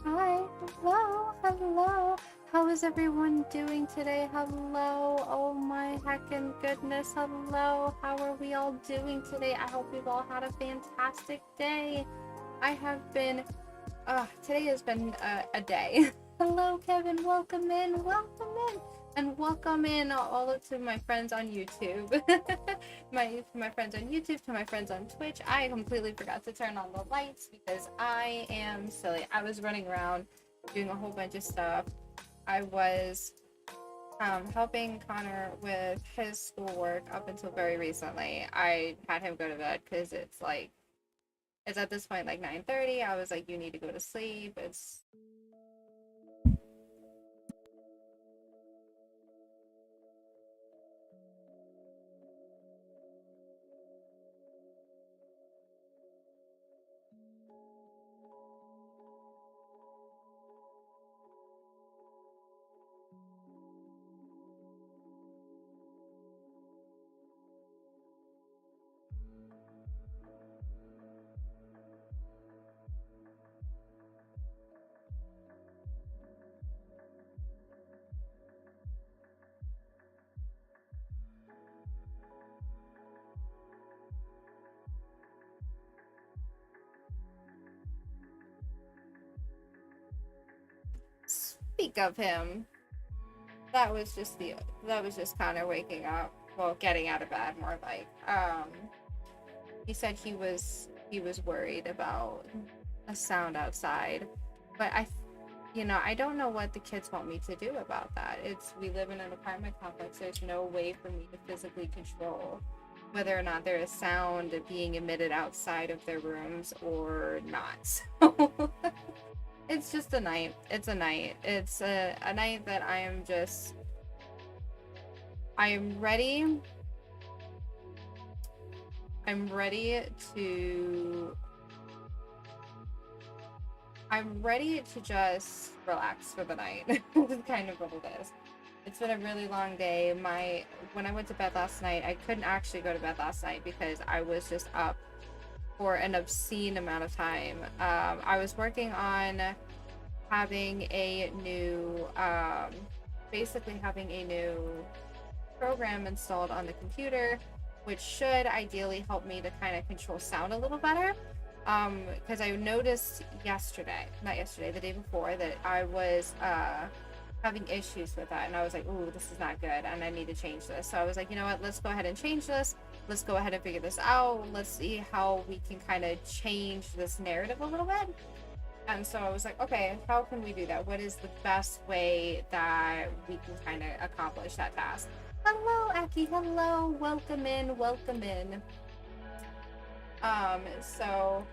Hi, hello, hello. How is everyone doing today? Hello, oh my heckin' goodness, hello. How are we all doing today? I hope we've all had a fantastic day. I have been, today has been a day. Hello, Kevin, welcome in, and welcome in all to my friends on YouTube. my friends on YouTube, to my friends on Twitch. I completely forgot to turn on the lights because I am silly. I was running around doing a whole bunch of stuff. I was helping Connor with his schoolwork up until very recently. I had him go to bed because it's at this point like 9:30. I was like, you need to go to sleep. It's speak of him. That was just the that was just Connor waking up. Well, getting out of bed more like. He said he was worried about a sound outside, but I don't know what the kids want me to do about that. We live in an apartment complex. There's no way for me to physically control whether or not there is sound being emitted outside of their rooms or not. So it's just a night. It's a night. It's a night that I am ready. I'm ready to I'm ready to just relax for the night. It's kind of what it is. It's been a really long day. When I went to bed last night, I couldn't actually go to bed last night because I was just up for an obscene amount of time. I was working on having a new, basically having a new program installed on the computer, which should ideally help me to kind of control sound a little better. Because I noticed not yesterday, the day before, that I was having issues with that, and I was like, "Ooh, this is not good, and I need to change this." So I was like, "You know what? Let's go ahead and change this. Let's go ahead and figure this out. Let's see how we can kind of change this narrative a little bit." And so I was like, "Okay, how can we do that? What is the best way that we can kind of accomplish that task?" Hello, Aki. Hello. Welcome in. Welcome in. So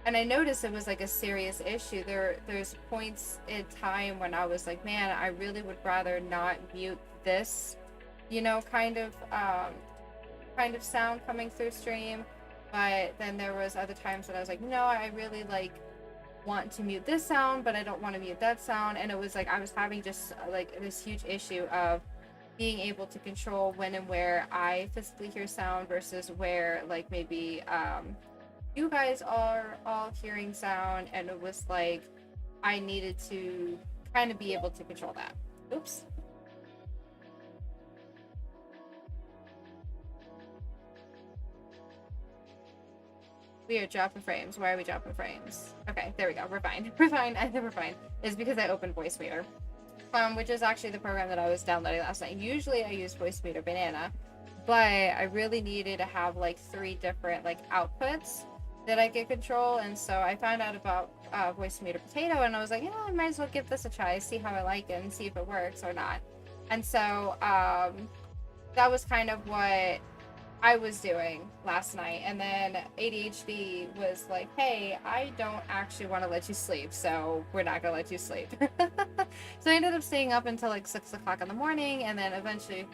and I noticed it was like a serious issue. There's points in time when I was like, man, I really would rather not mute this, kind of sound coming through stream. But then there was other times that I was like, no, I really want to mute this sound, but I don't want to mute that sound. And it was like I was having just like this huge issue of being able to control when and where I physically hear sound versus where like maybe you guys are all hearing sound, and it was like I needed to kind of be able to control that. Oops. We are dropping frames. Why are we dropping frames? Okay, there we go. We're fine. We're fine. I think we're fine. It's because I opened Voice Meter, which is actually the program that I was downloading last night. Usually I use Voice Meter Banana, but I really needed to have like three different like outputs that I could control, and so I found out about Voice Meter Potato, and I was like, I might as well give this a try, see how I like it, and see if it works or not. And so that was kind of what I was doing last night, and then ADHD was like, "Hey, I don't actually want to let you sleep, so we're not gonna let you sleep." So I ended up staying up until like 6 o'clock in the morning, and then eventually,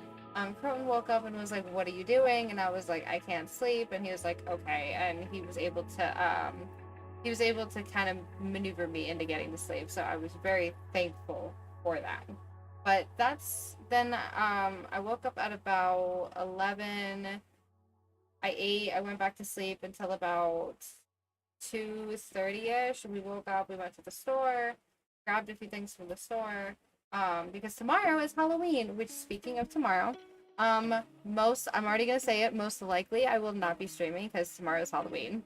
Croton woke up and was like, "What are you doing?" And I was like, "I can't sleep," and he was like, "Okay," and he was able to kind of maneuver me into getting to sleep, so I was very thankful for that. But that's then I woke up at about 11. I ate. I went back to sleep until about 2:30 ish. We woke up. We went to the store. grabbed a few things from the store. Because tomorrow is Halloween, which, speaking of tomorrow, I'm already gonna say it, most likely I will not be streaming because tomorrow is Halloween.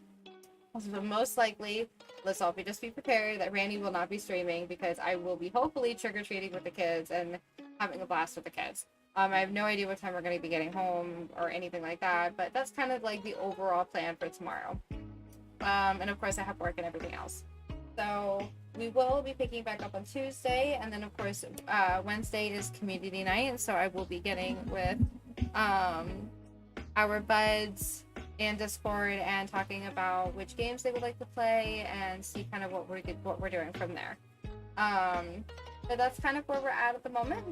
So most likely, let's all just be prepared that Rani will not be streaming because I will be hopefully trick-or-treating with the kids and having a blast with the kids. I have no idea what time we're going to be getting home or anything like that, but that's kind of like the overall plan for tomorrow. And of course I have work and everything else. So we will be picking back up on Tuesday, and then of course Wednesday is community night, so I will be getting with our buds and Discord and talking about which games they would like to play and see kind of what we're doing from there. But that's kind of where we're at the moment.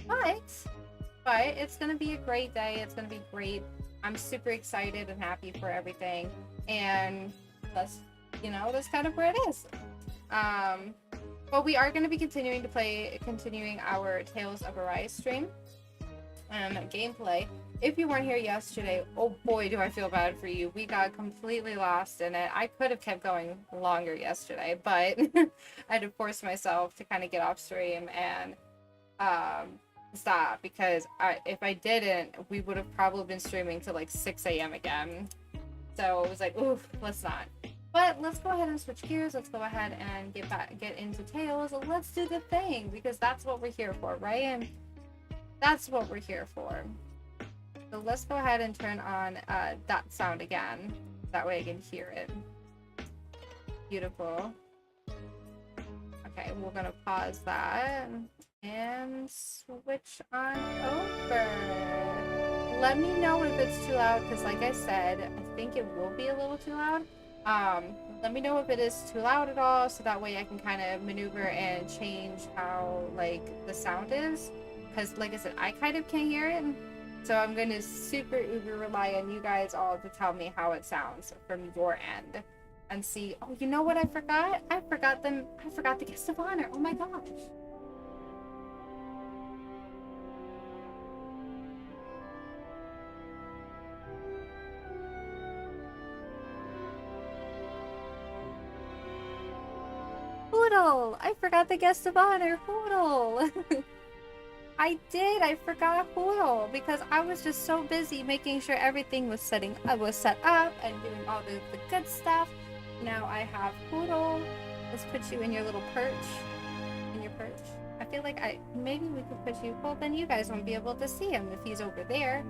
But it's gonna be a great day. It's gonna be great. I'm super excited and happy for everything, and that's kind of where it is. But we are going to be continuing our Tales of Arise stream gameplay. If you weren't here yesterday, oh boy, do I feel bad for you. We got completely lost in it. I could have kept going longer yesterday, but I had to force myself to kind of get off stream and stop, because if I didn't, we would have probably been streaming till like 6 a.m. again. So it was like, oof, let's not. But let's go ahead and switch gears. Let's go ahead and get into Tales. Let's do the thing, because that's what we're here for, right? And that's what we're here for. So let's go ahead and turn on that sound again. That way I can hear it. Beautiful. Okay, we're gonna pause that and switch on over. Let me know if it's too loud, because like I said, I think it will be a little too loud. Let me know if it is too loud at all, so that way I can kind of maneuver and change how like the sound is, because like I said, I kind of can't hear it, so I'm going to super uber rely on you guys all to tell me how it sounds from your end and see. Oh, you know what I forgot? I forgot the guest of honor. Oh my gosh. Poodle! I forgot the guest of honor, Poodle! I did! I forgot Poodle because I was just so busy making sure everything was set up and doing all the good stuff. Now I have Poodle. Let's put you in your little perch. In your perch. I feel like maybe we could put you, well then you guys won't be able to see him if he's over there.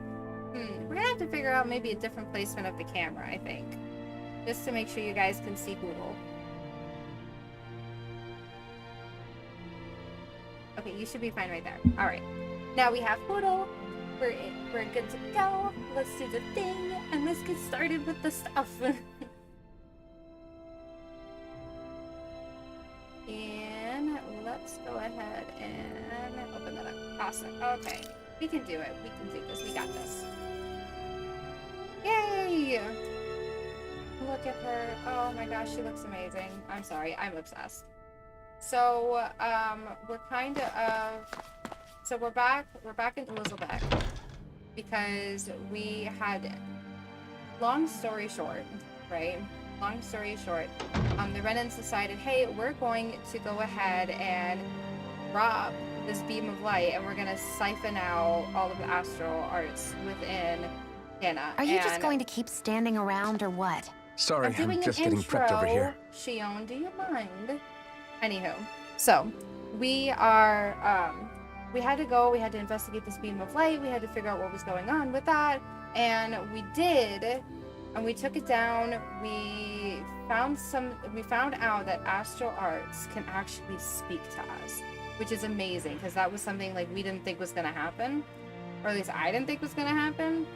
We're gonna have to figure out maybe a different placement of the camera, I think. Just to make sure you guys can see Poodle. Okay, you should be fine right there. Alright. Now we have Poodle. We're good to go. Let's do the thing, and let's get started with the stuff. And let's go ahead and open that up. Awesome. Okay. We can do it. We can do this. We got this. Yay! Look at her. Oh my gosh, she looks amazing. I'm sorry. I'm obsessed. So, we're back in Elizabeth because we had, long story short, right? Long story short, the Renans decided, hey, we're going to go ahead and rob this beam of light, and we're gonna siphon out all of the astral arts within Hannah. Are you just going to keep standing around or what? Sorry, I'm just getting prepped over here. Shion, do you mind? Anywho, so we are, we had to investigate this beam of light. We had to figure out what was going on with that, and we did, and we took it down. We found out that astral arts can actually speak to us, which is amazing, because that was something like we didn't think was going to happen, or at least I didn't think was going to happen.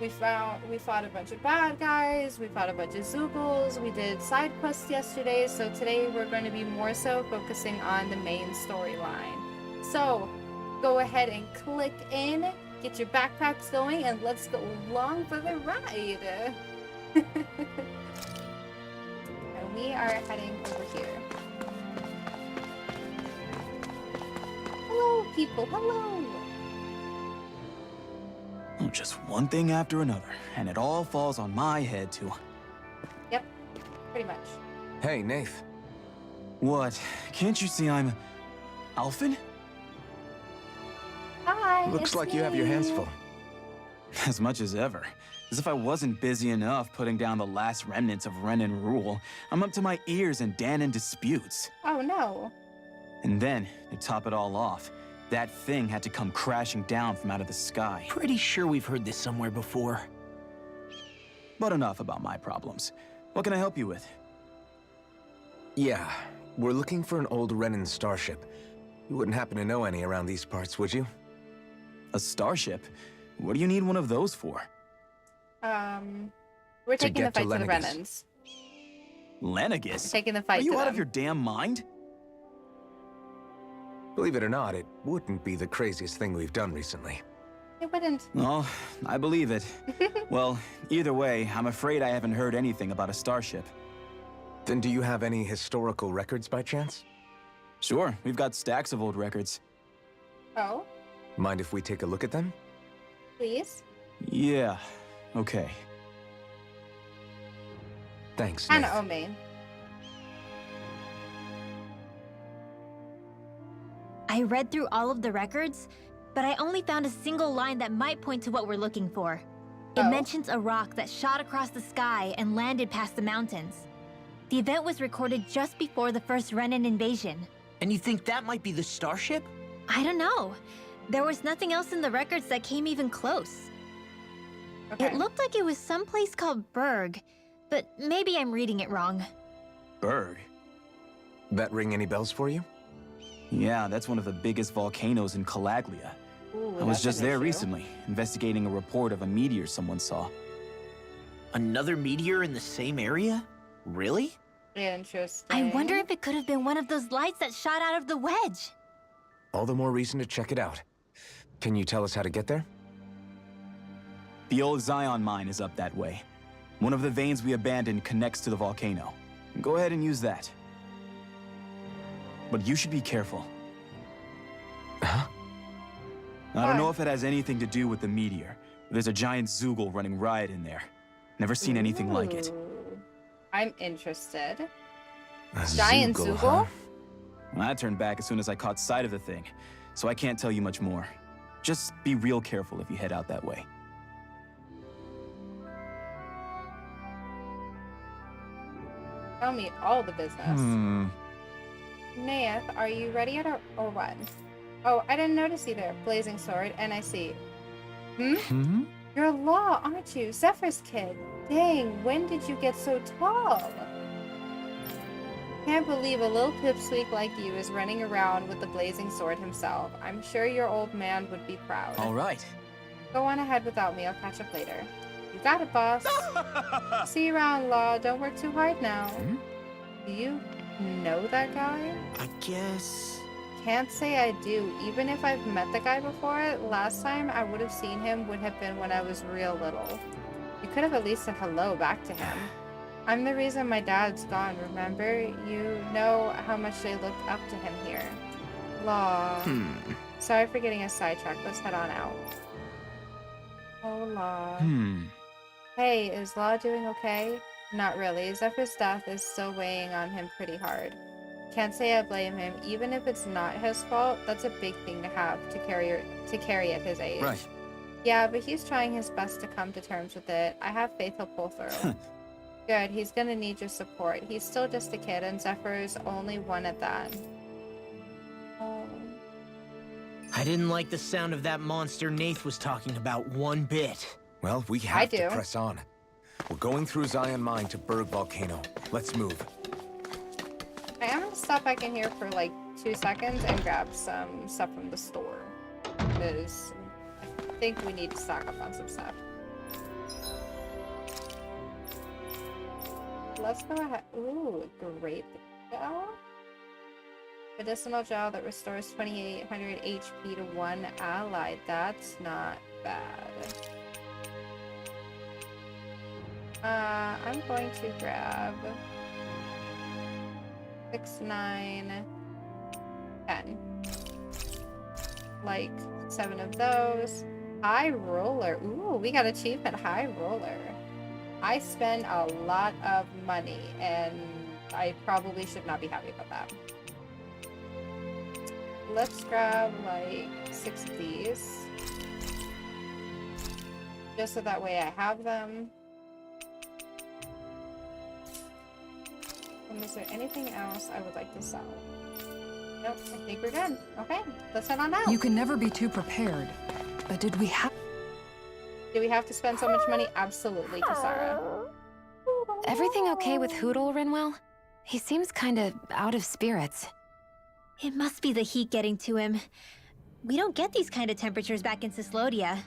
We fought a bunch of bad guys, we fought a bunch of Zoogles, we did side quests yesterday, so today we're going to be more so focusing on the main storyline. So, go ahead and click in, get your backpacks going, and let's go along for the ride! And we are heading over here. Hello, people, hello! Just one thing after another, and it all falls on my head too. Yep, pretty much. Hey, Nath. What? Can't you see I'm... Alphen? Hi, Looks it's like you have your hands me. full. As much as ever. As if I wasn't busy enough putting down the last remnants of Renan rule, I'm up to my ears in Danon disputes. Oh no. And then, to top it all off, that thing had to come crashing down from out of the sky. Pretty sure we've heard this somewhere before. But enough about my problems. What can I help you with? Yeah, we're looking for an old Renan starship. You wouldn't happen to know any around these parts, would you? A starship? What do you need one of those for? We're taking the get to fight to the Lenegis. Renans. Lenegis? Taking the Are fight you to out them. of your damn mind? Believe it or not, it wouldn't be the craziest thing we've done recently. It wouldn't. Oh, I believe it. Well, either way, I'm afraid I haven't heard anything about a starship. Then do you have any historical records by chance? Sure, we've got stacks of old records. Oh, Mind if we take a look at them? please. Yeah, okay. Thanks, Kinda Nath. owe me. I read through all of the records, but I only found a single line that might point to what we're looking for. It Oh. mentions a rock that shot across the sky and landed past the mountains. The event was recorded just before the first Renan invasion. And you think that might be the starship? I don't know. There was nothing else in the records that came even close. Okay. It looked like it was someplace called Berg, but maybe I'm reading it wrong. Berg? That ring any bells for you? Yeah, that's one of the biggest volcanoes in Calaglia. Ooh, I was that's just an there issue. recently, investigating a report of a meteor someone saw. Another meteor in the same area? Really? Interesting. I wonder if it could have been one of those lights that shot out of the wedge. All the more reason to check it out. Can you tell us how to get there? The old Zion mine is up that way. One of the veins we abandoned connects to the volcano. Go ahead and use that. But you should be careful. Huh? I don't know Why? if it has anything to do with the meteor. But there's a giant Zoogle running riot in there. Never seen anything like it. Ooh. I'm interested. A Giant Zoogle, Zoogle? I turned back as soon as I caught sight of the thing, so I can't tell you much more. Just be real careful if you head out that way. Tell me all the business. Hmm. Nath, are you ready yet or what? Oh, I didn't notice either. Blazing sword, and I see. Hmm? You're Law, aren't you? Zephyr's kid. Dang, when did you get so tall? Can't believe a little pipsqueak like you is running around with the blazing sword himself. I'm sure your old man would be proud. All right. Go on ahead without me. I'll catch up later. You got it, boss. See you around, Law. Don't work too hard now. Hmm? Do you know that guy? I guess... Can't say I do. Even if I've met the guy before, last time I would have seen him would have been when I was real little. You could have at least said hello back to him. I'm the reason my dad's gone, remember? You know how much they looked up to him here. Law. Sorry for getting us sidetracked. Let's head on out. Oh, Law. Hey, is Law doing okay? Not really. Zephyr's death is still weighing on him pretty hard. Can't say I blame him. Even if it's not his fault, that's a big thing to have to carry at his age. Right. Yeah, but he's trying his best to come to terms with it. I have faith he'll pull through. Good, he's gonna need your support. He's still just a kid, and Zephyr's only one at that. Oh. I didn't like the sound of that monster Nath was talking about one bit. Well, we I have do. to press on. We're going through Zion Mine to Berg Volcano. Let's move. I am gonna stop back in here for like 2 seconds and grab some stuff from the store. Because I think we need to stock up on some stuff. Let's go ahead. Ooh, grape gel. Medicinal gel that restores 2800 HP to 1 ally. That's not bad. I'm going to grab 6, 9, 10. Like 7 of those. High roller. Ooh, we got achievement high roller. I spend a lot of money and I probably should not be happy about that. Let's grab like 6 of these. Just so that way I have them. And is there anything else I would like to sell? Nope, I think we're good. Okay, let's head on out. You can never be too prepared. But did we have... Do we have to spend so much money? Absolutely, Kisara. Everything okay with Hootle, Rinwell? He seems kinda out of spirits. It must be the heat getting to him. We don't get these kind of temperatures back in Cislodia.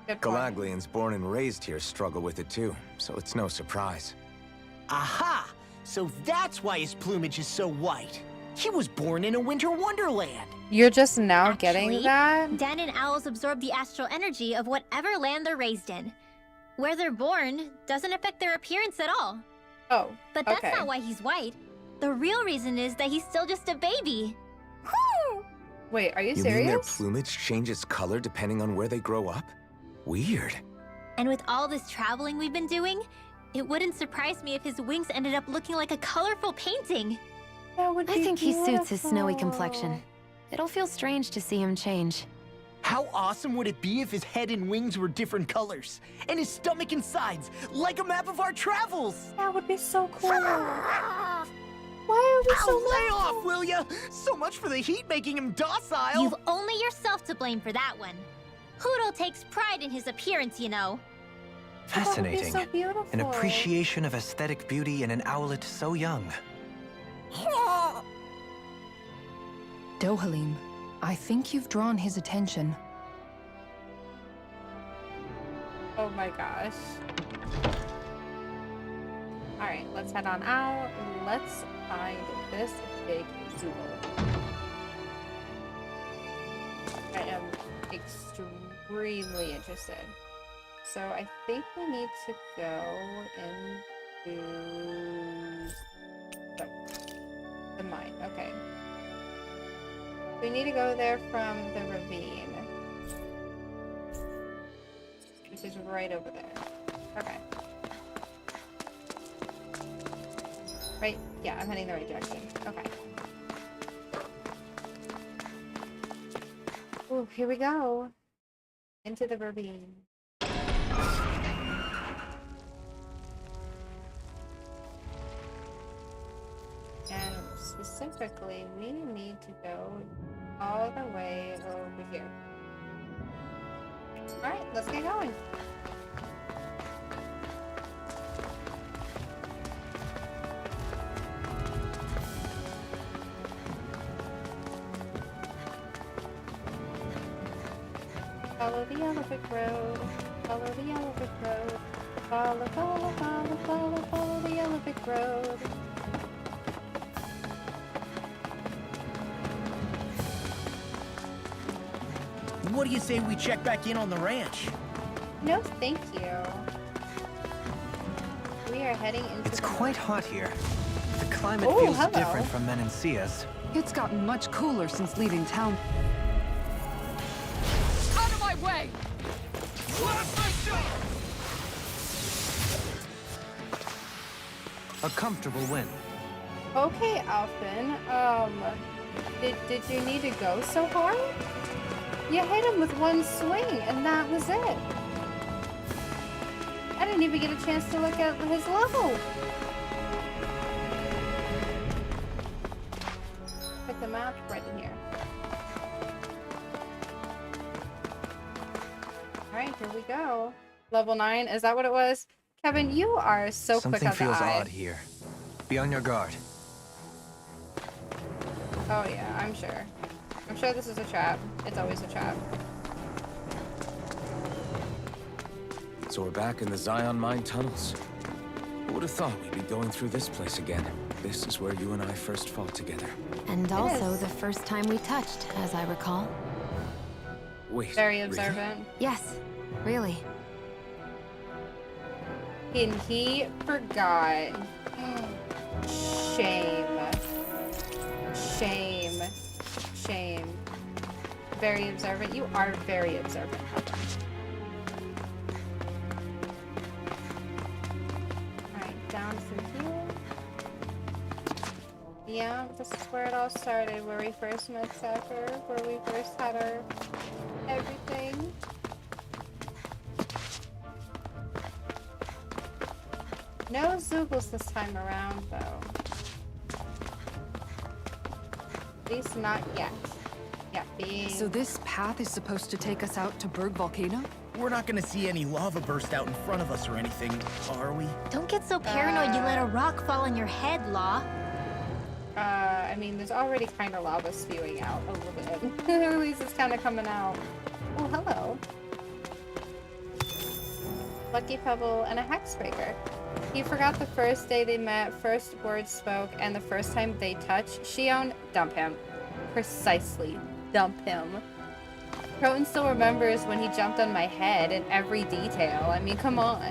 Good point. Galaglians born and raised here struggle with it too, so it's no surprise. Aha! So that's why his plumage is so white. He was born in a winter wonderland. You're just now getting Actually, that? Dan and owls absorb the astral energy of whatever land they're raised in. Where they're born doesn't affect their appearance at all. Oh, But that's okay. not why he's white. The real reason is that he's still just a baby. Wait, are you You mean their serious? plumage changes color depending on where they grow up? Weird. And with all this traveling we've been doing, it wouldn't surprise me if his wings ended up looking like a colorful painting. That would I be think he suits his snowy beautiful. complexion. It'll feel strange to see him change. How awesome would it be if his head and wings were different colors? And his stomach and sides, like a map of our travels! That would be so cool. Why are we so Lay loud? off, will ya? So much for the heat making him docile! You've only yourself to blame for that one. Hootle takes pride in his appearance, you know. Fascinating. That would be so beautiful. An appreciation of aesthetic beauty in an owlet so young. Dohalim, I think you've drawn his attention. Oh my gosh. Alright, let's head on out. Let's find this big Zool. I am extremely interested. So I think we need to go into the mine. Okay. We need to go there from the ravine, which is right over there. Okay. Right? Yeah, I'm heading the right direction. Okay. Ooh, here we go. Into the ravine. And specifically, we need to go all the way over here. Alright, let's get going. Follow the elephant road. Follow the elephant road. Follow, follow, follow, follow, follow the elephant road. What do you say we check back in on the ranch? No, thank you. We are heading into It's the quite hot here. The climate Oh, feels hello. different from Menancia's. It's gotten much cooler since leaving town. Out of my way! A comfortable win. Okay, Alphin. Did you need to go so hard? You hit him with one swing, and that was it. I didn't even get a chance to look at his level. Put the map right in here. Alright, here we go. Level 9, is that what it was? Kevin, you are so Something quick on feels the eye. odd here. Be on your guard. Oh yeah, I'm sure. I'm sure this is a trap. It's always a trap. So we're back in the Zion Mine tunnels. Who would have thought we'd be going through this place again? This is where you and I first fought together. And also is. the first time we touched, as I recall. Wait, Very really? observant. Yes, really. And he forgot. Shame. Shame. Shame. Very observant. You are very observant. Alright, down through here. This is where it all started, where we first met Zephyr, where we first had our everything. No Zoogles this time around, though. At least not yet. Yeah, being... So this path is supposed to take us out to Berg Volcano? We're not gonna see any lava burst out in front of us or anything, are we? Don't get so paranoid you let a rock fall on your head, Law. I mean, there's already kind of lava spewing out a little bit. At least it's kind of coming out. Oh, hello. Lucky Pebble and a Hexbreaker. You forgot the first day they met, first words spoke, and the first time they touched. Shion, dump him. Precisely. Dump him. Croton still remembers when he jumped on my head in every detail. I mean, come on.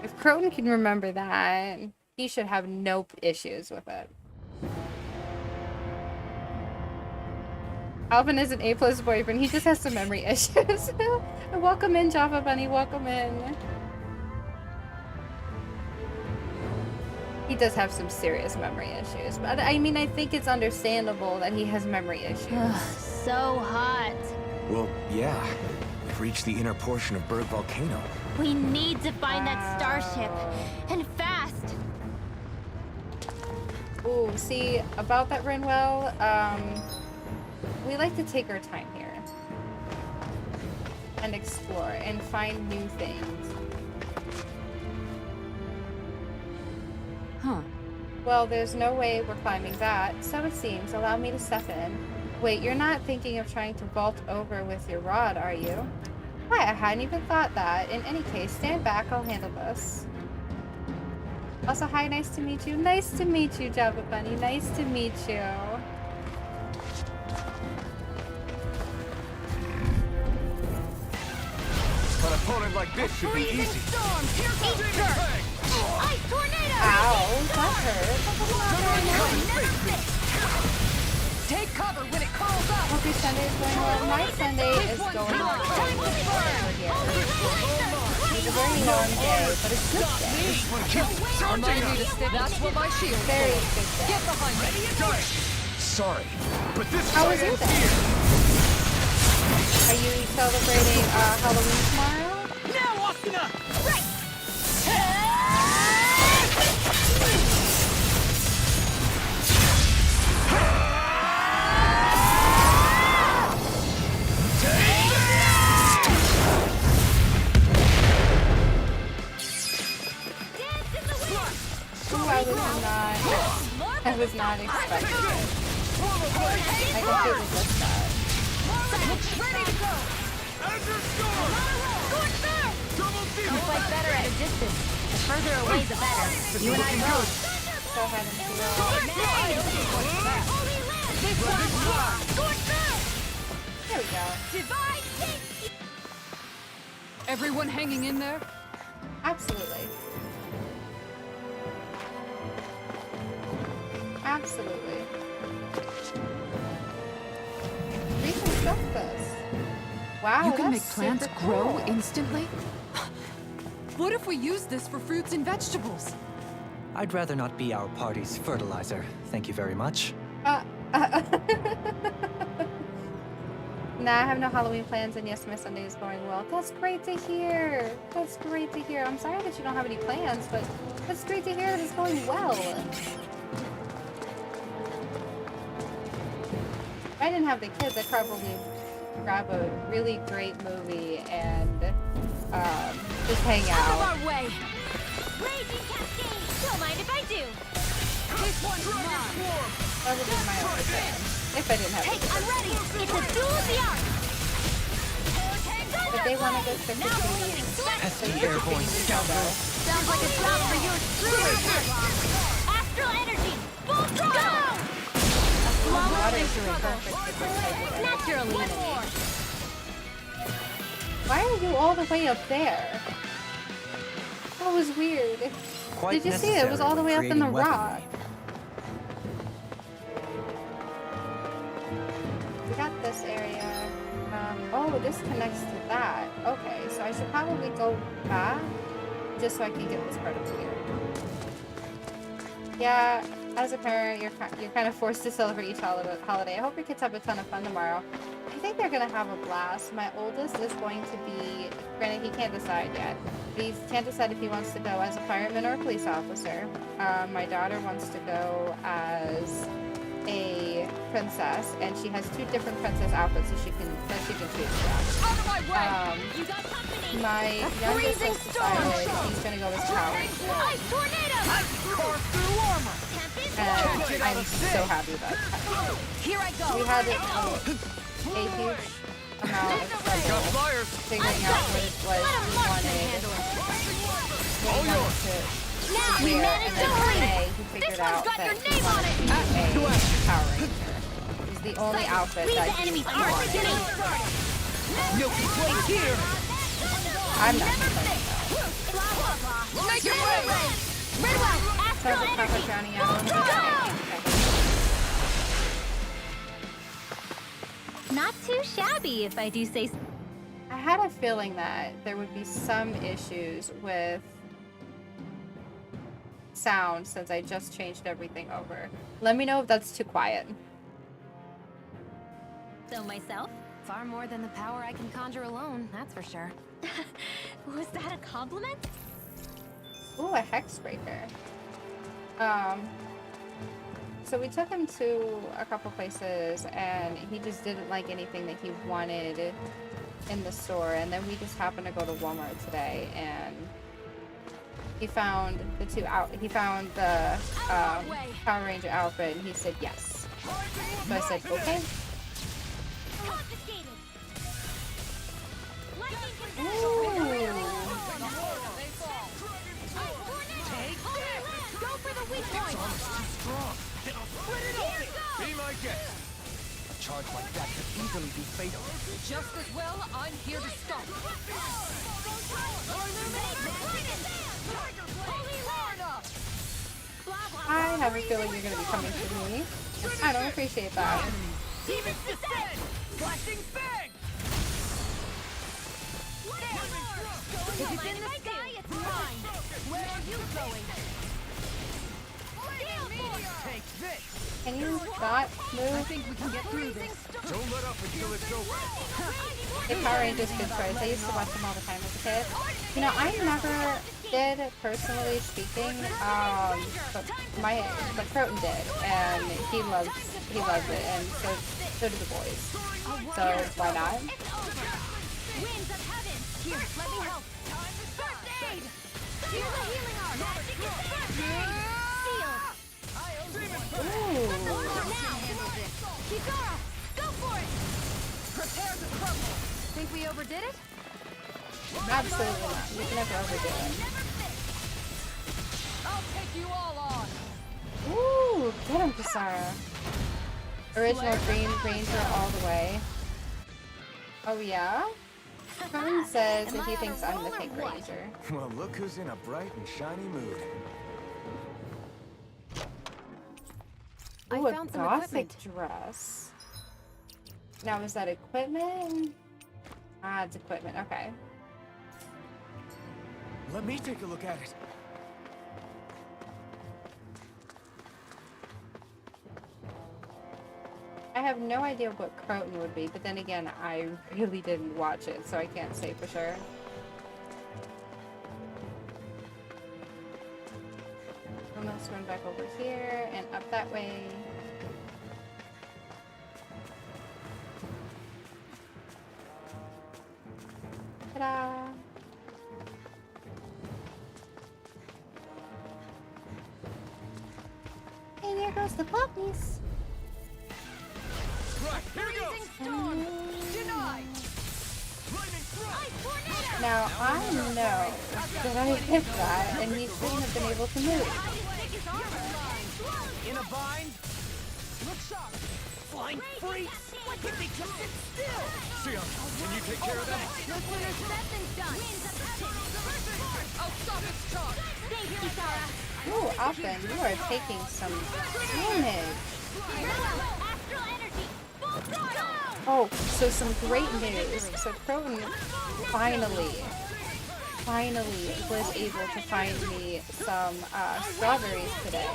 If Croton can remember that, he should have no issues with it. Alvin is an A+ boyfriend. He just has some memory issues. Welcome in, Java Bunny. Welcome in. He does have some serious memory issues. But I mean, I think it's understandable that he has memory issues. So hot. Well, yeah. We've reached the inner portion of Berg Volcano. We need to find that starship. And fast. Ooh, see, about that Rinwell, we like to take our time here. And explore and find new things. Huh. Well, there's no way we're climbing that, so it seems. Allow me to step in. Wait, you're not thinking of trying to vault over with your rod, are you? Why, I hadn't even thought that. In any case, stand back, I'll handle this. Also, hi, nice to meet you. Nice to meet you, Java Bunny. Nice to meet you. An opponent like this should be easy. Ice tornado! Ow, that hurt. That was not very nice. Take cover when it curls up! Hope your Sunday is going well. My Sunday is going well over here. It's a very long day, but it's a good day. Remind me to stick. That's what my shield Very is. good day. Get behind me! Sorry, but this How was your day? Are you celebrating Halloween tomorrow? Now, Asuna! I was not expecting it. I completely missed that. Ready to go! You fight better at a distance. The further away, the better. You and I both. Go ahead and feel. There we go. Everyone hanging in there? Absolutely. Absolutely. We can stop this. Wow, You can that's make plants super grow cool. instantly? What if we use this for fruits and vegetables? I'd rather not be our party's fertilizer. Thank you very much. Nah, I have no Halloween plans, and yes, my Sunday is going well. That's great to hear. That's great to hear. I'm sorry that you don't have any plans, but that's great to hear that it's going well. If I didn't have the kids, I'd probably grab a really great movie and just hang Out of out. our way! Raging cascade! Don't mind if I do! This one's mine! That would be my only plan. If I didn't have Hey, the I'm kids. ready! It's a duel of the arts! If they want to go trick or treating, Pesky airborne scoundrel. Sounds like a job for your screw! Astral energy! Full throttle! water is really perfect for this type of energy. Naturally. Why are you all the way up there? That was weird. Quite Did you see it? It was all the way up in the necessary for rock. We got this area. Oh, this connects to that. Okay, so I should probably go back just so I can get this part up here. Yeah, As a parent, you're kind of forced to celebrate each holiday. I hope your kids have a ton of fun tomorrow. I think they're gonna have a blast. My oldest is going to be, granted he can't decide yet. He can't decide if he wants to go as a fireman or a police officer. My daughter wants to go as a princess, and she has 2 different princess outfits that she can choose from. Out of my way! You got company! My youngest has decided he's gonna go as Power Ranger. Ice tornado! And I'm so happy about that. Here I go! We had a huge amount of trouble figuring out what it was we wanted to wear, and then today he figured out that he wanted to be a Power Ranger. It's the only outfit that he wanted. I'm not complaining though. Make your way! So is it Papa Johnny Allen? Not too shabby, if I do say so. I had a feeling that there would be some issues with sound since I just changed everything over. Let me know if that's too quiet. So myself? Far more than the power I can conjure alone, that's for sure. Was that a compliment? Ooh, a hex breaker. So we took him to a couple places and he just didn't like anything that he wanted in the store, and then we just happened to go to Walmart today and he found the Power Ranger outfit and he said yes. So I said okay. Be my guest. A charge like that could easily be fatal. Just as well, I'm here to stop. I have a feeling you're going to be coming for me. I don't appreciate that. Flashing bang! If it's in the sky, it's mine. Where are you going? Take this! Can you not I move? think we can get through this. Don't let up until it's over. The Power Rangers good choice. I used to watch them all the time as a kid. You know, I never did, personally speaking, but Croton did, and he loves it, and so do the boys. So why not? Winds of heaven! Here, let me help. First aid! Here's a healing arm. Magic is first aid! Sealed. Ooh. Now, Kizora, go for it! Prepare to crumble. Think we overdid it? Absolutely not. You can never overdo it. I'll take you all on. Ooh, get him, Kisara. Original Green Ranger all the way. Oh yeah? Colin says that he thinks I'm the Pink Ranger. Well, look who's in a bright and shiny mood. I Ooh, a found some gothic equipment. dress. Now, is that equipment? Ah, it's equipment. Okay. Let me take a look at it. I have no idea what Croton would be, but then again, I really didn't watch it, so I can't say for sure. Almost going back over here and up that way. Ta-da! And there goes the puppies. Right, here we go. Storm. Denied. Now, I know that I hit that, and he shouldn't have been able to move. In a bind? Look sharp! Flying freaks! If they just sit still! Sion, can you take care of that? No sooner said than done. I'll stop its charge. Stay here, Kisara. Ooh, Alphen, you are taking some damage. Astral energy. Full throttle. Oh, so some great news. So Croton finally finally was able to find me some strawberries today,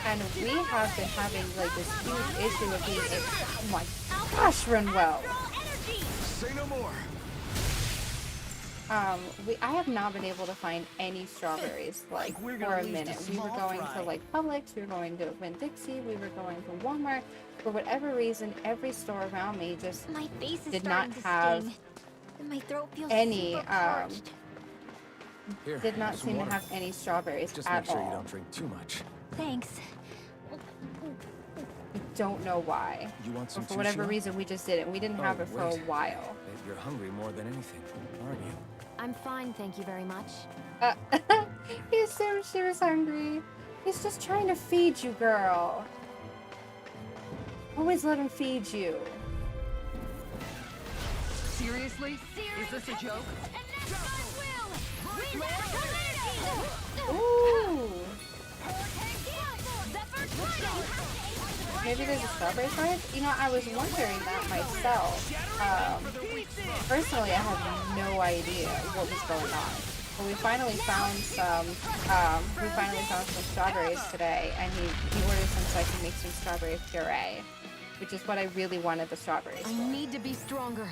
and we have been having like this huge issue of being able. Oh my gosh, Renwell! Say no more. I have not been able to find any strawberries like we're for gonna a lose minute. to We were small going fry. to like Publix, we were going to Winn-Dixie, we were going to Walmart. For whatever reason, every store around me just My face is did not starting to have sting, and my throat feels any super parched. Here, did not have some seem to water. have any strawberries Just at make sure all. you don't drink too much. Thanks. I don't know why. You want some But for whatever sushi? reason, we just didn't. We didn't have it for a wait. while. Babe, you're hungry more than anything, aren't you? I'm fine, thank you very much. He assumed she was hungry. He's just trying to feed you, girl. Always let him feed you. Seriously? Is this a joke? Ooh. Maybe there's a strawberry shortage? You know, I was wondering that myself. Personally, I had no idea what was going on. But we finally found some strawberries today, and he ordered some so I can make some strawberry puree, which is what I really wanted the strawberries I for. need to be stronger.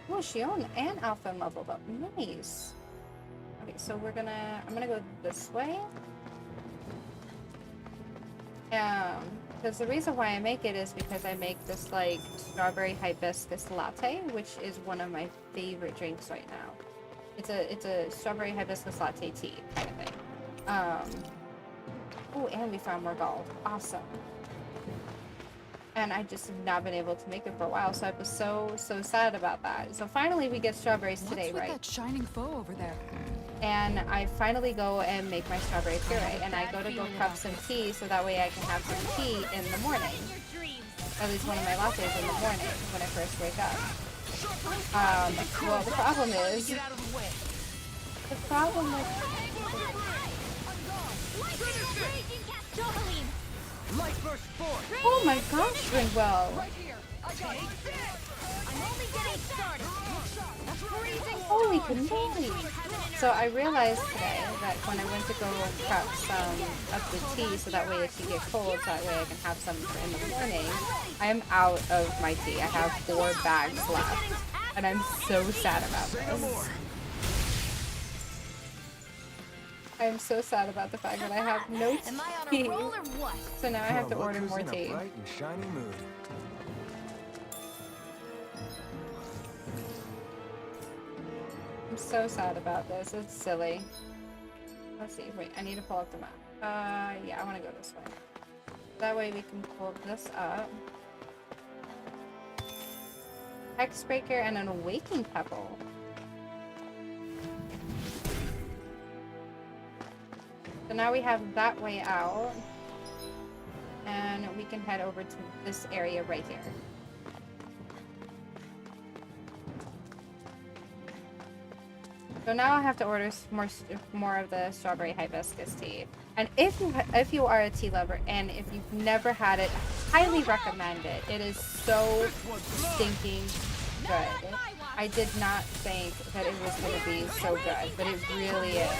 Oh, Shion and Alpha leveled up. Nice. Okay, so I'm gonna go this way. Because the reason why I make it is because I make this like strawberry hibiscus latte, which is one of my favorite drinks right now. It's a strawberry hibiscus latte tea kind of thing. Oh, and we found more gold. Awesome. And I just have not been able to make it for a while, so I was so sad about that. So finally we get strawberries What's today, with right? that shining foe over there? And I finally go and make my strawberry puree, and I go cup some tea so that way I can have some tea in the morning. At least one of my lattes in the morning when I first wake up. Well, the problem is, Light burst forth. oh my gosh, Ringwell. Holy cannoli! So I realized today that when I went to go prep some of the tea so that way it can get cold, so that way I can have some in the morning, I am out of my tea. I have 4 bags left, and I'm so sad about this. I'm so sad about the fact that I have no Am I on tea. a roll or what? So now I have to Well, order look more who's in tea. a bright and shiny mood. I'm so sad about this. It's silly. Let's see. Wait, I need to pull up the map. Yeah, I want to go this way. That way we can pull this up. Hexbreaker and an Awakening Pebble. So now we have that way out. And we can head over to this area right here. So now I have to order more of the strawberry hibiscus tea. And if you are a tea lover and if you've never had it, highly recommend it. It is so stinking good. I did not think that it was going to be so good, but it really is.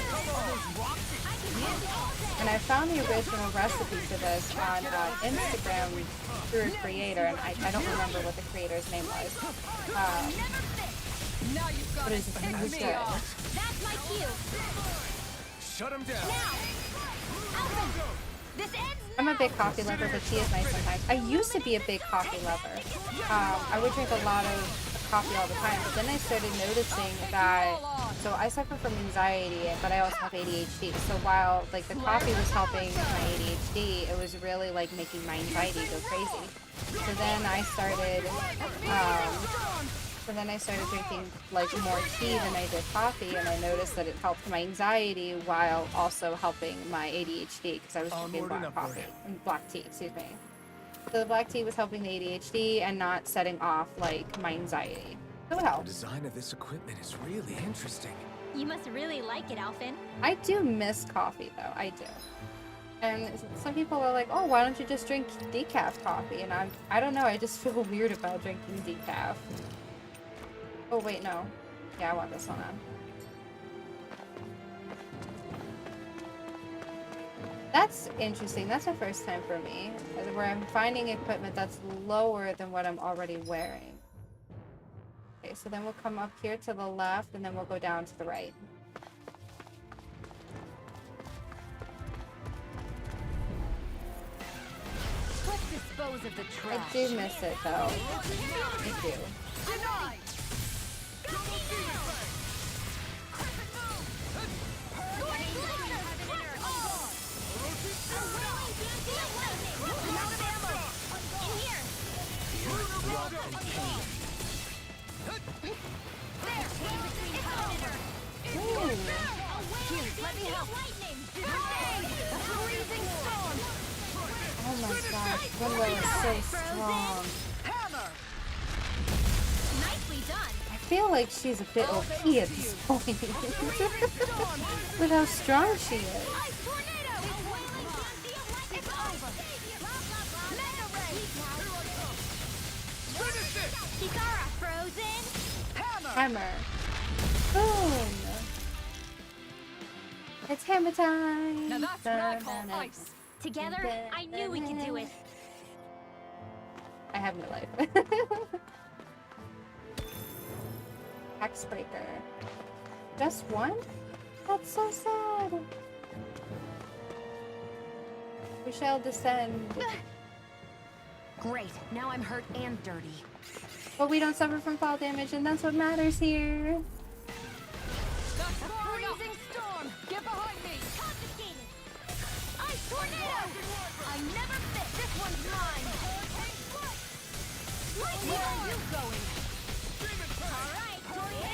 And I found the original recipe for this on Instagram through a creator, and I don't remember what the creator's name was. But it's really good. That's my cue. Shut him down. This ends I'm a big coffee lover, but tea is nice sometimes. I used to be a big coffee lover. I would drink a lot of coffee all the time, but then I started noticing that, so I suffer from anxiety, but I also have ADHD. So while like the coffee was helping my ADHD, it was really like making my anxiety go crazy. So then I started drinking like more tea than I did coffee, and I noticed that it helped my anxiety while also helping my ADHD because I was drinking black tea, excuse me. So the black tea was helping the ADHD and not setting off like my anxiety. So it The helps. design of this equipment is really interesting. You must really like it, Alphen. I do miss coffee though, I do. And some people are like, oh, why don't you just drink decaf coffee? And I don't know, I just feel weird about drinking decaf. Oh wait, no. Yeah, I want this one on. That's interesting. That's the first time for me, where I'm finding equipment that's lower than what I'm already wearing. Okay, so then we'll come up here to the left, and then we'll go down to the right. Let's dispose of the I trash. do miss it, though. I do. Denied. Let me help. Freezing storm. Oh my gosh, Winlow is so strong. Hammer. Nicely done. I feel like she's a bit OP at this point. With how strong she is. Ice tornado. It's over. Mega ray. Kikara frozen. Hammer. Hammer. Boom. It's hammer time. Now that's what I call ice. Together, I knew we could do it. I have no life. Axe breaker. Just one? That's so sad. We shall descend. Great. Now I'm hurt and dirty. But we don't suffer from fall damage, and that's what matters here. That's far enough. Freezing storm. Get behind me. Confiscated. Ice tornado. I never fit. This one's mine. Where are you going? All right,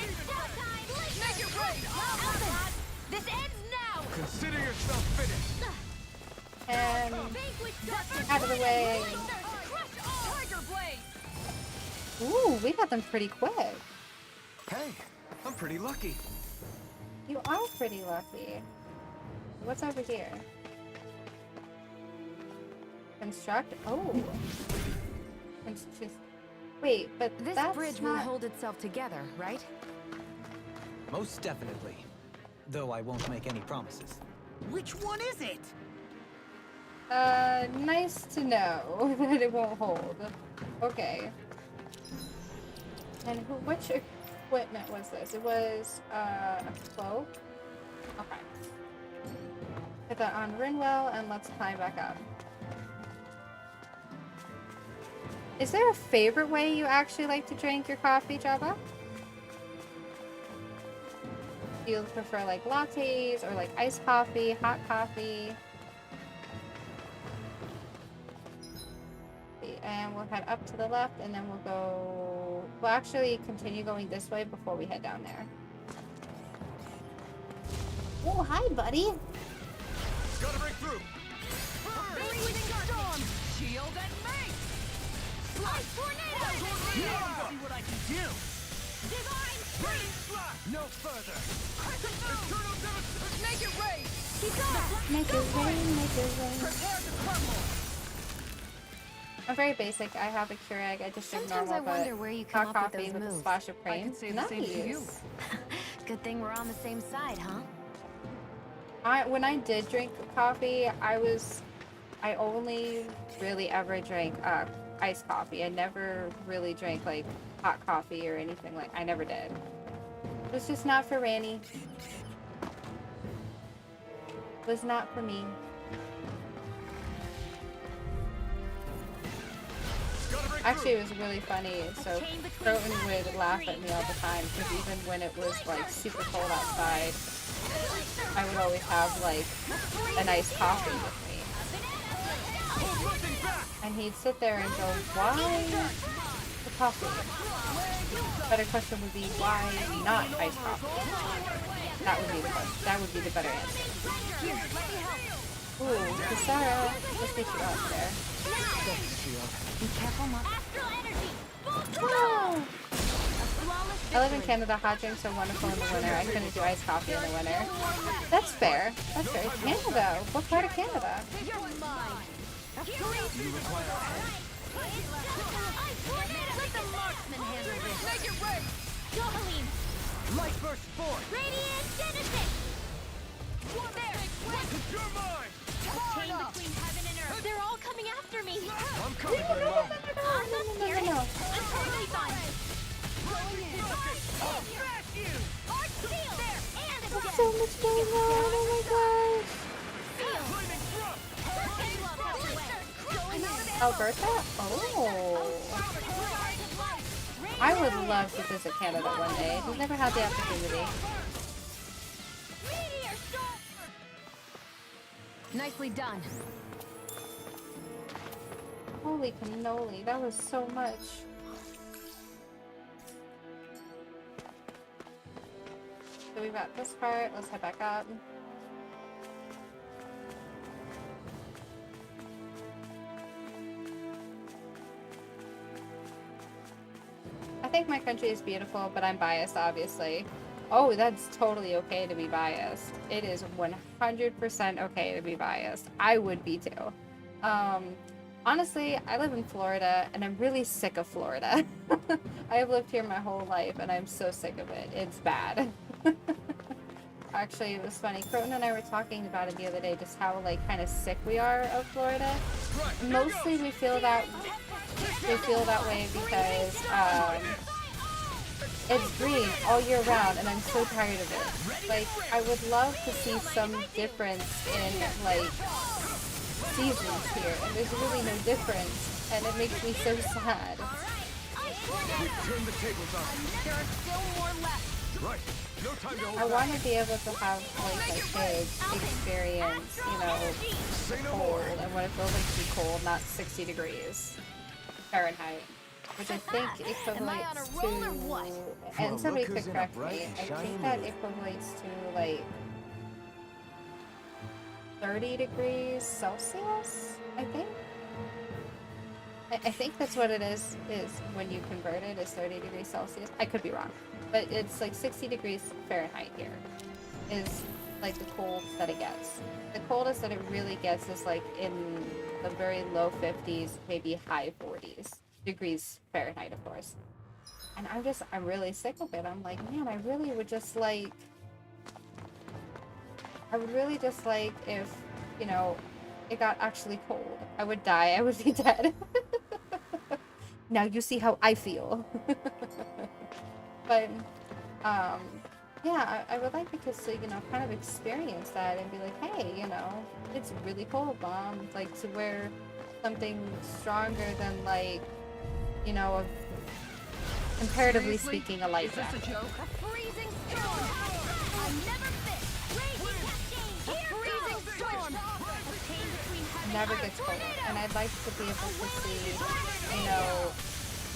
it's showtime. Make it rain. Alvin, this ends now. Consider yourself finished. And Vanquish Dr. out of the way. Crush all. Tiger blade. Ooh, we got them pretty quick. Hey, I'm pretty lucky. You are pretty lucky. What's over here? Construct? Oh. Wait, but This that's bridge not... will hold itself together, right? Most definitely. Though I won't make any promises. Which one is it? Nice to know that it won't hold. Okay. And which equipment was this? It was, a cloak? Okay. Put that on Rinwell, and let's climb back up. Is there a favorite way you actually like to drink your coffee, Java? Do you prefer, like, lattes, or, like, iced coffee, hot coffee? And we'll head up to the left, and then we'll go... We'll actually continue going this way before we head down there. Oh, hi, buddy! Gotta break through. Freezing storm. Shield and make. Ice tornado. See what I can do. Divine strength. No further. Make it rain. Kikara. Make it rain, make it rain. Prepare to crumble. I'm very basic. I have a Keurig. I just drink Sometimes normal, I wonder but where you come hot up with coffee those with a moves. splash of I cream. can say the same to you. Good thing we're on the same side, huh? When I did drink coffee, I only really ever drank iced coffee. I never really drank like hot coffee or anything like. I never did. It was just not for Rani. It was not for me. Actually, it was really funny. So Croton would laugh at me all the time because even when it was like super cold outside, I would always have like a nice coffee with me. And he'd sit there and go, why the coffee? Better question would be, why not iced coffee? That would be the question. That would be the better answer. Ooh, Kisara, let's get you up there. Be careful, Mom. Astral energy. Whoa! Flawless I live in Canada. Hot drinks are wonderful in the winter. I couldn't do iced coffee in the winter. That's fair. That's fair. Canada. What part of Canada? You're mine. Let the marksman handle this. Make it rain. Johalim. Light burst forth. Radiant Genesis. There. You're mine. chain between heaven and earth. They're all coming after me. I'm coming, Rinwell. I'm not scared. no. I'm totally fine. Smash you! Arc seal! There! And it's There's so much going on. Oh my gosh. Flaming thrust. Hurricane love has away. Going out of Alberta? Oh. I would love to visit Canada one day. We've never had the opportunity. meteor storm! Nicely done. Holy cannoli, that was so much. So we got this part, let's head back up. I think my country is beautiful, but I'm biased, obviously. Oh, that's totally okay to be biased. It is 100% okay to be biased. I would be too. Honestly, I live in Florida, and I'm really sick of Florida. I have lived here my whole life, and I'm so sick of it. It's bad. Actually, it was funny. Croton and I were talking about it the other day, just how, like, kind of sick we are of Florida. Mostly we feel that way because, it's green all year round, and I'm so tired of it. Like, I would love to see some difference in, like, seasons here, and there's really no difference, and it makes me so sad. Turn the tables on. There are still more left. Right. No time to hold I want to be able to have, like, my kids experience, you know, Say no cold, more. and what it feels like to be cold, not 60 degrees Fahrenheit. Which I think equates to, and somebody could correct me, I think that equates to like 30 degrees Celsius, I think. I think that's what it is when you convert it, is 30 degrees Celsius. I could be wrong, but it's like 60 degrees Fahrenheit here is like the cold that it gets. The coldest that it really gets is like in the very low 50s, maybe high 40s degrees Fahrenheit, of course. And I'm really sick of it. I'm like, man, I really would just like if, you know, it got actually cold. I would die. I would be dead. Now you see how I feel. But, yeah, I would like the kids to, you know, kind of experience that and be like, hey, you know, it's really cold, Mom. Like, to wear something stronger than, like, you know, comparatively speaking, a light jacket. A freezing storm! I'll never fit! Raging cascade! A freezing storm! A chain between heaven Never and gets earth. cold, and I'd like to be able to see, you know,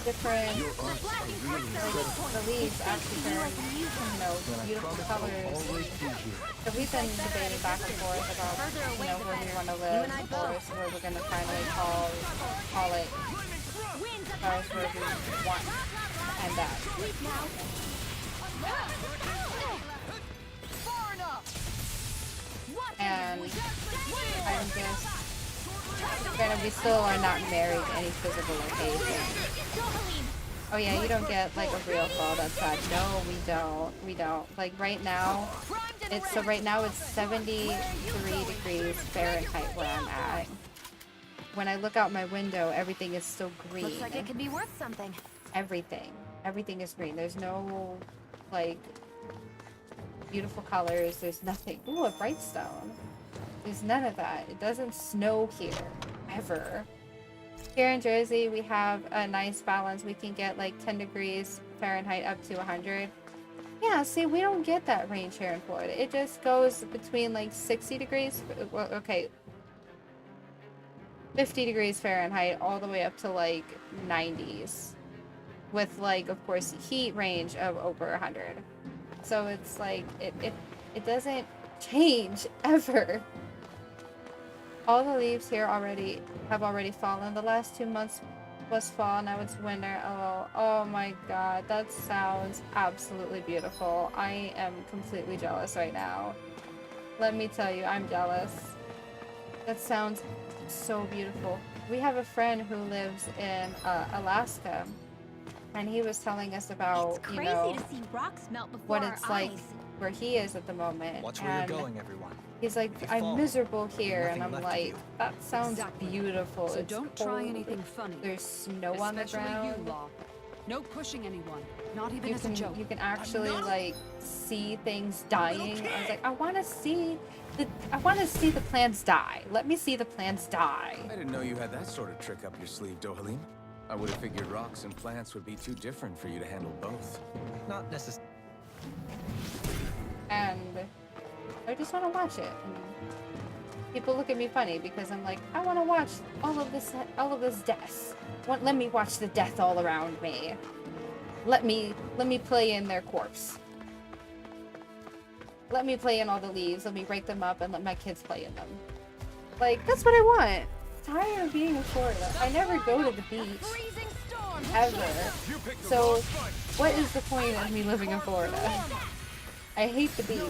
different, like, the leaves actually turn, you know, beautiful colors. So we've been debating back and forth about, you know, where we want to live, of course, where we're going to finally call it, as far as where we want to end up. And I'm just, granted, we still are not married to any physical location. Oh yeah, you don't get like a real fall outside. No, we don't. Like right now, it's 73 degrees Fahrenheit where I'm at. When I look out my window, everything is still green. Looks like it could be worth something. Everything is green. There's no, like, beautiful colors. There's nothing. Ooh, a bright stone. There's none of that. It doesn't snow here, ever. Here in Jersey, we have a nice balance. We can get like 10 degrees Fahrenheit up to 100. Yeah, see, we don't get that range here in Florida. It just goes between like 60 degrees, well, okay, 50 degrees Fahrenheit all the way up to like 90s. With like, of course, heat range of over 100. So it's like, it doesn't change ever. All the leaves here have already fallen. The last 2 months was fall, now it's winter. Oh my god, that sounds absolutely beautiful. I am completely jealous right now. Let me tell you, I'm jealous. That sounds so beautiful. We have a friend who lives in Alaska, and he was telling us about, It's crazy you know, to see rocks melt before what our it's like eyes. where he is at the moment. Watch where and you're going, everyone. he's like, If you I'm fall, miserable there'll be here, and nothing I'm left of like, you. that sounds Exactly. beautiful. So It's don't try cold. anything funny. There's snow on the Especially ground. you, Law. No pushing anyone. Not even You as a joke. can actually like see things dying. I was like, I want to see the plants die. Let me see the plants die. I didn't know you had that sort of trick up your sleeve, Dohalim. I would have figured rocks and plants would be too different for you to handle both. Not necessarily. And I just want to watch it. And people look at me funny because I'm like, I want to watch all of this death. Let me watch the death all around me. Let me play in their corpse. Let me play in all the leaves. Let me break them up and let my kids play in them. Like, that's what I want. I'm tired of being in Florida. I never go to the beach. Ever. So, what is the point of me living in Florida? I hate the beach.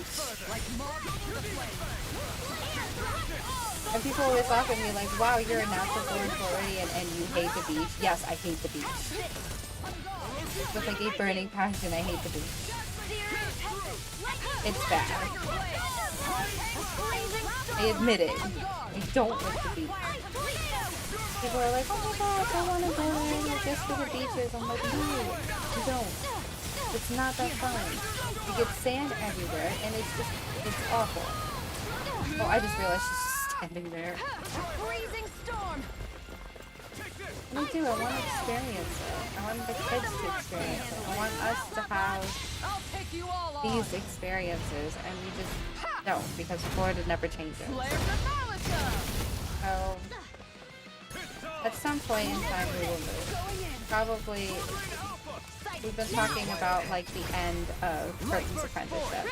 And people always laugh at me like, wow, you're a natural born Floridian and you hate the beach. Yes, I hate the beach. With like a burning passion, I hate the beach. It's bad. I admit it. I don't like the beach. People are like, oh my gosh, I want to go there just for the beaches. I'm like, no, you don't. It's not that fun. You get sand everywhere, and it's awful. Oh, I just realized she's just standing there. And I do, I want to experience it. I want the kids to experience it. I want us to have these experiences, and we just don't, because Florida never changes. So, at some point in time we will move. Probably, we've been talking about like the end of Curtin's apprenticeship.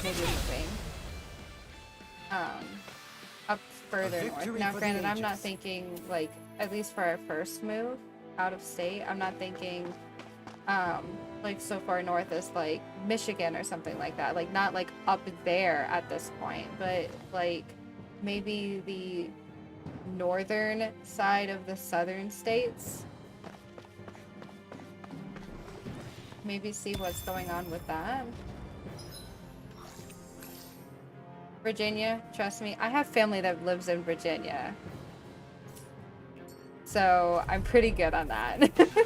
Maybe moving. Up further north. Now granted, I'm not thinking like, at least for our first move out of state, I'm not thinking like so far north as like Michigan or something like that. Like not like up there at this point, but like maybe the northern side of the southern states. Maybe see what's going on with that. Virginia, trust me, I have family that lives in Virginia. So I'm pretty good on that.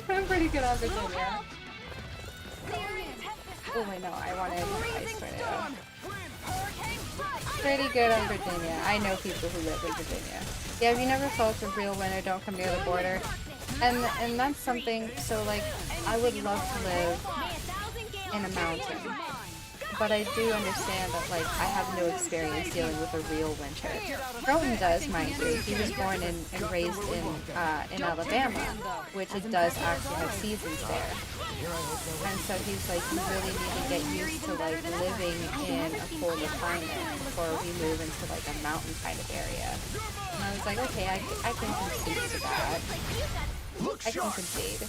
I'm pretty good on Virginia. Oh wait, no, I wanted ice tornado. Pretty good on Virginia. I know people who live in Virginia. Yeah, if you never felt a real winter, don't come near the border. And that's something, so like, I would love to live in a mountain. But I do understand that, like, I have no experience dealing with a real winter. Rowan does, mind you. He was born and raised in Alabama, which it does actually have seasons there. And so he's like, you really need to get used to, like, living in a colder climate before we move into, like, a mountain kind of area. And I was like, okay, I can concede to that. I can concede.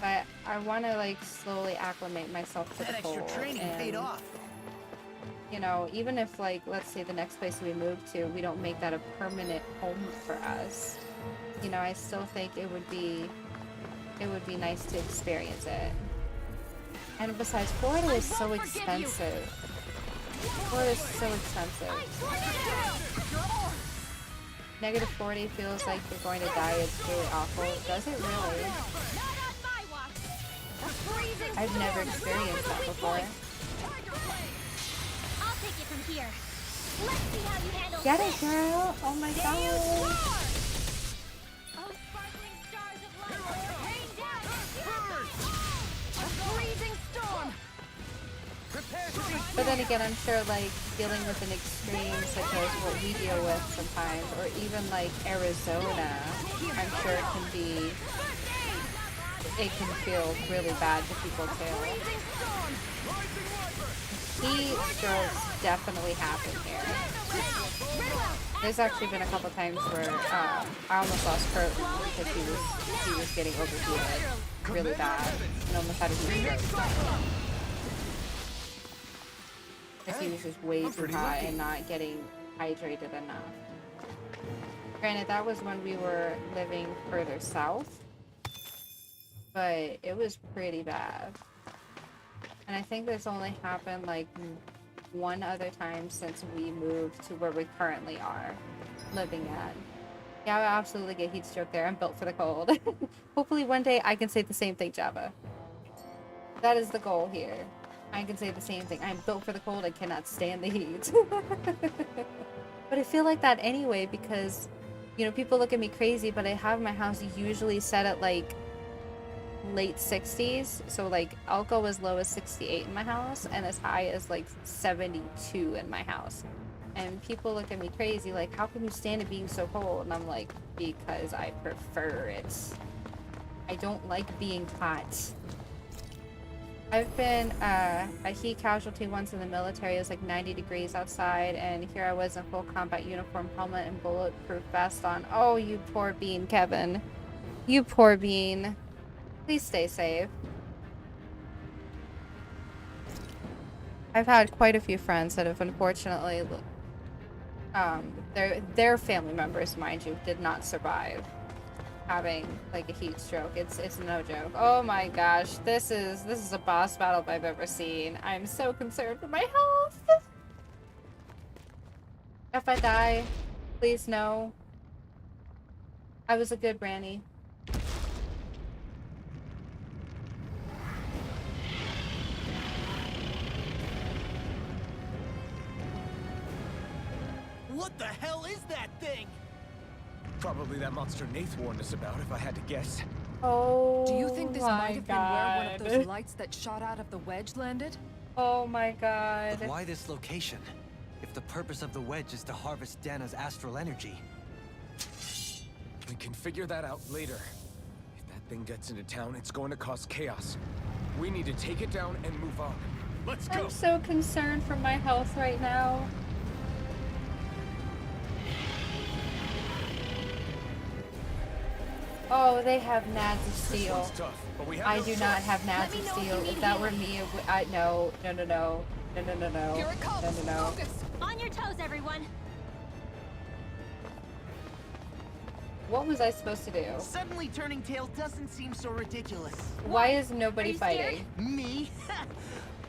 But I want to like slowly acclimate myself to the cold, and you know, even if like, let's say the next place we move to, we don't make that a permanent home for us, you know, I still think it would be nice to experience it. And besides, Florida is so expensive. Florida is so expensive. Negative 40 feels like you're going to die. It's really awful. Does it really? I've never experienced that before. I'll take it from here. Let's see how you handle Get it, girl! Oh my god! Oh, sparkling stars of light, rain down! A freezing storm! But then again, I'm sure like dealing with an extreme such as what we deal with sometimes, or even like Arizona, I'm sure it can feel really bad to people too. Heat strokes definitely happen here. There's actually been a couple times where I almost lost Curtin because he was getting overheated really bad and almost had a heat stroke. Because he was just way too hot and not getting hydrated enough. Granted, that was when we were living further south, but it was pretty bad. And I think this only happened like one other time since we moved to where we currently are living at. Yeah, I absolutely get heat stroke there. I'm built for the cold. Hopefully one day I can say the same thing, Java. That is the goal here. I can say the same thing. I'm built for the cold. I cannot stand the heat. But I feel like that anyway because, you know, people look at me crazy, but I have my house usually set at like late 60s. So like I'll go as low as 68 in my house and as high as like 72 in my house. And people look at me crazy like, how can you stand it being so cold? And I'm like, because I prefer it. I don't like being hot. I've been a heat casualty once in the military. It was like 90 degrees outside, and here I was in full combat uniform, helmet, and bulletproof vest on. Oh, you poor bean, Kevin. You poor bean. Please stay safe. I've had quite a few friends that have unfortunately, their family members, mind you, did not survive having like a heat stroke. It's no joke. Oh my gosh, this is a boss battle I've ever seen. I'm so concerned for my health. If I die, please know I was a good Rani. What the hell is that thing? Probably that monster Nath warned us about, if I had to guess. Oh, Do you think this my might have been where one of God. those lights that shot out of the wedge landed? Oh my god. But why this location? If the purpose of the wedge is to harvest Dana's astral energy. We can figure that out later. If that thing gets into town, it's going to cause chaos. We need to take it down and move on. Let's go! I'm so concerned for my health right now. Oh, they have nads of This steel. one's tough, but we have I no do choice. not have nads me of know if steel. you need If that were healing. me, it would, no. Here it comes! No. Focus! On your toes, everyone. What was I supposed to do? Suddenly turning tail doesn't seem so ridiculous. Why is Are nobody you scared? fighting? Me?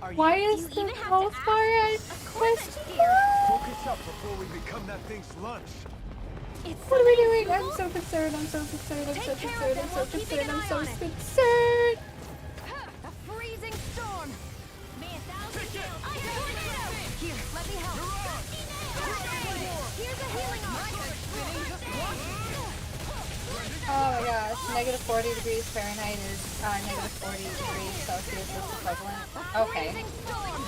Are Why you? is you the even have to health ask? bar at Of course I'm question scared. mark? Focus up before we become that thing's lunch. It's What are we so doing? I'm cool. so concerned. I'm so concerned. I'm Take so care of concerned. them I'm so while keeping concerned. an I'm eye so on it. concerned. A freezing storm. May a thousand tails. Tornado. Here, let me help. Here's a healing arm. Oh my gosh. Negative 40 degrees Fahrenheit is negative 40 degrees Celsius is equivalent. Okay. Freezing storm.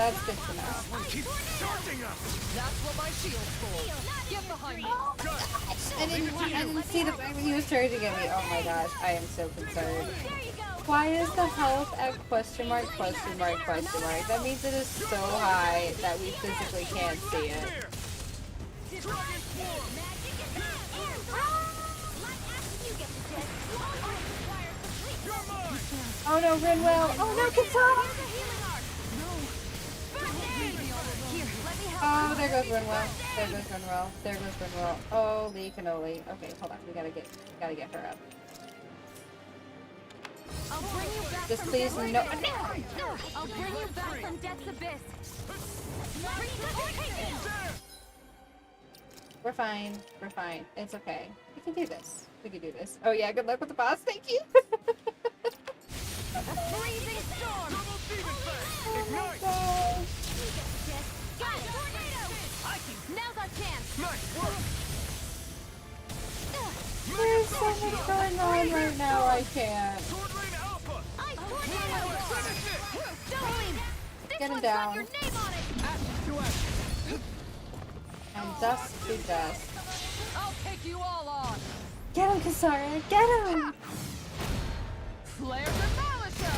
That's good to know. Keep charging us! That's what my shield's for. Get behind me! I didn't see the fact that he was charging at me. Oh my gosh. I am so concerned. There you go. Why is the health at question mark, question mark, question mark? That means it is so high that we physically can't see it. Magic is out. Like after you get the jet. Oh no, Rinwell! Oh no, Katana! Oh, there goes Rinwell. There goes Rinwell. There goes Rinwell. Holy cannoli. Okay, hold on. We gotta get her up. I'll bring you back Just from please Death's no. Abyss. I'll bring you back from Death's Abyss. We're fine. We're fine. It's okay. We can do this. We can do this. Oh yeah, good luck with the boss. Thank you. Freezing storm. Double demon fang! Oh my Ignite! gosh. Got it. Tornado. Now's our chance. Nice work! There's so much going on right now. I can't. Sword Rain Alpha! Ice tornado. Finish it! Don't leave. This Get him one's down. got your name on it. And dust to dust. I'll take you all on! Get him, Kasara. Get him. Flares and Malisha!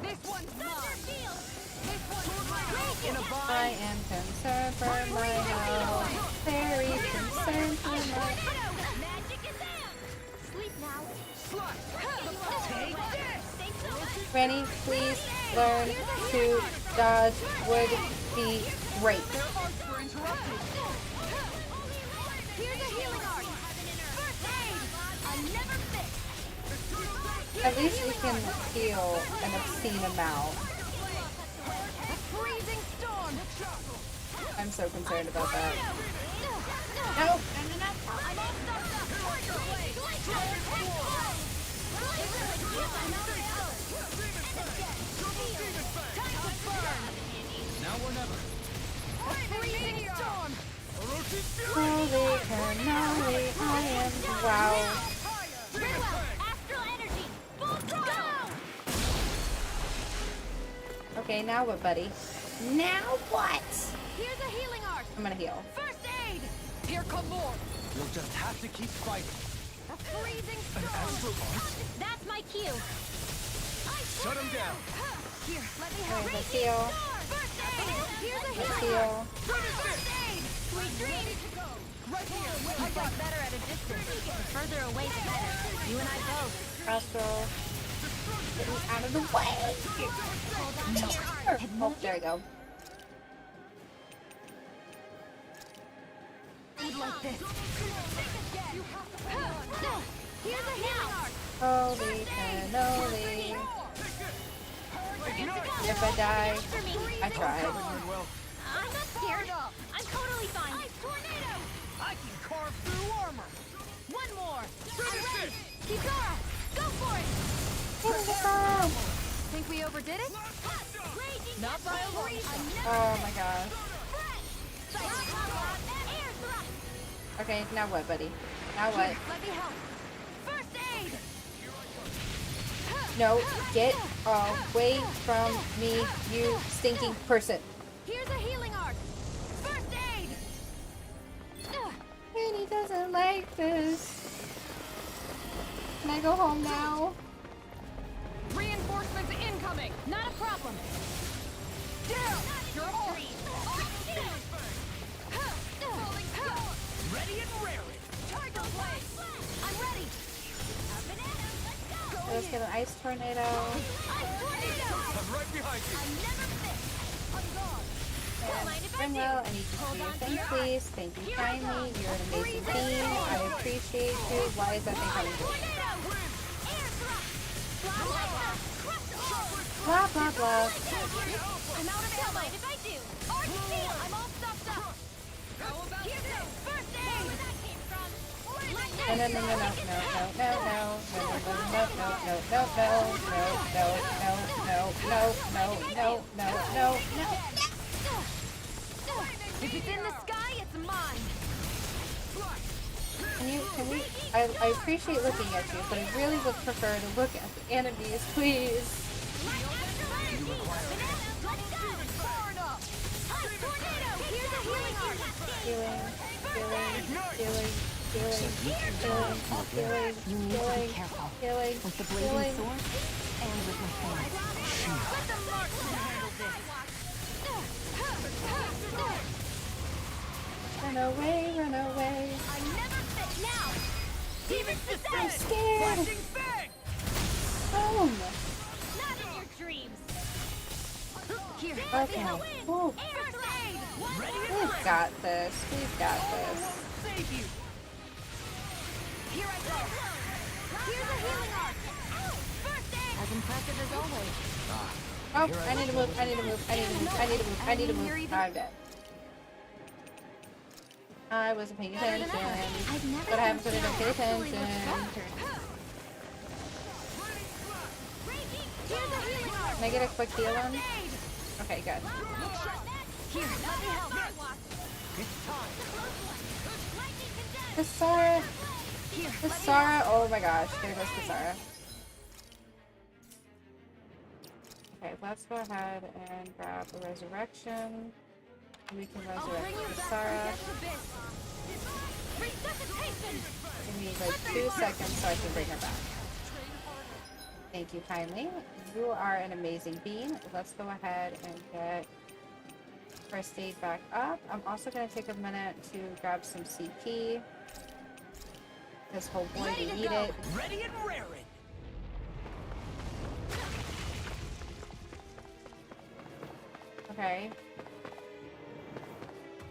This one's mine! This one's mine! I am concerned for my health. Very concerned for my Magic is out. Sleep now. Rani, please learn to dodge. Would be great. Their arts were interrupted! Here's a healing art. First aid. I never miss. At least we can heal an obscene amount. Freezing storm. I'm so concerned about that. No, no, no, no. I'm all stuffed up. Time to burn. Now or never. Freezing storm. Holy cannoli, I am. Wow. Very well. Astral energy. Full throttle. Okay, now what, buddy? Now what? Here's a healing art. I'm gonna heal. First aid. Here come more. You'll just have to keep fighting. A freezing storm. That's my cue. Shut him down. Here, let me help. Alright, let's heal. First aid. Here's a Let's healing heal. art. First aid. Sweet dreams. Right here. I got better at a distance. The further away, the better. You and I both. Astral. Get me out of the way. Hold on to your art. Oh, there we go. Food like this. Here's a healing art. Holy cannoli. If I die, I tried. I'm not scared. I'm totally fine. Ice tornado. I can carve through armor. One more. I'm ready. Kizara, go for it. Think we overdid it? Not by a long shot. Oh my gosh. Okay, now what, buddy? Now what? Let me help. First aid. No, get away from me, you stinking person. Here's a healing art. First aid. And he doesn't like this. Can I go home now? Reinforcements incoming. Not a problem. Down. You're off. Ready and raring. Tiger blade. I'm ready. Let's get an ice tornado. Ice tornado. I'm right behind you. I never miss. I'm gone. Rimwell, I need you to do your thing, please. Thank you kindly. You're an amazing being. I appreciate you. Why is that thing coming to me? Blah, blah, blah. I'm out of hell. Mind if I do? Arch seal. I'm all stuffed up. Here's the first aid. No, no, no, no, no, no, no, no, no, no. If it's in the sky, it's mine. Can we, I appreciate looking at you, but I really would prefer to look at the enemies, please. Healing, healing, healing, healing, healing, healing, You need to be careful. healing, With the blazing healing. sword and with my hands. Let the marksman handle this. Run away, run away. I never fit now. Demon I'm descent. scared. Boom. Not in your dreams. Here, Okay. Woo. first aid. We've got this. We've got this. Save you. Here I go. Here's a healing art. First aid. As impressive as always. Oh, I need to move. I need to move. I need to move. I need to move. I need to move. I'm dead. I wasn't paying attention. I've never What happens been when I don't pay actually looked attention? after. Here's a healing art. Can I get a quick heal on? Okay, good. Here, let me help. Kasara. Here, Kasara. Oh my gosh. There goes Kasara. Okay, let's go ahead and grab a resurrection. We can I'll resurrect bring you back Kasara. from the abyss. Resuscitation. Give me like 2 seconds so I can bring her back. Thank you kindly. You are an amazing being. Let's go ahead and get first aid back up. I'm also going to take a minute to grab some CP. Because whole boy, we need it. Ready and raring. Okay.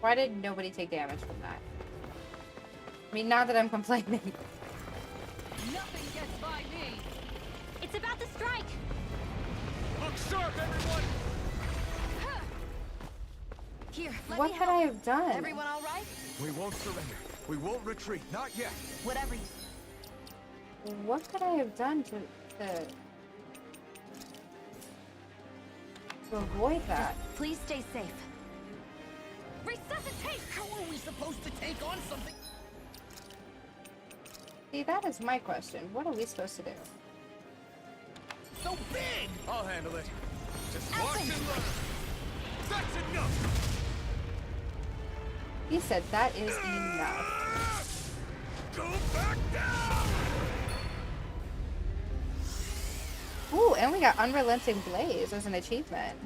Why did nobody take damage from that? I mean, not that I'm complaining. Nothing gets by me. It's about to strike! Look sharp, everyone! Here, let What me could help. I have done? Everyone all right? We won't surrender. We won't retreat. Not yet. Whatever you... What could I have done to avoid that? Please stay safe. Resuscitate! How are we supposed to take on something? See, that is my question. What are we supposed to do? So big! I'll handle it. Just watch and learn. That's enough! He said that is enough. Go back down! Ooh, and we got Unrelenting Blaze as an achievement.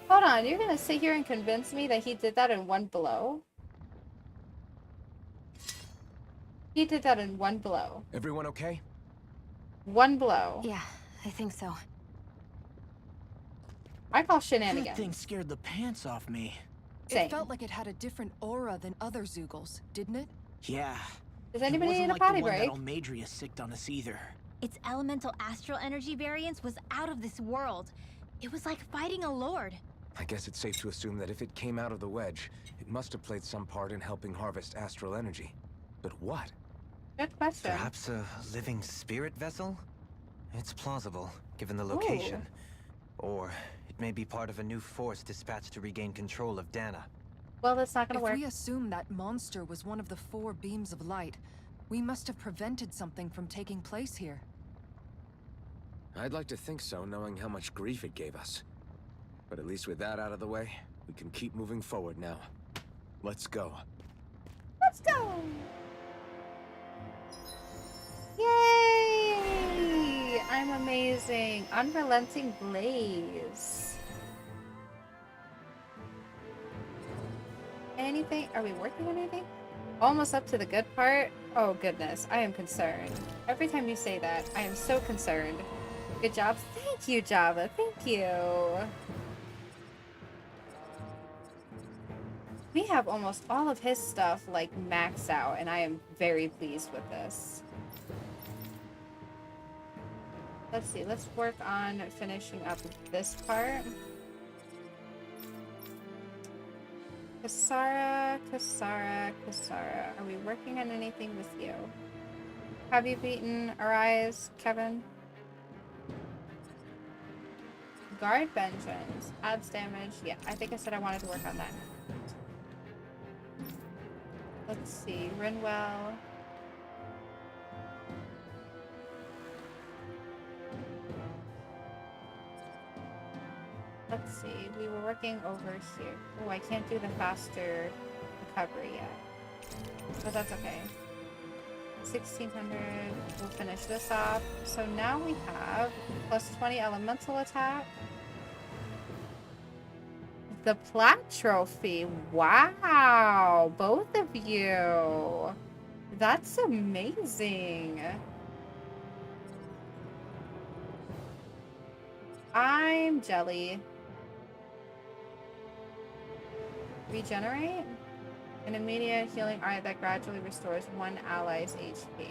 Hold on, you're gonna sit here and convince me that he did that in one blow? He did that in one blow. Everyone okay? One blow. Yeah, I think so. I call That shenanigans. thing scared the pants off me. Same. It felt like it had a different aura than other Zeugles, didn't it? Yeah. Does It anybody wasn't need a like potty the one break? that Almadria sicked on us either. Its elemental astral energy variance was out of this world. It was like fighting a lord. I guess it's safe to assume that if it came out of the wedge, it must have played some part in helping harvest astral energy. But what? Good question. Perhaps a living spirit vessel? It's plausible, given the location. Or it may be part of a new force dispatched to regain control of Dana. Well, that's not gonna If work. we assume that monster was one of the 4 beams of light, we must have prevented something from taking place here. I'd like to think so, knowing how much grief it gave us. But at least with that out of the way, we can keep moving forward now. Let's go. Let's go! Yay! I'm amazing. Unrelenting Blaze. Anything? Are we working on anything? Almost up to the good part? Oh goodness, I am concerned. Every time you say that, I am so concerned. Good job. Thank you, Java. Thank you. We have almost all of his stuff like maxed out, and I am very pleased with this. Let's see, let's work on finishing up this part. Kasara, Kasara, Kasara. Are we working on anything with you? Have you beaten Arise, Kevin? Guard vengeance. Adds damage. Yeah, I think I said I wanted to work on that. Let's see. Rinwell. Let's see. We were working over here. Oh, I can't do the faster recovery yet. But that's okay. 1600. We'll finish this off. So now we have plus 20 elemental attack. The plaque trophy. Wow. Both of you. That's amazing. I'm jelly. Regenerate? An immediate healing art that gradually restores one ally's HP.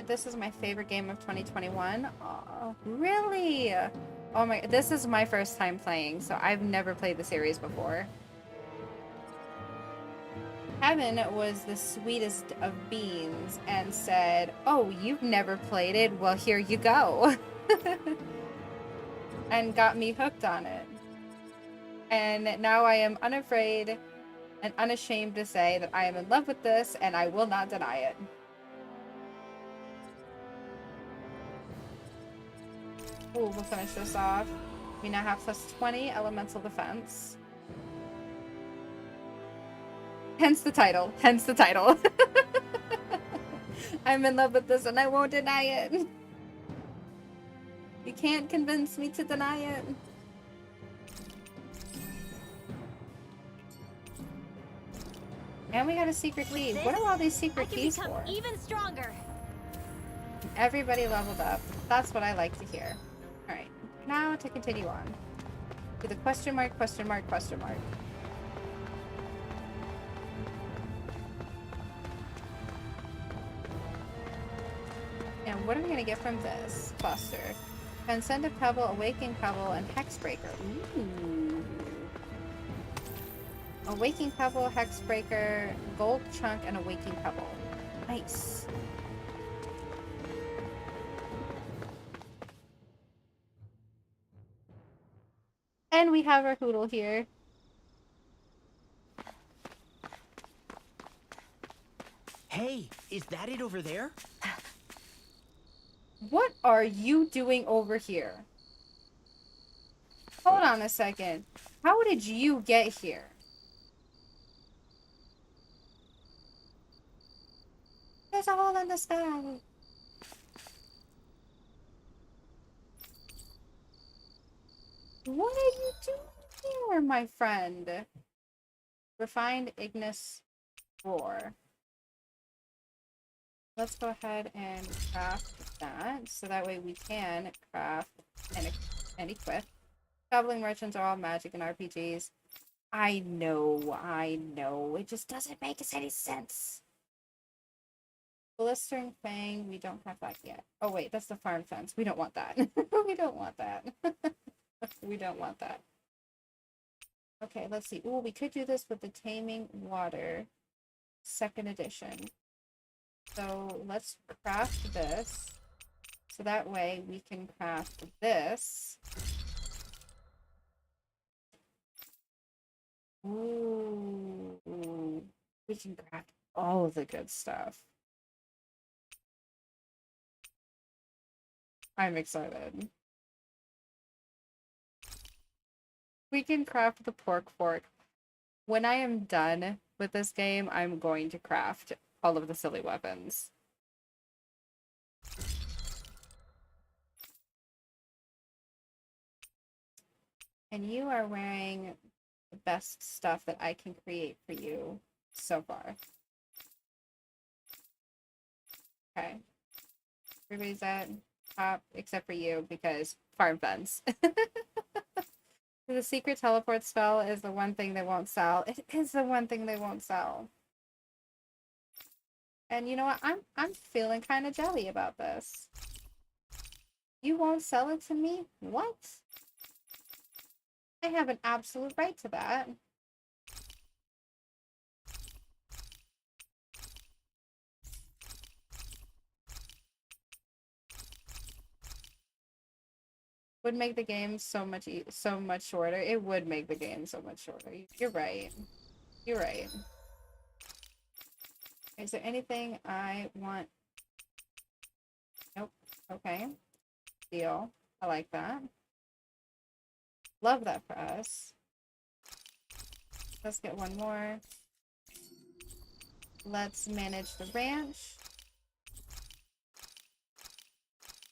This is my favorite game of 2021. Oh, really? Oh my, this is my first time playing, so I've never played the series before. Kevin was the sweetest of beans and said, "Oh, you've never played it? Well, here you go." And got me hooked on it. And now I am unafraid and unashamed to say that I am in love with this and I will not deny it. Ooh, we'll finish this off. We now have plus 20 elemental defense. Hence the title. Hence the title. I'm in love with this and I won't deny it. You can't convince me to deny it. And we got a secret key. What are all these secret I can keys become for? even stronger. Everybody leveled up. That's what I like to hear. Alright, now to continue on. To the question mark, question mark, question mark. what are we gonna get from this cluster? Transcendent Pebble, Awakening Pebble, and Hexbreaker. Ooh. Awakening Pebble, Hexbreaker, Gold Chunk, and Awakening Pebble. Nice. And we have our Hoodle here. Hey, is that it over there? What are you doing over here? Hold on a second. How did you get here? There's a hole in the sky. What are you doing here, my friend? Refined Ignis Ore. Let's go ahead and craft that, so that way we can craft and equip. Traveling merchants are all magic and RPGs. I know. It just doesn't make any sense. Blistering Fang, we don't have that yet. Oh wait, that's the farm fence. We don't want that. We don't want that. We don't want that. Okay, let's see. Ooh, we could do this with the Taming Water, 2nd edition. So let's craft this. So that way we can craft this. Ooh. We can craft all of the good stuff. I'm excited. We can craft the pork fork. When I am done with this game, I'm going to craft all of the silly weapons. And you are wearing the best stuff that I can create for you so far. Okay. Everybody's at top except for you because farm fence. The secret teleport spell is the one thing they won't sell. It is the one thing they won't sell. And you know what? I'm feeling kind of jelly about this. You won't sell it to me? What? I have an absolute right to that. Would make the game so much shorter. It would make the game so much shorter. You're right. You're right. Is there anything I want? Nope. Okay. Deal. I like that. Love that for us. Let's get one more. Let's manage the ranch.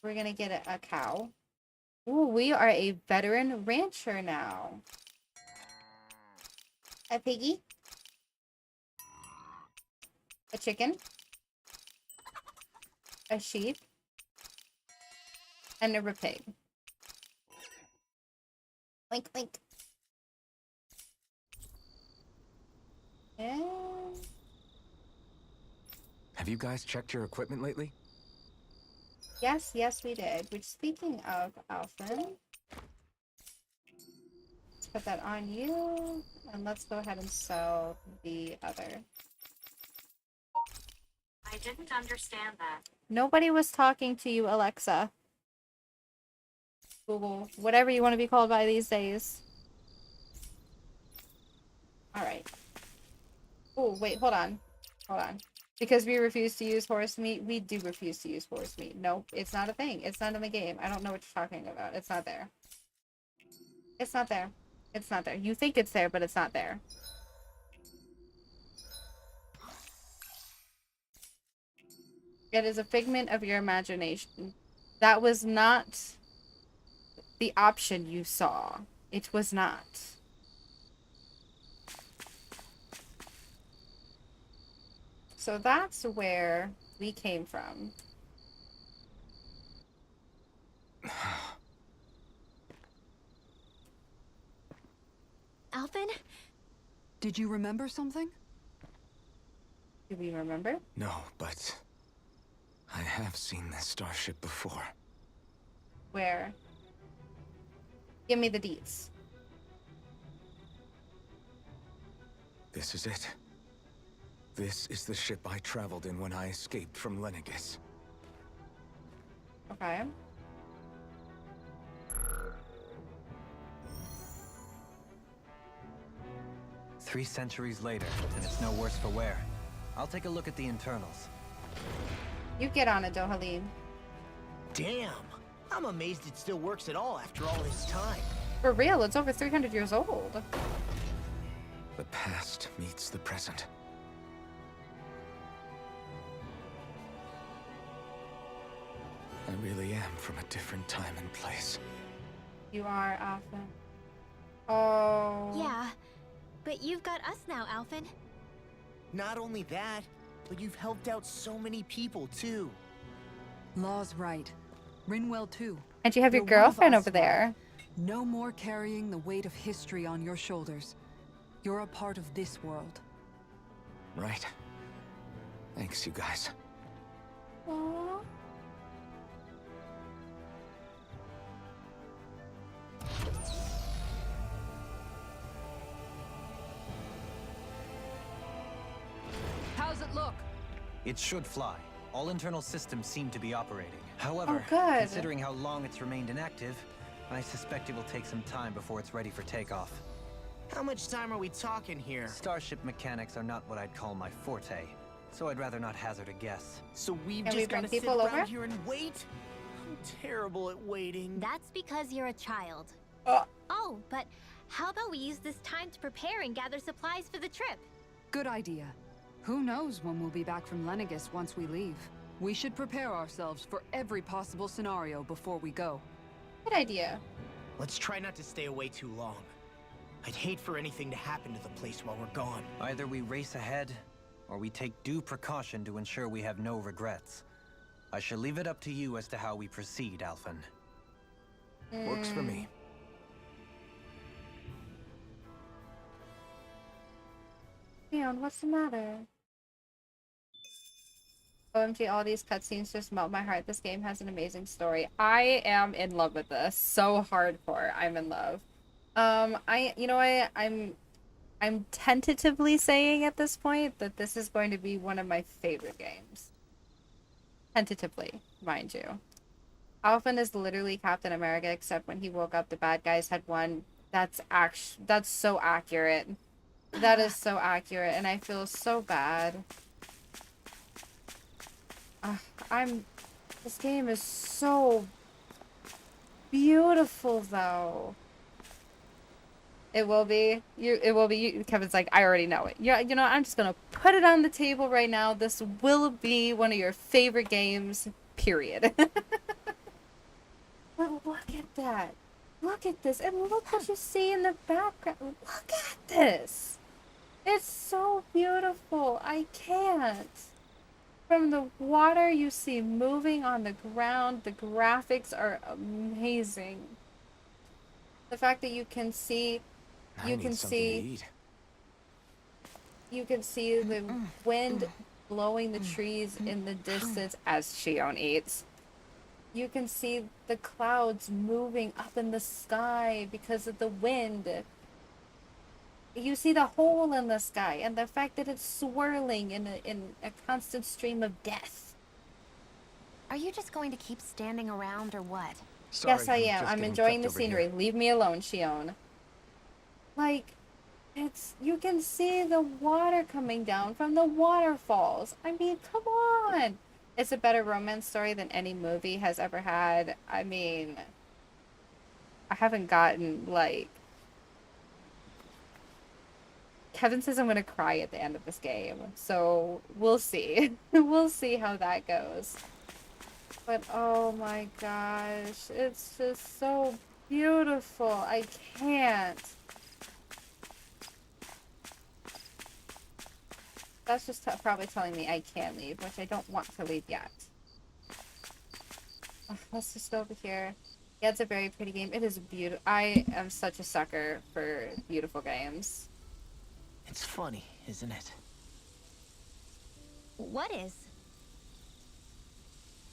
We're gonna get a cow. Ooh, we are a veteran rancher now. A piggy. A chicken. A sheep. And a pig. Link, link. And... Have you guys checked your equipment lately? yes, we did. Which, speaking of Alphen, let's put that on you, and let's go ahead and sell the other. I didn't understand that. Nobody was talking to you, Alexa. Google, whatever you want to be called by these days. Alright. Oh, wait, hold on. Hold on. Because we refuse to use horse meat, we do refuse to use horse meat. Nope, it's not a thing. It's not in the game. I don't know what you're talking about. It's not there. It's not there. It's not there. You think it's there, but it's not there. It is a figment of your imagination. That was not the option you saw. It was not. So that's where we came from. Alphen? Did you remember something? Do we remember? No, but I have seen this starship before. Where? Give me the deets. This is it. This is the ship I traveled in when I escaped from Lenegis. Okay. Three centuries later, and it's no worse for wear. I'll take a look at the internals. You get on it, Dohalim. Damn. I'm amazed it still works at all after all this time. For real, it's over 300 years old. The past meets the present. I really am from a different time and place. You are, Alphen. Oh. Yeah, but you've got us now, Alphen. Not only that, but you've helped out so many people, too. Law's right. Rinwell too. And you have your You're one of girlfriend us, over there. No more carrying the weight of history on your shoulders. You're a part of this world. Right. Thanks, you guys. Aww. How's it look? It should fly. All internal systems seem to be operating. However, good. considering how long it's remained inactive, I suspect it will take some time before it's ready for takeoff. How much time are we talking here? Starship mechanics are not what I'd call my forte, so I'd rather not hazard a guess. So we've Can we just bring gotta sit people around over? here and wait? I'm terrible at waiting. That's because you're a child. Oh. Oh, but how about we use this time to prepare and gather supplies for the trip? Good idea. Who knows when we'll be back from Lenegis once we leave? We should prepare ourselves for every possible scenario before we go. Good idea. Let's try not to stay away too long. I'd hate for anything to happen to the place while we're gone. Either we race ahead, or we take due precaution to ensure we have no regrets. I shall leave it up to you as to how we proceed, Alphen. Works for me. Leon, what's the matter? OMG, all these cutscenes just melt my heart. This game has an amazing story. I am in love with this. So hardcore. I'm in love. You know what? I'm tentatively saying at this point that this is going to be one of my favorite games. Tentatively, mind you. Alphen is literally Captain America, except when he woke up, the bad guys had won. That's so accurate. That is so accurate, and I feel so bad. This game is so beautiful, though. It will be. Kevin's like, I already know it. Yeah, you know, I'm just gonna put it on the table right now. This will be one of your favorite games, period. But look at that. Look at this. And look what you see in the background. Look at this. It's so beautiful. I can't. From the water you see moving on the ground, the graphics are amazing. The fact that you can see the wind blowing the trees in the distance as Shion eats. You can see the clouds moving up in the sky because of the wind. You see the hole in the sky and the fact that it's swirling in a constant stream of death. Are you just going to keep standing around or what? Sorry, Yes, I am. just I'm getting enjoying the tucked over scenery. here. Leave me alone, Shion. Like, you can see the water coming down from the waterfalls. I mean, come on. It's a better romance story than any movie has ever had. I mean, I haven't gotten, like... Kevin says I'm going to cry at the end of this game. So, we'll see. We'll see how that goes. But, oh my gosh. It's just so beautiful. I can't. That's just probably telling me I can leave, which I don't want to leave yet. Let's just go over here. Yeah, it's a very pretty game. It is beautiful. I am such a sucker for beautiful games. It's funny, isn't it? What is?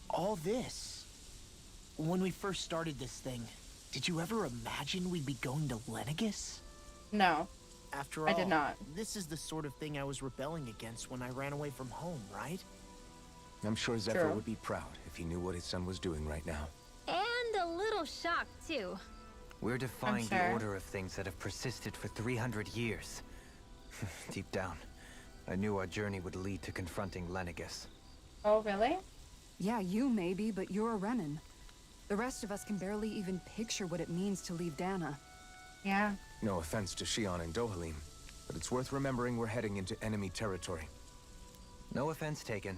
all this. When we first started this thing, did you ever imagine we'd be going to Lenegis? No, After I all, did not. this is the sort of thing I was rebelling against when I ran away from home, right? I'm sure Zephyr True. would be proud if he knew what his son was doing right now. And a little shocked, too. We're defying the sure. order of things that have persisted for 300 years. Deep down, I knew our journey would lead to confronting Lenegis. Oh, really? Yeah, you maybe, but you're a Renan. The rest of us can barely even picture what it means to leave Dana. Yeah. No offense to Shion and Dohalim, but it's worth remembering we're heading into enemy territory. No offense taken,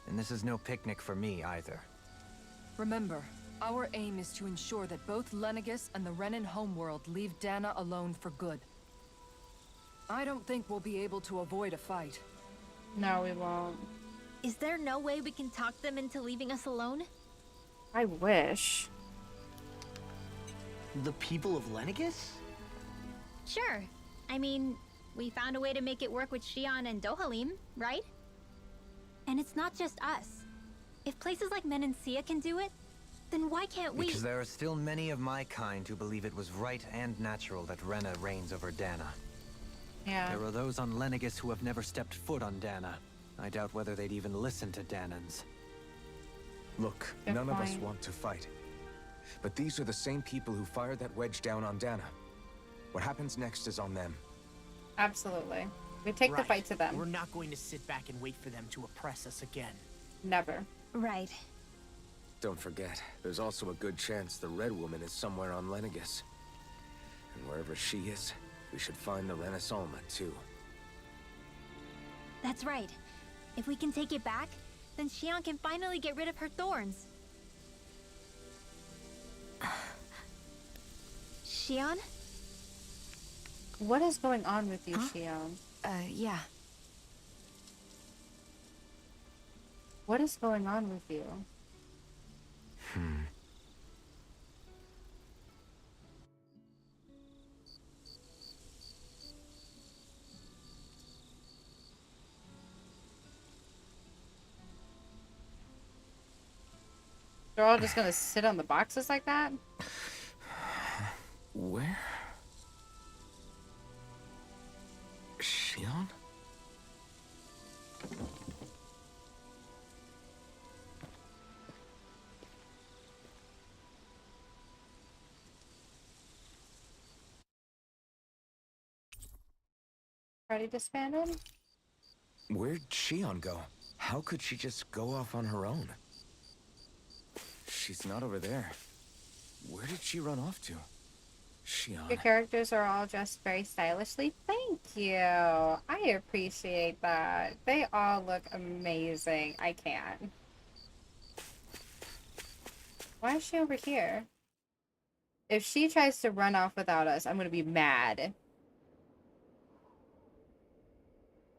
and this is no picnic for me either. Remember, our aim is to ensure that both Lenegis and the Renan homeworld leave Dana alone for good. I don't think we'll be able to avoid a fight. No, we won't. Is there no way we can talk them into leaving us alone? I wish. The people of Lenegis? Sure. I mean, we found a way to make it work with Shion and Dohalim, right? And it's not just us. If places like Menancia can do it, then why can't we? Because there are still many of my kind who believe it was right and natural that Rena reigns over Dana. Yeah. There are those on Lenegis who have never stepped foot on Dana. I doubt whether they'd even listen to Danans. Look, Good none of us point. want to fight. But these are the same people who fired that wedge down on Dana. What happens next is on them. Absolutely. We take the Right. fight to them. We're not going to sit back and wait for them to oppress us again. Never. Right. Don't forget, there's also a good chance the Red Woman is somewhere on Lenegis. And wherever she is, we should find the Renaissance too. That's right. If we can take it back, then Shion can finally get rid of her thorns. Shion? What is going on with you, Shion? Yeah. What is going on with you? They're all just gonna sit on the boxes like that? Where? Shion? Ready to disbanded? Where'd Shion go? How could she just go off on her own? She's not over there. Where did she run off to? Shion. Your characters are all dressed very stylishly. Thank you. I appreciate that. They all look amazing. I can't. Why is she over here? If she tries to run off without us, I'm gonna be mad.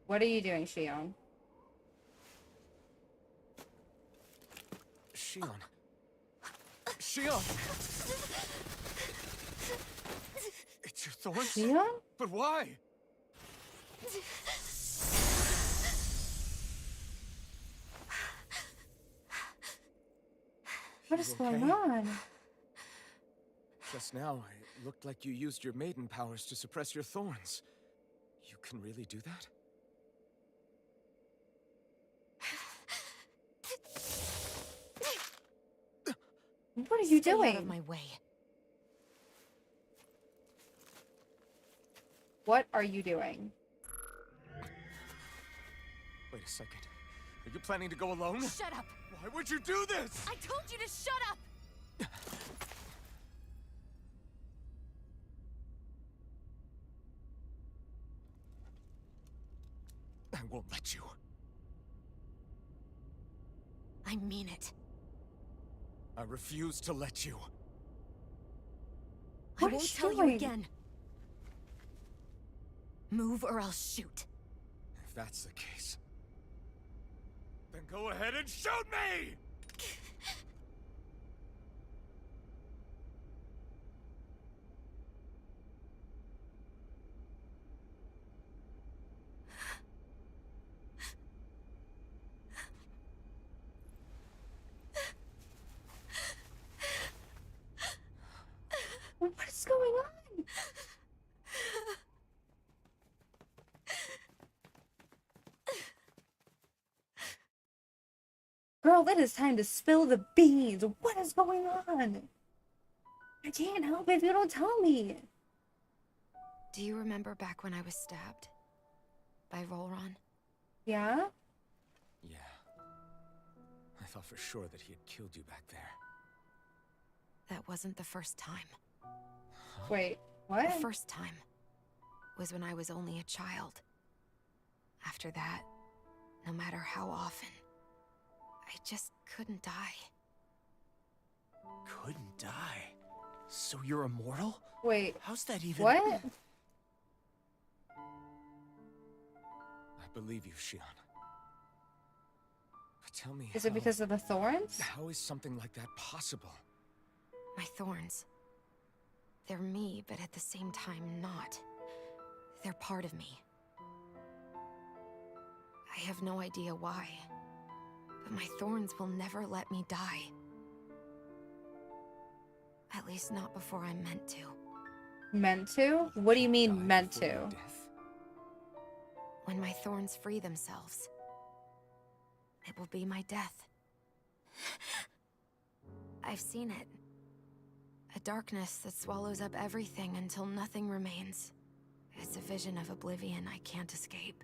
What are you doing, Shion? Shion. Shion! It's your thorns? Shion? But why? What is You going okay? on? Just now, it looked like you used your maiden powers to suppress your thorns. You can really do that? What are you Stay doing? out of my way. What are you doing? Wait a second. Are you planning to go alone? Shut up! Why would you do this? I told you to shut up! I won't let you. I mean it. I refuse to let you. What I won't is she tell you doing? again. Move or I'll shoot. If that's the case, then go ahead and shoot me! Girl, it is time to spill the beans. What is going on? I can't help if you don't tell me. Do you remember back when I was stabbed? By Rolron? Yeah? Yeah. I thought for sure that he had killed you back there. That wasn't the first time. Wait, what? The first time was when I was only a child. After that, no matter how often, I just couldn't die. Couldn't die? So you're immortal? Wait, How's that even? what? I believe you, Shion. But tell me, Is it because of the thorns? how is something like that possible? My thorns. They're me, but at the same time not. They're part of me. I have no idea why, but my thorns will never let me die. At least not before I'm meant to. Meant to? What do you mean, Die meant before your to? death? When my thorns free themselves, it will be my death. I've seen it. A darkness that swallows up everything until nothing remains. It's a vision of oblivion I can't escape.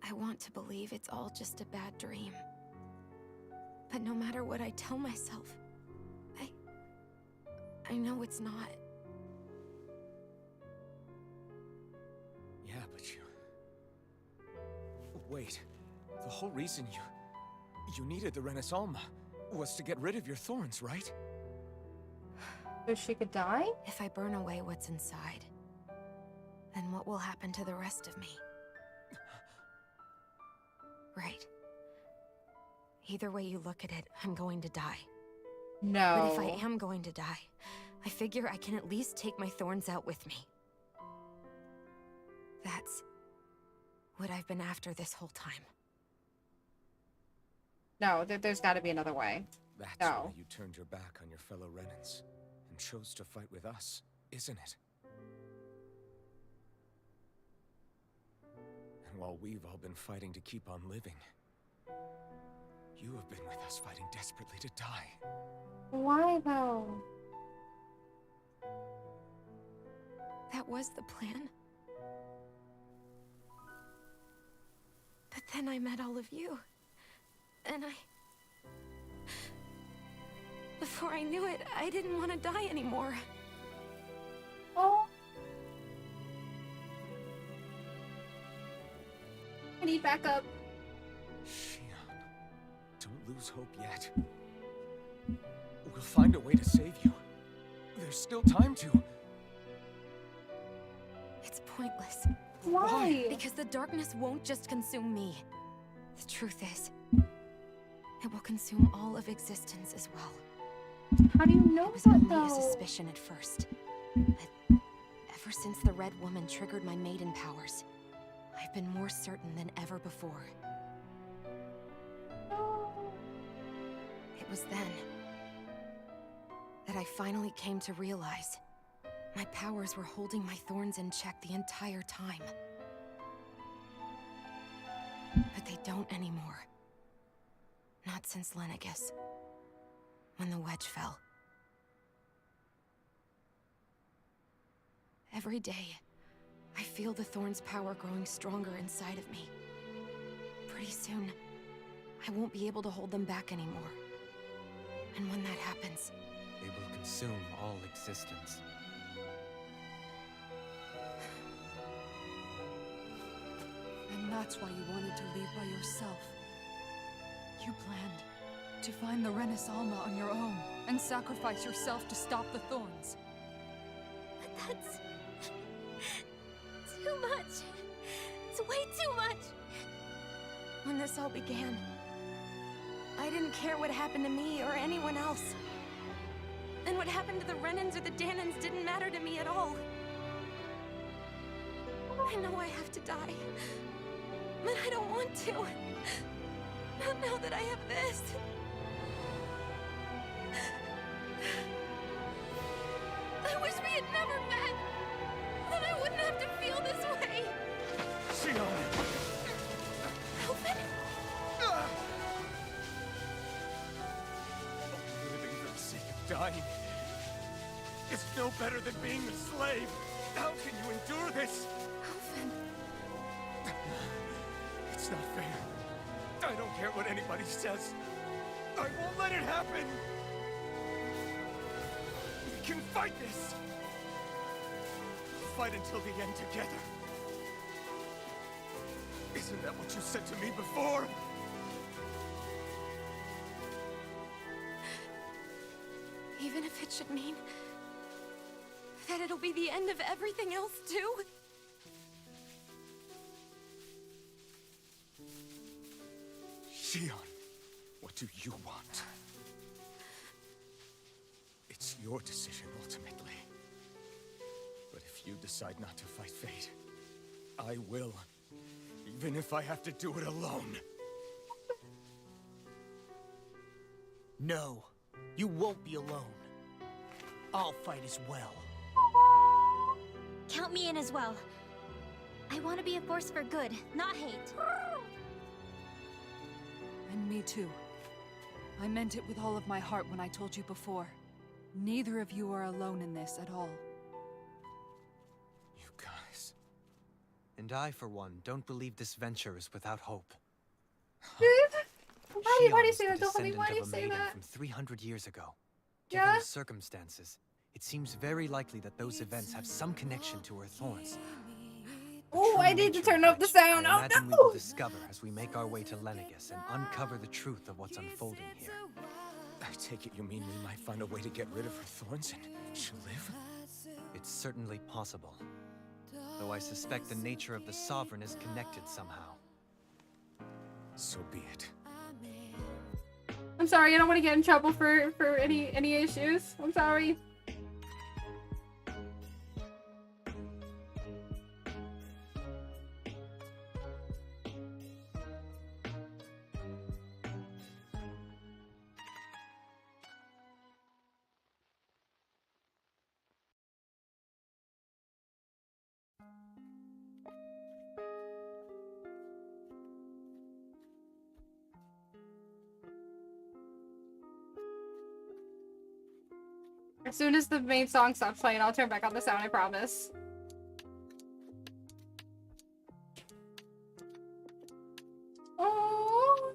I want to believe it's all just a bad dream. But no matter what I tell myself, I know it's not. Yeah, but you... Wait. The whole reason you needed the Renaissance was to get rid of your thorns, right? So she could die? If I burn away what's inside, then what will happen to the rest of me? Right. Either way you look at it, I'm going to die. No. But if I am going to die, I figure I can at least take my thorns out with me. That's what I've been after this whole time. No, there's got to be another way. That's No. why you turned your back on your fellow Renans and chose to fight with us, isn't it? And while we've all been fighting to keep on living, you have been with us fighting desperately to die. Why though? That was the plan. But then I met all of you. And before I knew it, I didn't want to die anymore. Oh. I need backup. Shion, don't lose hope yet. We'll find a way to save you. There's still time to. It's pointless. Why? Because the darkness won't just consume me. The truth is, it will consume all of existence as well. How do you know It was that only though? a suspicion at first. But ever since the Red Woman triggered my maiden powers, I've been more certain than ever before. It was then that I finally came to realize my powers were holding my thorns in check the entire time. But they don't anymore. Not since Lenegis, when the wedge fell. Every day, I feel the thorn's power growing stronger inside of me. Pretty soon, I won't be able to hold them back anymore. And when that happens, They will consume all existence. And that's why you wanted to leave by yourself. You planned to find the Renaissance on your own and sacrifice yourself to stop the thorns. But that's too much. It's way too much. when this all began, I didn't care what happened to me or anyone else. And what happened to the Renans or the Danans didn't matter to me at all. I know I have to die, but I don't want to. Not now that I have this. I wish we had never met. Then I wouldn't have to feel this way. Shion! Help me. dying is no better than being a slave. How can you endure this? Alvin. It's not fair. I don't care what anybody says. I won't let it happen. We can fight this. Fight until the end together. Isn't that what you said to me before? Even if it should mean that it'll be the end of everything else, too? Shion, what do you want? It's your decision, ultimately. But if you decide not to fight fate, I will. Even if I have to do it alone. No, you won't be alone. I'll fight as well. Count me in as well. I want to be a force for good, not hate. And me too. I meant it with all of my heart when I told you before. Neither of you are alone in this at all. You guys. And I, for one, don't believe this venture is without hope. Why do you Shion say is that, the Doheny? Why do descendant you of a say maiden that? from 300 years ago. Given Yeah? the circumstances, it seems very likely that those events have some connection to her thorns. The Oh, true I need to nature turn of up the which sound. I Oh imagine we will no! discover as we make our way to Lenegis and uncover the truth of what's unfolding here. I take it you mean we might find a way to get rid of her thorns and she'll live? It's certainly possible. Though I suspect the nature of the Sovereign is connected somehow. So be it. I'm sorry, I don't want to get in trouble for any issues. I'm sorry. As soon as the main song stops playing, I'll turn back on the sound, I promise. Oh.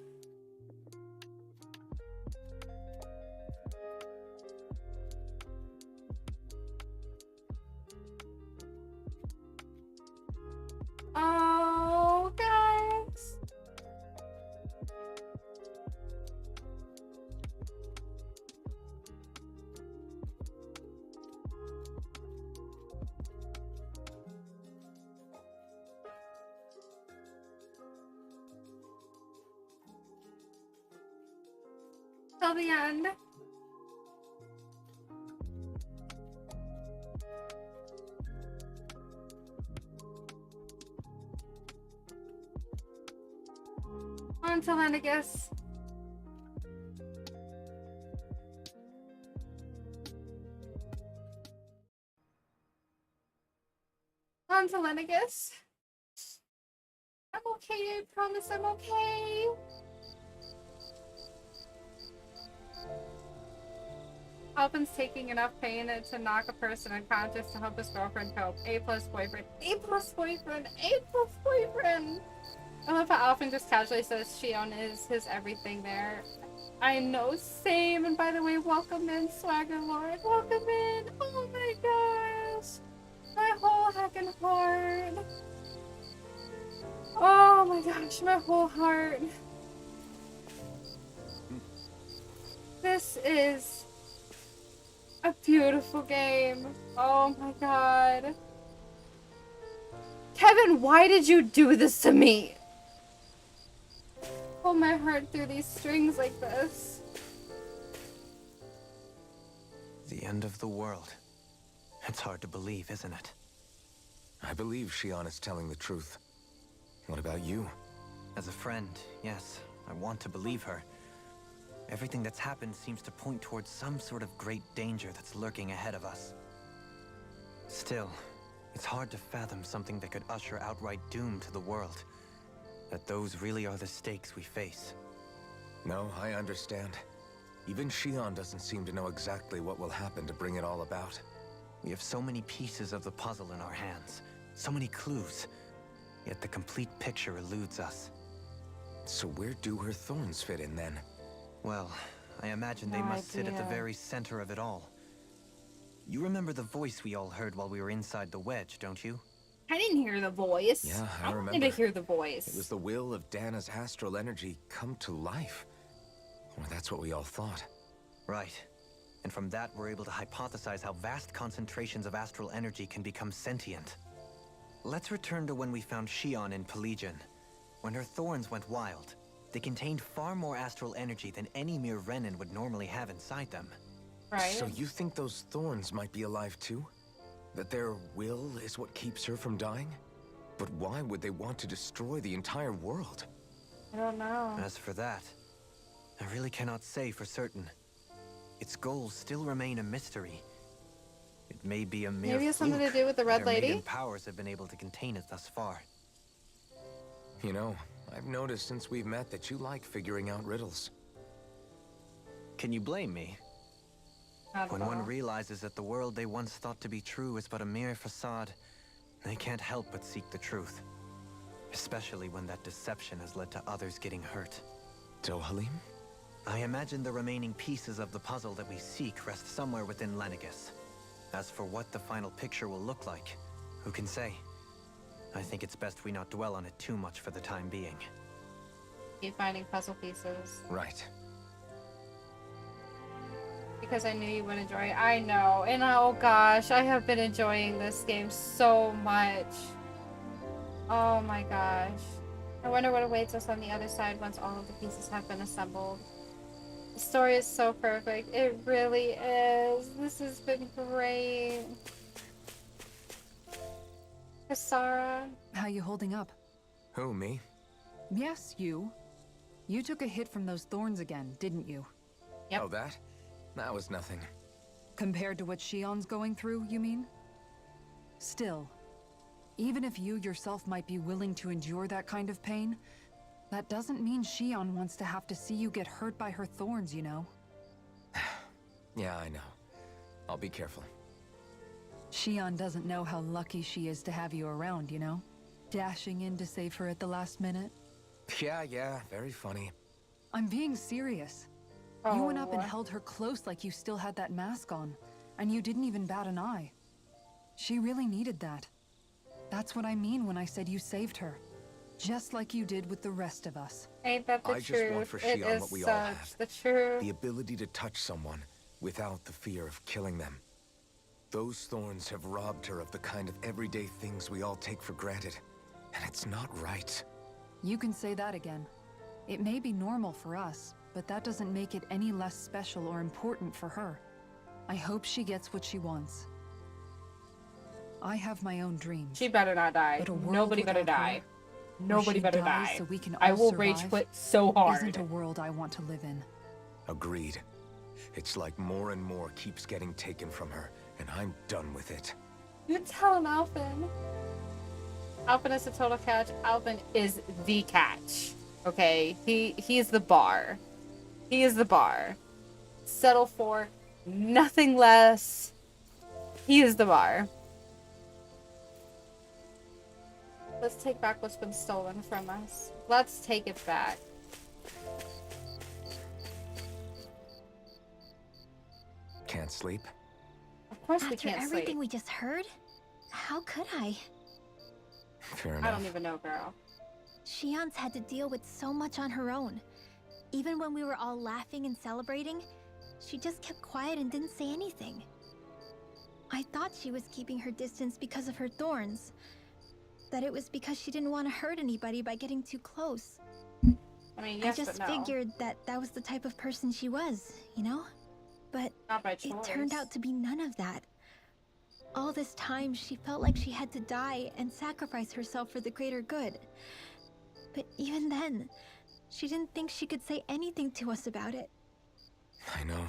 Oh, guys. Till the end. On to Lenegis. On to Lenegis. I'm okay, I promise I'm okay. Alvin's taking enough pain to knock a person unconscious to help his girlfriend cope. A+ boyfriend. A+ boyfriend. A+ boyfriend. I love how Alvin just casually says Shion is his everything there. I know, same. And by the way, welcome in, Swagger Lord. Welcome in. Oh my gosh. My whole heckin' heart. Oh my gosh, my whole heart. This is a beautiful game. Oh my god. Kevin, why did you do this to me? Pull my heart through these strings like this. The end of the world. It's hard to believe, isn't it? I believe Shion is telling the truth. What about you? As a friend, yes, I want to believe her. Everything that's happened seems to point towards some sort of great danger that's lurking ahead of us. Still, it's hard to fathom something that could usher outright doom to the world. That those really are the stakes we face. No, I understand. Even Shion doesn't seem to know exactly what will happen to bring it all about. We have so many pieces of the puzzle in our hands, so many clues, yet the complete picture eludes us. So where do her thorns fit in then? Well, I imagine they No must sit at the idea. very center of it all. You remember the voice we all heard while we were inside the wedge, don't you? I didn't hear the voice. Yeah, I wanted remember. to hear the voice. It was the will of Dana's astral energy come to life. Or that's what we all thought. Right. And from that, we're able to hypothesize how vast concentrations of astral energy can become sentient. Let's return to when we found Shion in Pelagian. When her thorns went wild, they contained far more astral energy than any mere Renin would normally have inside them. Right. So you think those thorns might be alive too? That their will is what keeps her from dying? But why would they want to destroy the entire world? I don't know. As for that, I really cannot say for certain. Its goals still remain a mystery. It may be a mere Maybe it's something to fluke do with the that Red her Lady? maiden powers have been able to contain it thus far. You know, I've noticed since we've met that you like figuring out riddles. Can you blame me? Not When at one all. realizes that the world they once thought to be true is but a mere facade, they can't help but seek the truth. Especially when that deception has led to others getting hurt. Dohalim? I imagine the remaining pieces of the puzzle that we seek rest somewhere within Lenegis. As for what the final picture will look like, who can say? I think it's best we not dwell on it too much for the time being. Keep finding puzzle pieces. Right. Because I knew you would enjoy it. I know. And oh gosh, I have been enjoying this game so much. Oh my gosh. I wonder what awaits us on the other side once all of the pieces have been assembled. The story is so perfect. It really is. This has been great. Kasara. How you holding up? Who, me? Yes, you. You took a hit from those thorns again, didn't you? Yep. Oh, that? That was nothing. Compared to what Shion's going through, you mean? Still, even if you yourself might be willing to endure that kind of pain, that doesn't mean Shion wants to have to see you get hurt by her thorns, you know? Yeah, I know. I'll be careful. Shion doesn't know how lucky she is to have you around, you know? Dashing in to save her at the last minute. Yeah, very funny. I'm being serious. Oh. You went up and held her close like you still had that mask on, and you didn't even bat an eye. She really needed that. That's what I mean when I said you saved her. Just like you did with the rest of us. Ain't that the I truth? just want for It Shion is what we all such have. the truth. The ability to touch someone without the fear of killing them. Those thorns have robbed her of the kind of everyday things we all take for granted. And it's not right. You can say that again. It may be normal for us, but that doesn't make it any less special or important for her. I hope she gets what she wants. I have my own dreams. She better not die. But a world Nobody better without her, die. where Nobody she better dies die. so we can I all will survive, rage quit so hard. Isn't a world I want to live in. Agreed. It's like more and more keeps getting taken from her, and I'm done with it. You tell him, Alphen. Alphen is a total catch. Alphen is the catch. Okay? He's the bar. He is the bar. Settle for nothing less. He is the bar. Let's take back what's been stolen from us. Let's take it back. Can't sleep? Of course we After can't everything sleep. we just heard, how could I? Fair I enough. don't even know, girl. Shion's had to deal with so much on her own. Even when we were all laughing and celebrating, she just kept quiet and didn't say anything. I thought she was keeping her distance because of her thorns. That it was because she didn't want to hurt anybody by getting too close. I mean, yes, I just but no. figured that that was the type of person she was, you know? But Not by choice. it turned out to be none of that. All this time, she felt like she had to die and sacrifice herself for the greater good. But even then, she didn't think she could say anything to us about it. I know.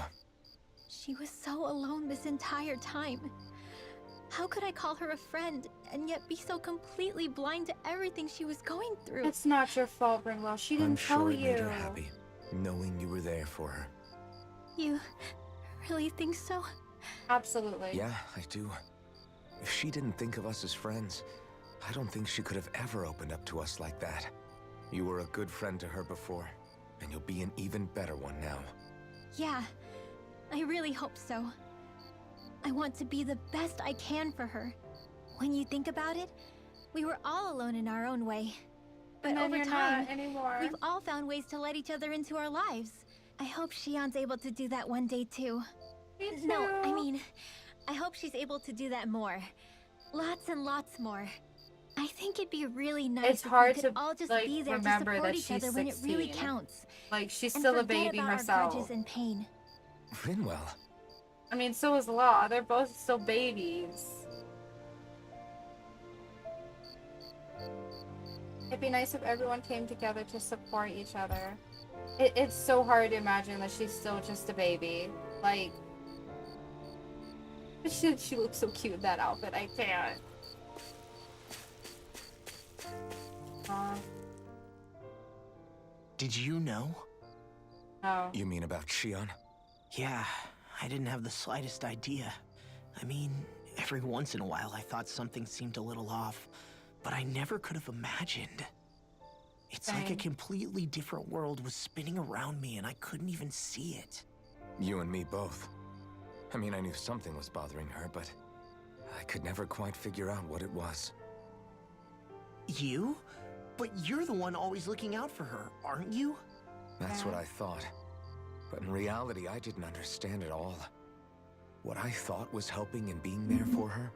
She was so alone this entire time. How could I call her a friend and yet be so completely blind to everything she was going through? It's not your fault, Ringwell. She didn't I'm tell sure it you. made her happy, knowing you were there for her. You really think so? Absolutely. Yeah, I do. If she didn't think of us as friends, I don't think she could have ever opened up to us like that. You were a good friend to her before, and you'll be an even better one now. Yeah, I really hope so. I want to be the best I can for her. When you think about it, we were all alone in our own way. But And then over you're time, not anymore. we've all found ways to let each other into our lives. I hope Shion's able to do that one day too. Me too. No, I mean, I hope she's able to do that more. Lots and lots more. I think it'd be really nice It's if hard we could to all just like be there to remember support that each she's other when it really 16. counts. Like she's And still a forget baby about our herself. grudges and pain. Rinwell. I mean, so is Law. They're both still babies. It'd be nice if everyone came together to support each other. It's so hard to imagine that she's still just a baby. Like, she looks so cute in that outfit. I can't. Did you know? No. You mean about Shion? Yeah, I didn't have the slightest idea. I mean, every once in a while I thought something seemed a little off, but I never could have imagined. It's like a Same. completely different world was spinning around me and I couldn't even see it. You and me both. I mean, I knew something was bothering her, but I could never quite figure out what it was. You? But you're the one always looking out for her, aren't you? That's Yeah. what I thought. But in reality, I didn't understand it all. What I thought was helping and being there for her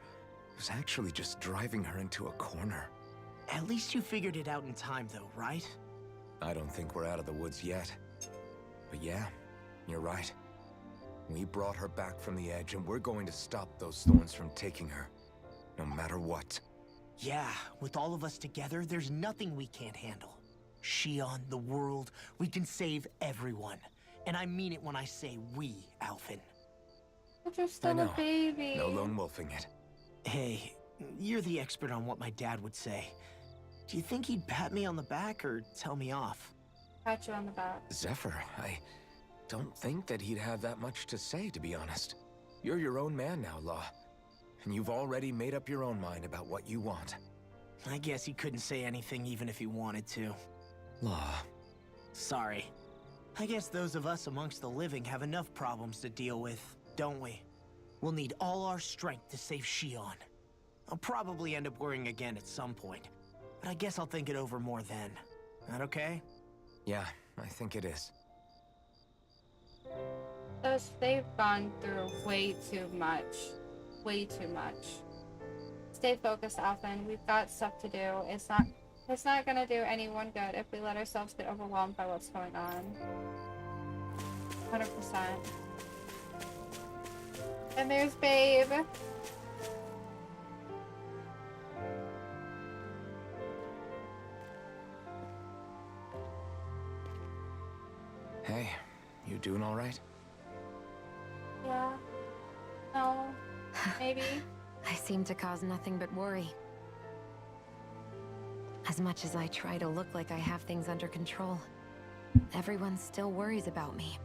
was actually just driving her into a corner. At least you figured it out in time though, right? I don't think we're out of the woods yet. But yeah, you're right. We brought her back from the edge, and we're going to stop those thorns from taking her, no matter what. Yeah, with all of us together, there's nothing we can't handle. Shion, the world, we can save everyone. And I mean it when I say we, Alphen. But you're I still a know. baby. No lone wolfing it. Hey, you're the expert on what my dad would say. Do you think he'd pat me on the back or tell me off? Pat you on the back. Zephyr, I don't think that he'd have that much to say, to be honest. You're your own man now, Law. And you've already made up your own mind about what you want. I guess he couldn't say anything even if he wanted to. Law. Sorry. I guess those of us amongst the living have enough problems to deal with, don't we? We'll need all our strength to save Shion. I'll probably end up worrying again at some point, but I guess I'll think it over more then. That okay? Yeah, I think it is. They've gone through way too much. Way too much. Stay focused, Alphen. We've got stuff to do. It's not gonna do anyone good if we let ourselves get overwhelmed by what's going on. 100%. And there's Babe. Hey, you doing all right? Yeah. No. Maybe. I seem to cause nothing but worry. As much as I try to look like I have things under control, everyone still worries about me.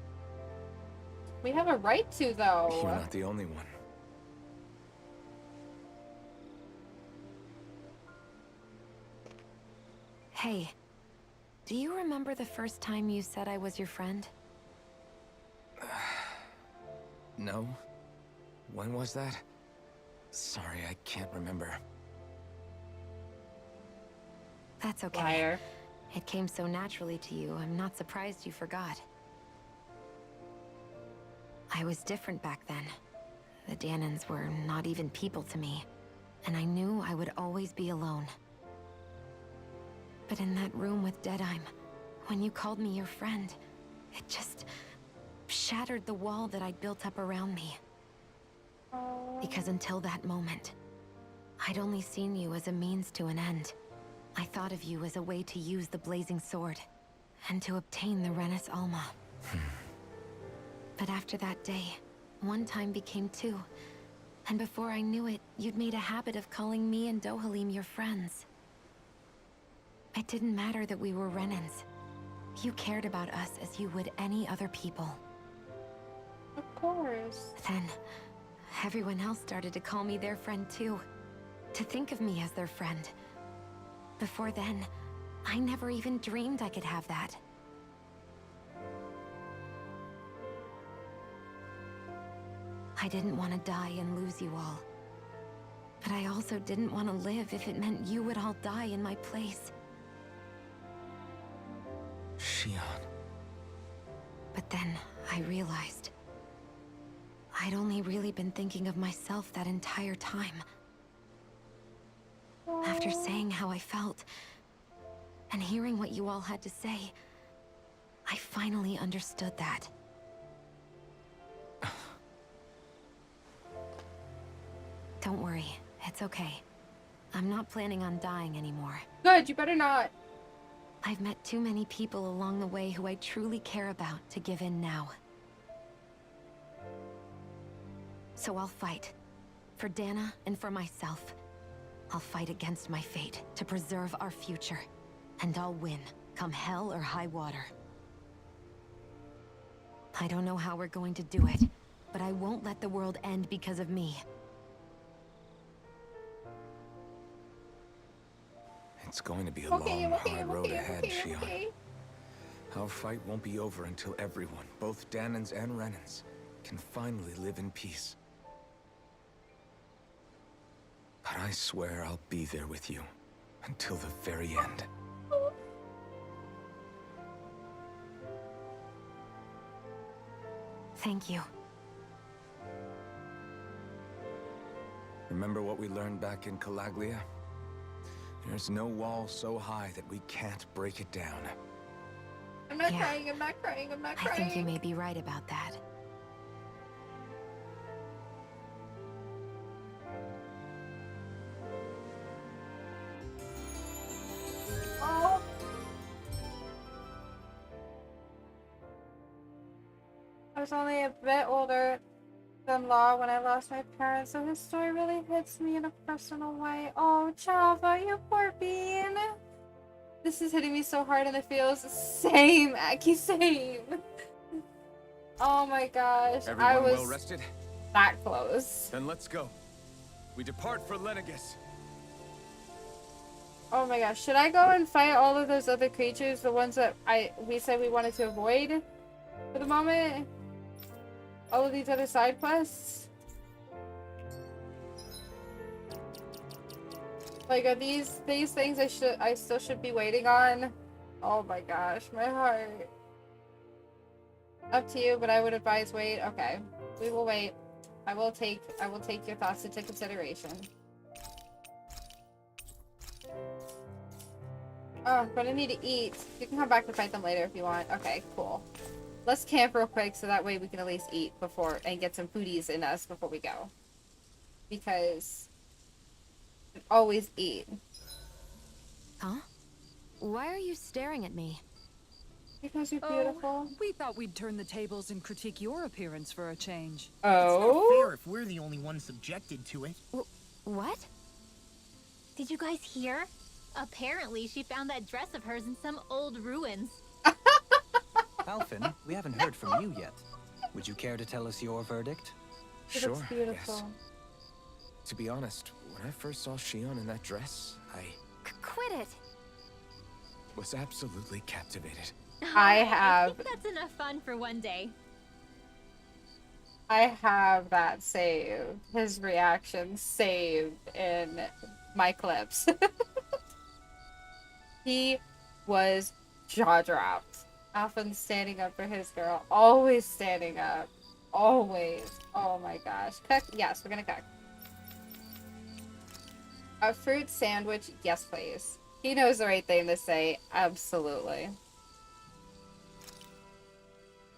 We have a right to, though. You're not the only one. Hey, do you remember the first time you said I was your friend? No? When was that? Sorry, I can't remember. That's okay. Liar. It came so naturally to you, I'm not surprised you forgot. I was different back then. The Danans were not even people to me, and I knew I would always be alone. But in that room with Deadime, when you called me your friend, it just shattered the wall that I'd built up around me. Because until that moment, I'd only seen you as a means to an end. I thought of you as a way to use the blazing sword, and to obtain the Renis Alma. But after that day, one time became two, and before I knew it, you'd made a habit of calling me and Dohalim your friends. It didn't matter that we were Renins. You cared about us as you would any other people. course. Then, everyone else started to call me their friend too. To think of me as their friend. Before then, I never even dreamed I could have that. I didn't want to die and lose you all. But I also didn't want to live if it meant you would all die in my place. Shion. But then I realized I'd only really been thinking of myself that entire time. After saying how I felt, and hearing what you all had to say, I finally understood that. Don't worry, it's okay. I'm not planning on dying anymore. Good, you better not. I've met too many people along the way who I truly care about to give in now. So I'll fight. For Dana and for myself. I'll fight against my fate to preserve our future. And I'll win, come hell or high water. I don't know how we're going to do it, but I won't let the world end because of me. It's going to be a long, hard road ahead, Shion. Our fight won't be over until everyone, both Danans and Renans, can finally live in peace. But I swear I'll be there with you until the very end. Thank you. Remember what we learned back in Calaglia? There's no wall so high that we can't break it down. I'm not crying, I'm not crying, I'm not crying. I think you may be right about that. Oh. I was only a bit older than Law when I lost my parents, so his story really hits me in a personal way. Oh, Chava, you poor bean. This is hitting me so hard in the feels. Same, Aki, same. Oh my gosh, Everyone I was well rested? that close. Then let's go. We depart for Lenegus. Oh my gosh, should I go and fight all of those other creatures, the ones that we said we wanted to avoid for the moment? All of these other side quests? Like, are these things I still should be waiting on? Oh my gosh, my heart. Up to you, but I would advise wait. Okay, we will wait. I will take your thoughts into consideration. Oh, but I need to eat. You can come back to fight them later if you want. Okay, cool. Let's camp real quick so that way we can at least eat before and get some foodies in us before we go. Because always eat. Huh? Why are you staring at me? Because you're beautiful. We thought we'd turn the tables and critique your appearance for a change. It's not Oh? fair if we're the only ones subjected to it. What? Did you guys hear? Apparently, she found that dress of hers in some old ruins. Alphen, we haven't heard from you yet. Would you care to tell us your verdict? It looks beautiful. Yes. To be honest, when I first saw Shion in that dress, I Quit it! was absolutely captivated. I have think that's enough fun for one day. I have that saved. His reaction saved in my clips. He was jaw dropped. Often standing up for his girl. Always standing up. Always. Oh my gosh. Cook? Yes, we're gonna cook. A fruit sandwich? Yes, please. He knows the right thing to say. Absolutely.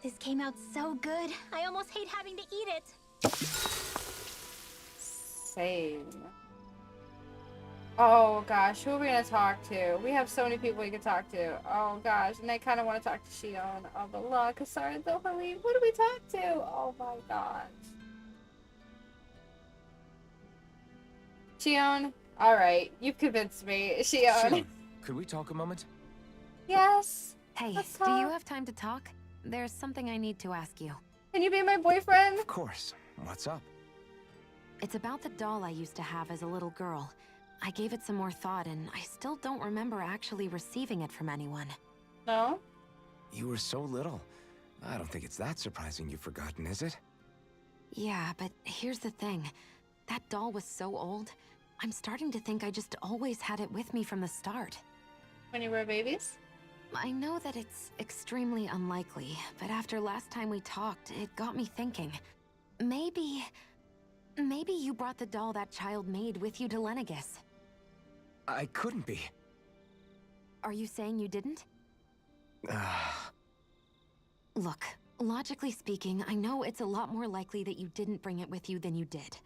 This came out so good. I almost hate having to eat it. Same. Oh gosh, who are we gonna talk to? We have so many people we can talk to. Oh gosh, and I kind of want to talk to Shion. Oh, but look, Kasar and Dohalim. Who do we talk to? Oh my gosh. Shion, alright, you've convinced me. Shion. Shion, could we talk a moment? Yes. Hey, Let's do you talk. have time to talk? There's something I need to ask you. Can you be my boyfriend? Of course. What's up? It's about the doll I used to have as a little girl. I gave it some more thought, and I still don't remember actually receiving it from anyone. No? You were so little. I don't think it's that surprising you've forgotten, is it? Yeah, but here's the thing. That doll was so old, I'm starting to think I just always had it with me from the start. When you were babies? I know that it's extremely unlikely, but after last time we talked, it got me thinking. Maybe you brought the doll that child made with you to Lenegis. I couldn't be. Are you saying you didn't? Look, logically speaking, I know it's a lot more likely that you didn't bring it with you than you did.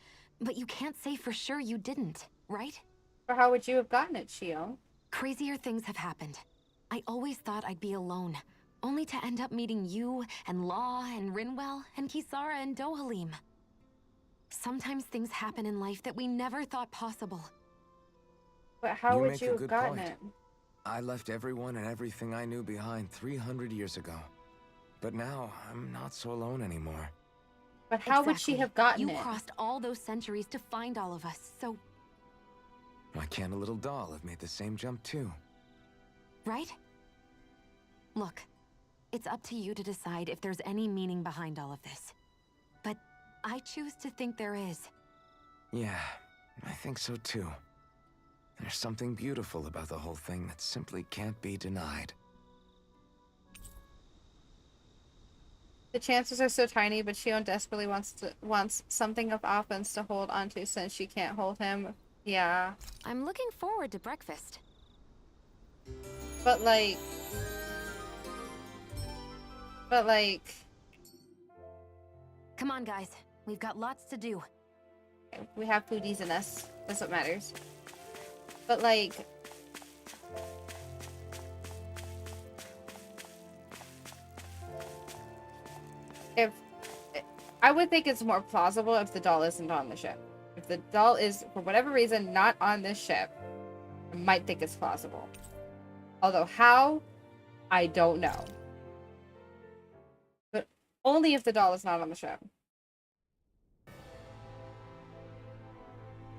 But you can't say for sure you didn't, right? Or how would you have gotten it, Shion? Crazier things have happened. I always thought I'd be alone, only to end up meeting you, and Law, and Rinwell, and Kisara, and Dohalim. Sometimes things happen in life that we never thought possible. But how would make you a have good gotten point. it? I left everyone and everything I knew behind 300 years ago. But now, I'm not so alone anymore. But how would she Exactly. have gotten You it? crossed all those centuries to find all of us, so... Why can't a little doll have made the same jump too? right? Look, it's up to you to decide if there's any meaning behind all of this. But I choose to think there is. Yeah, I think so too. There's something beautiful about the whole thing that simply can't be denied. The chances are so tiny, but Shion desperately wants something of offense to hold onto since she can't hold him. Yeah. I'm looking forward to breakfast. But like... Come on, guys. We've got lots to do. We have foodies in us. That's what matters. But like... If... I would think it's more plausible if the doll isn't on the ship. If the doll is, for whatever reason, not on this ship, I might think it's plausible. Although how, I don't know. But only if the doll is not on the ship.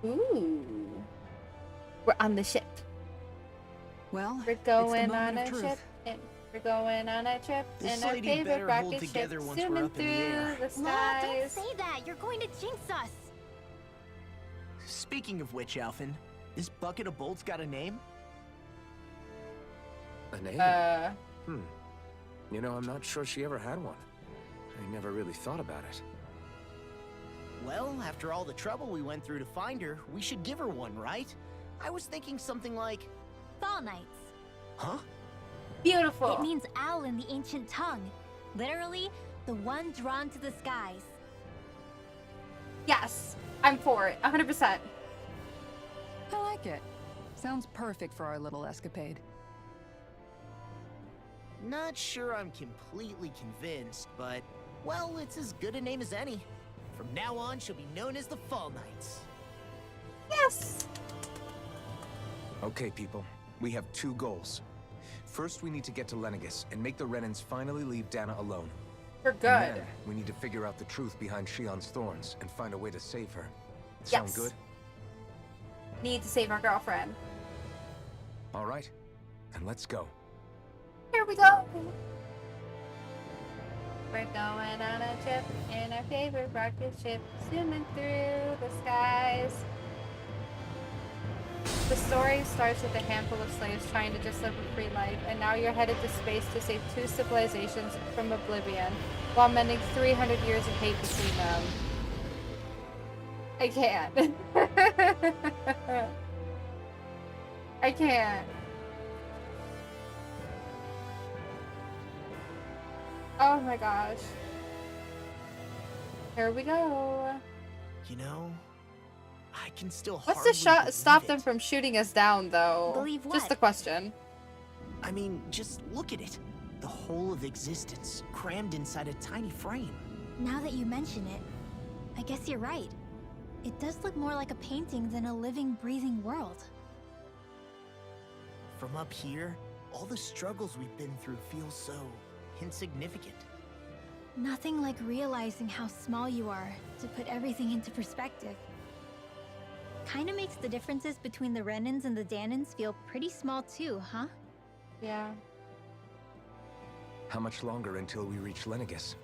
Ooh. We're on the ship. Well, We're it's the going moment on of a truth. ship. And we're going on a trip This in our lady favorite better hold rocket ship, together once we're zooming up in through the air. the Law, don't skies. say that. You're going to jinx us. Speaking of which, Alphen, this bucket of bolts got a name? A name? You know, I'm not sure she ever had one. I never really thought about it. Well, after all the trouble we went through to find her, we should give her one, right? I was thinking something like... Fall Knights. Huh? Beautiful. It means owl in the ancient tongue. Literally, the one drawn to the skies. Yes, I'm for it, 100%. I like it. Sounds perfect for our little escapade. Not sure I'm completely convinced, but... Well, it's as good a name as any. From now on, she'll be known as the Fall Knights. Yes. Okay, people. We have two goals. First, we need to get to Lenegis and make the Renans finally leave Dana alone. For And good. then, we need to figure out the truth behind Shion's thorns and find a way to save her. Sound Yes. good? Need to save our girlfriend. All right. Then let's go. Here we go. We're going on a trip in our favorite rocket ship, zooming through the skies. The story starts with a handful of slaves trying to just live a free life, and now you're headed to space to save two civilizations from oblivion, while mending 300 years of hate between them. I can't. I can't. Oh my gosh. Here we go. You know, I can still What's to hardly stop believe them it. from shooting us down, though? Believe Just what? the question. I mean, just look at it. The whole of existence, crammed inside a tiny frame. Now that you mention it, I guess you're right. It does look more like a painting than a living, breathing world. From up here, all the struggles we've been through feel so insignificant. Nothing like realizing how small you are to put everything into perspective. Kinda makes the differences between the Renans and the Danans feel pretty small too, huh? Yeah. How much longer until we reach Lenegis?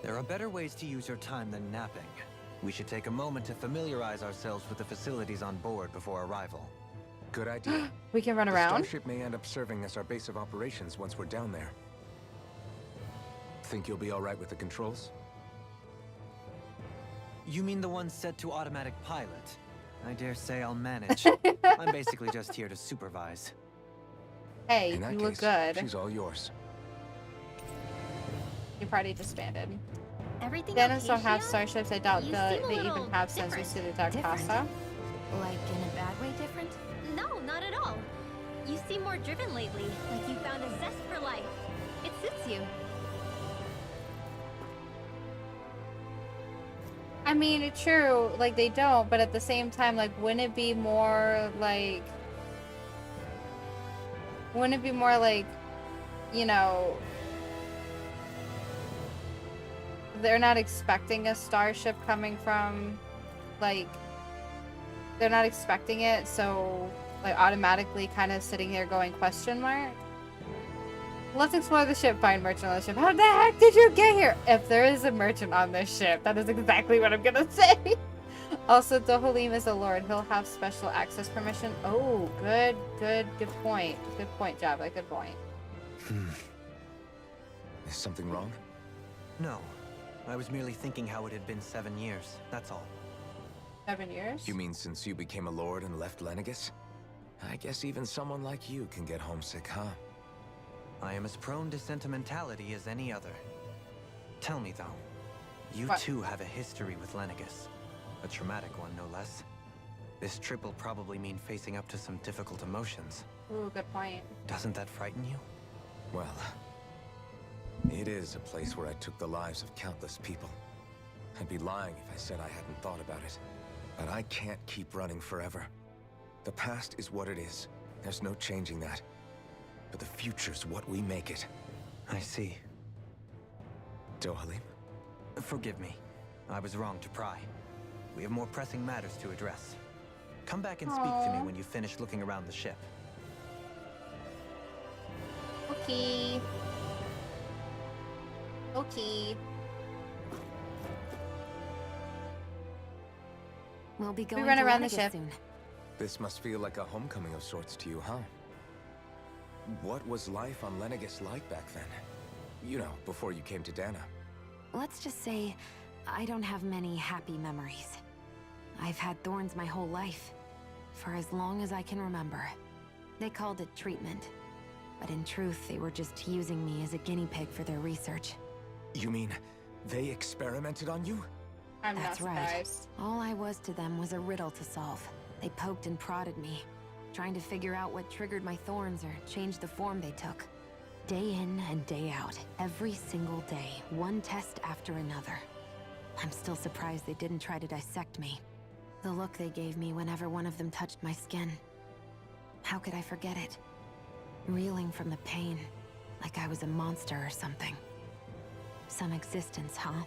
There are better ways to use your time than napping. We should take a moment to familiarize ourselves with the facilities on board before arrival. Good idea. We can run The around. starship may end up serving as our base of operations once we're down there. Think you'll be all right with the controls? You mean the one set to automatic pilot? I dare say I'll manage. I'm basically just here to supervise. Hey, In that you case, look good. she's all yours. Your party disbanded. Everything Danans okay, don't have Shion? starships. I doubt You they seem a even little have different. sensors to detect Different? Casa. Like in a bad way different? No, not at all. You seem more driven lately, like you found a zest for life. It suits you. I mean, it's true, like, they don't, but at the same time, like, wouldn't it be more, like, you know, they're not expecting a starship coming from, like, they're not expecting it, so, like, automatically kind of sitting here going, question mark? Let's explore the ship, find merchant on the ship. How the heck did you get here? If there is a merchant on this ship, that is exactly what I'm gonna say. Also, Dohalim is a lord. He'll have special access permission. Oh, good point. Good point, Jabba. Good point. Is something wrong? No. I was merely thinking how it had been 7 years, that's all. 7 years? You mean since you became a lord and left Lenegis? I guess even someone like you can get homesick, huh? I am as prone to sentimentality as any other. Tell me though, you What? too have a history with Lenegis. A traumatic one, no less. This trip will probably mean facing up to some difficult emotions. Ooh, good point. Doesn't that frighten you? Well, it is a place where I took the lives of countless people. I'd be lying if I said I hadn't thought about it. But I can't keep running forever. The past is what it is. There's no changing that. But the future's what we make it. I see. Dohalim? Forgive me. I was wrong to pry. We have more pressing matters to address. Come back and speak to me Aww. when you finish looking around the ship. Okay. Okay. We'll be going run to around the Lenegis ship. soon. This must feel like a homecoming of sorts to you, huh? What was life on Lenegis like back then? You know, before you came to Dana. Let's just say, I don't have many happy memories. I've had thorns my whole life, for as long as I can remember. They called it treatment, but in truth, they were just using me as a guinea pig for their research. You mean, they experimented on you? I'm That's not right. surprised. All I was to them was a riddle to solve. They poked and prodded me, trying to figure out what triggered my thorns or changed the form they took. Day in and day out, every single day, one test after another. I'm still surprised they didn't try to dissect me. The look they gave me whenever one of them touched my skin. How could I forget it? Reeling from the pain, like I was a monster or something. Some existence, huh?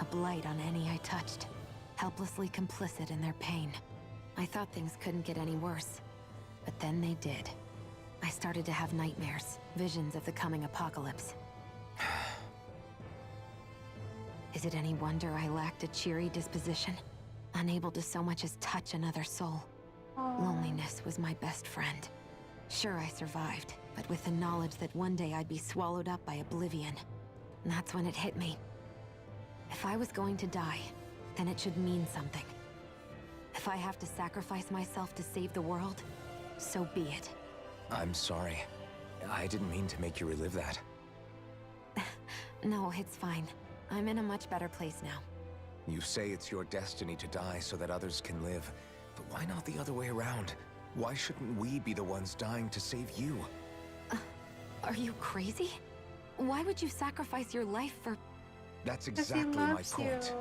A blight on any I touched. Helplessly complicit in their pain. I thought things couldn't get any worse. But then they did. I started to have nightmares, visions of the coming apocalypse. Is it any wonder I lacked a cheery disposition? Unable to so much as touch another soul. Loneliness was my best friend. Sure, I survived, but with the knowledge that one day I'd be swallowed up by oblivion. And that's when it hit me. If I was going to die, then it should mean something. If I have to sacrifice myself to save the world, so be it. I'm sorry. I didn't mean to make you relive that. No, it's fine. I'm in a much better place now. You say it's your destiny to die so that others can live. But why not the other way around? Why shouldn't we be the ones dying to save you? Are you crazy? Why would you sacrifice your life for... That's 'Cause he exactly my loves point. you.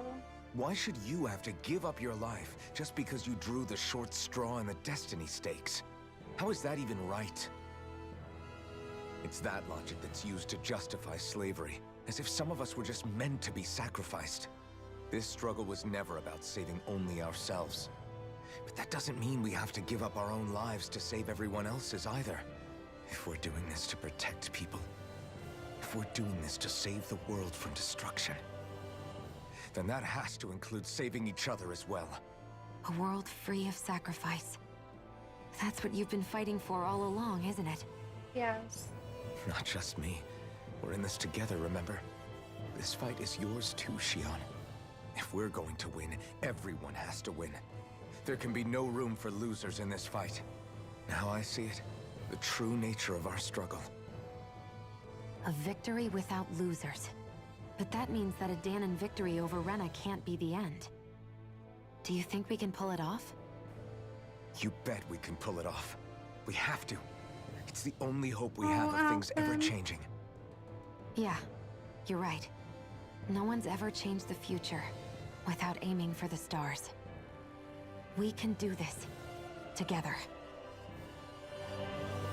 Why should you have to give up your life just because you drew the short straw in the destiny stakes? How is that even right? It's that logic that's used to justify slavery. As if some of us were just meant to be sacrificed. This struggle was never about saving only ourselves. But that doesn't mean we have to give up our own lives to save everyone else's either. If we're doing this to protect people, if we're doing this to save the world from destruction, then that has to include saving each other as well. A world free of sacrifice. That's what you've been fighting for all along, isn't it? Yes. Not just me. We're in this together, remember? This fight is yours too, Shion. If we're going to win, everyone has to win. There can be no room for losers in this fight. Now I see it. The true nature of our struggle. A victory without losers. But that means that a Danon victory over Rena can't be the end. Do you think we can pull it off? You bet we can pull it off. We have to. It's the only hope we have of things ever changing. Yeah, you're right. No one's ever changed the future without aiming for the stars. We can do this together.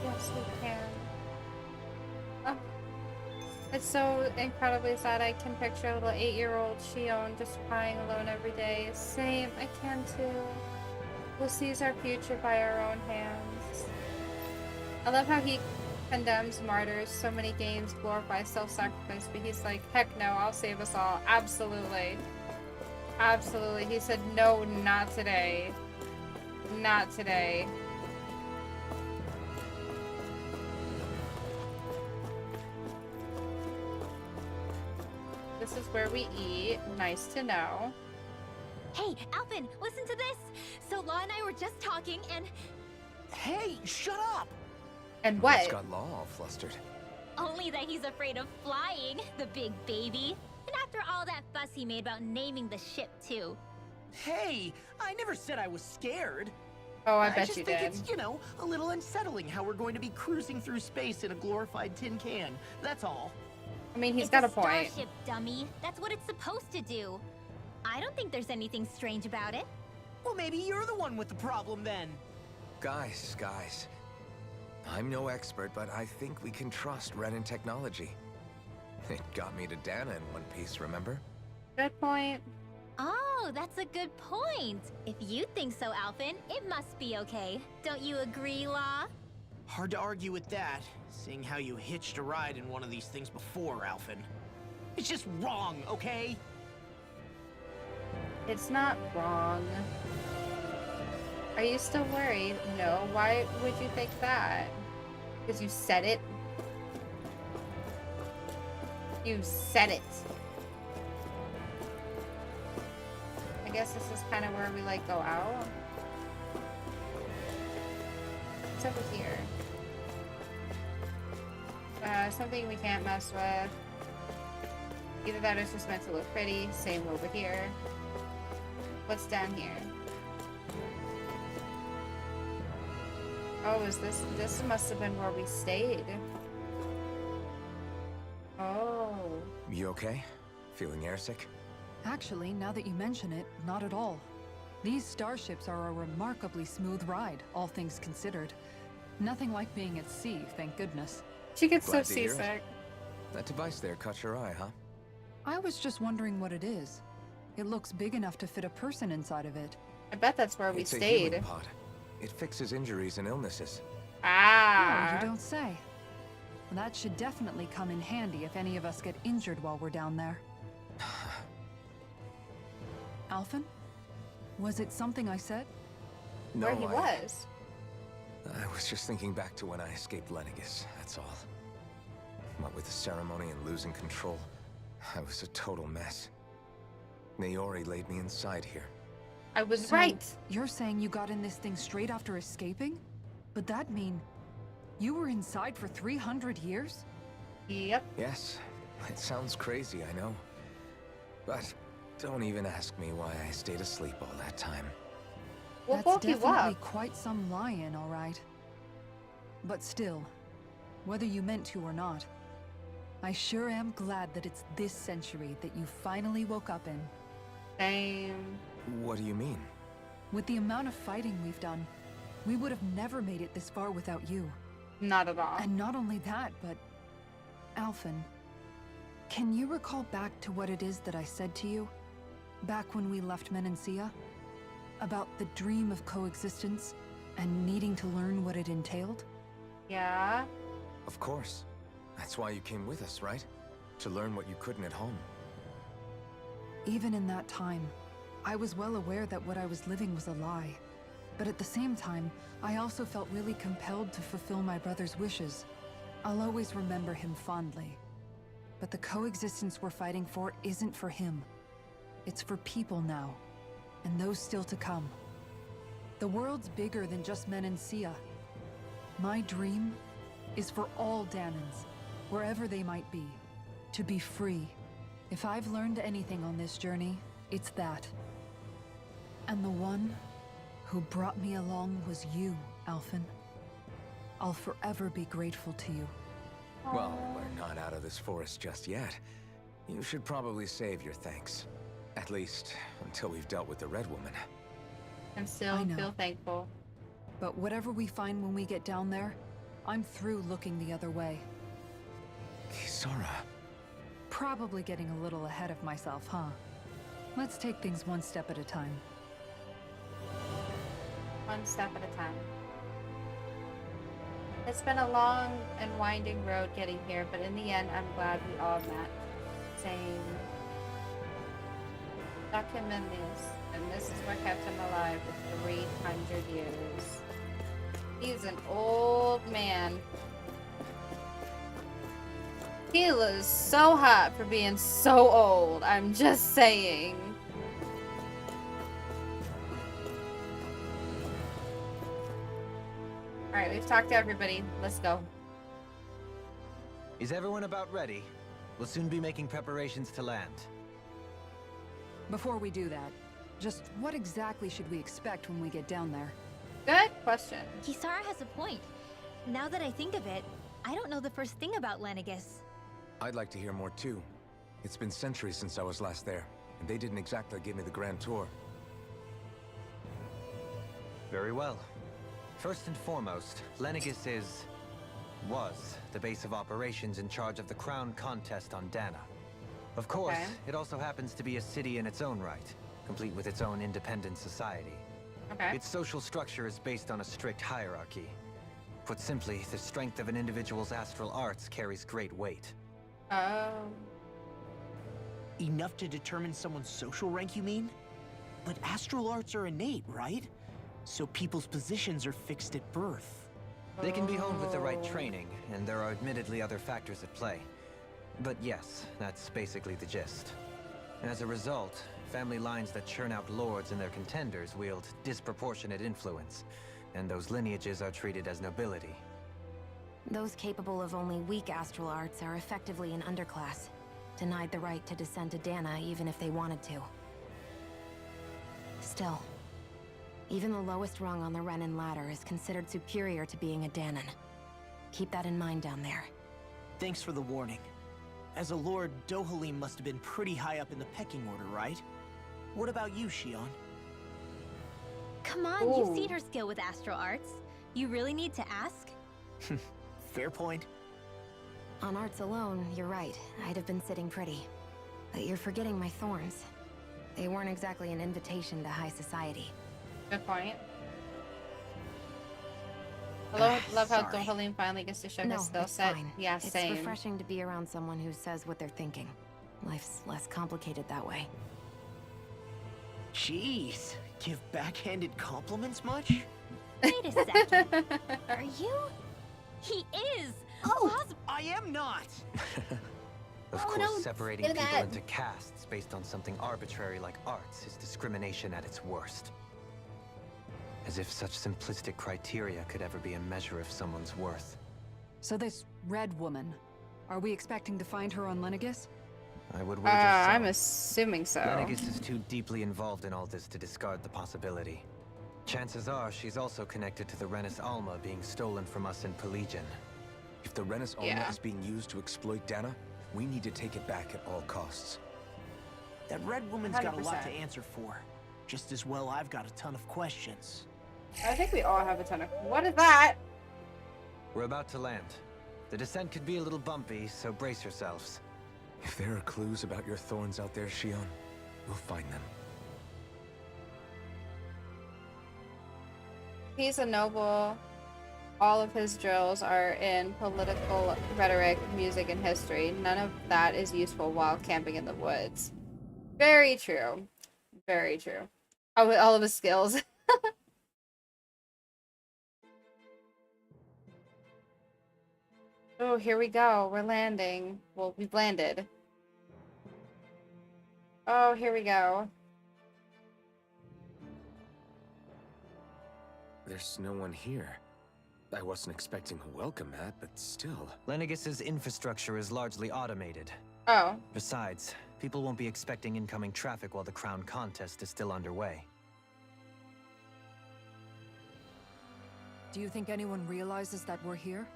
Yes, we can. Oh. It's so incredibly sad. I can picture a little 8-year-old Shion just crying alone every day. Same, I can too. We'll seize our future by our own hands. I love how he condemns martyrs. So many games glorify self-sacrifice, but he's like, heck no, I'll save us all. Absolutely. Absolutely. He said, no, not today. Not today. This is where we eat. Nice to know. Hey, Alvin, listen to this! So Law and I were just talking and... Hey, shut up! And What's what? got Law all flustered? Only that he's afraid of flying, the big baby. And after all that fuss he made about naming the ship, too. Hey, I never said I was scared. Oh, I I bet just you think did. it's, you know, a little unsettling how we're going to be cruising through space in a glorified tin can. That's all. I mean, he's It's got a point. Starship, dummy. That's what it's supposed to do. I don't think there's anything strange about it. Well, maybe you're the one with the problem then. Guys. I'm no expert, but I think we can trust Renin technology. It got me to Dana in one piece, remember? Good point. Oh, that's a good point. If you think so, Alvin, it must be okay. Don't you agree, Law? Hard to argue with that, seeing how you hitched a ride in one of these things before, Alvin. It's just wrong, okay? It's not wrong. Are you still worried? No. Why would you think that? Because you said it? You said it. I guess this is kind of where we, like, go out. What's over here? Something we can't mess with. Either that or it's just meant to look pretty. Same over here. What's down here? Oh, is this must have been where we stayed. Oh. You okay? Feeling airsick? Actually, now that you mention it, not at all. These starships are a remarkably smooth ride, all things considered. Nothing like being at sea, thank goodness. She gets Glad so to hear it. seasick. That device there caught your eye, huh? I was just wondering what it is. It looks big enough to fit a person inside of it. I bet that's where we It's a stayed. healing pod. It fixes injuries and illnesses. Oh, Ah. you don't say. That should definitely come in handy if any of us get injured while we're down there. Alphen? Was it something I said? No, Where he was. I was just thinking back to when I escaped Lennigus, that's all. What with the ceremony and losing control, I was a total mess. Naori laid me inside here. I was So, right. You're saying you got in this thing straight after escaping? But that mean you were inside for 300 years? Yep. Yes, it sounds crazy, I know. But don't even ask me why I stayed asleep all that time. We'll That's bulk you definitely up. quite some lie-in, all right. But still, whether you meant to or not, I sure am glad that it's this century that you finally woke up in. Same. What do you mean? With the amount of fighting we've done, we would have never made it this far without you. Not at all. And not only that, but... Alphen, Can you recall back to what it is that I said to you? Back when we left Menancia? About the dream of coexistence and needing to learn what it entailed? Yeah. Of course. That's why you came with us, right? To learn what you couldn't at home. Even in that time, I was well aware that what I was living was a lie. But at the same time, I also felt really compelled to fulfill my brother's wishes. I'll always remember him fondly. But the coexistence we're fighting for isn't for him. It's for people now, and those still to come. The world's bigger than just Menancia. My dream is for all Danans, wherever they might be, to be free. If I've learned anything on this journey, it's that. And the one who brought me along was you, Alphen. I'll forever be grateful to you. Well, we're not out of this forest just yet. You should probably save your thanks. At least, until we've dealt with the Red Woman. I'm still feel thankful. But whatever we find when we get down there, I'm through looking the other way. Kisara. Probably getting a little ahead of myself, huh? Let's take things one step at a time. One step at a time. It's been a long and winding road getting here, but in the end, I'm glad we all met. Same. Stuck him in this, and this is what kept him alive for 300 years. He's an old man. He was so hot for being so old. I'm just saying. Alright, we've talked to everybody. Let's go. Is everyone about ready? We'll soon be making preparations to land. Before we do that, just what exactly should we expect when we get down there? Good question. Kisara has a point. Now that I think of it, I don't know the first thing about Lenegis. I'd like to hear more too. It's been centuries since I was last there, and they didn't exactly give me the grand tour. Very well. First and foremost, Lenegis was the base of operations in charge of the crown contest on Dana. Of course, it also happens to be a city in its own right, complete with its own independent society. Its social structure is based on a strict hierarchy. Put simply, the strength of an individual's astral arts carries great weight. Oh. Enough to determine someone's social rank, you mean? But astral arts are innate, right? So people's positions are fixed at birth. They can be honed with the right training, and there are admittedly other factors at play. But yes, that's basically the gist. As a result, family lines that churn out lords and their contenders wield disproportionate influence, and those lineages are treated as nobility. Those capable of only weak astral arts are effectively an underclass, denied the right to descend to Dana even if they wanted to. Still, even the lowest rung on the Renin ladder is considered superior to being a Danan. Keep that in mind down there. Thanks for the warning. As a lord, Dohalim must have been pretty high up in the pecking order, right? What about you, Shion? Come on, you've seen her skill with astral arts. You really need to ask? Fair point. On arts alone, you're right. I'd have been sitting pretty. But you're forgetting my thorns. They weren't exactly an invitation to high society. Good point. I love how Dohalim finally gets to show his skill set. Fine. Yeah, it's same. It's refreshing to be around someone who says what they're thinking. Life's less complicated that way. Jeez, give backhanded compliments much? Wait a second. Are you? He is! Oh, I am not! Of course, separating people into castes based on something arbitrary like arts is discrimination at its worst. As if such simplistic criteria could ever be a measure of someone's worth. So this Red Woman, are we expecting to find her on Lenegis? I would wager so. I'm assuming so. Lenegis is too deeply involved in all this to discard the possibility. Chances are she's also connected to the Renis Alma being stolen from us in Pelegion. If the Renis Alma is being used to exploit Dana, we need to take it back at all costs. That Red Woman's got a lot to 100%. answer for. Just as well I've got a ton of questions. I think we all have a ton of. What is that? We're about to land. The descent could be a little bumpy, so brace yourselves. If there are clues about your thorns out there, Shion, we'll find them. He's a noble. All of his drills are in political rhetoric, music, and history. None of that is useful while camping in the woods. Very true. Very true. Oh, with all of his skills. Oh, here we go. We're landing. Well, we've landed. Oh, here we go. There's no one here. I wasn't expecting a welcome mat, but still. Lenegus's infrastructure is largely automated. Oh. Besides, people won't be expecting incoming traffic while the crown contest is still underway. Do you think anyone realizes that we're here?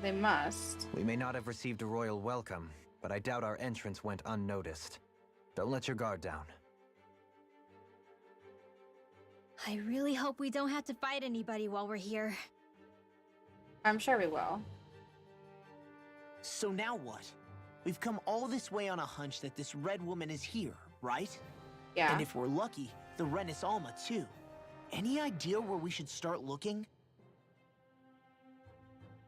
They must. We may not have received a royal welcome, but I doubt our entrance went unnoticed. Don't let your guard down. I really hope we don't have to fight anybody while we're here. I'm sure we will. So now what? We've come all this way on a hunch that this red woman is here, right? Yeah. And if we're lucky, the Renis Alma too. Any idea where we should start looking?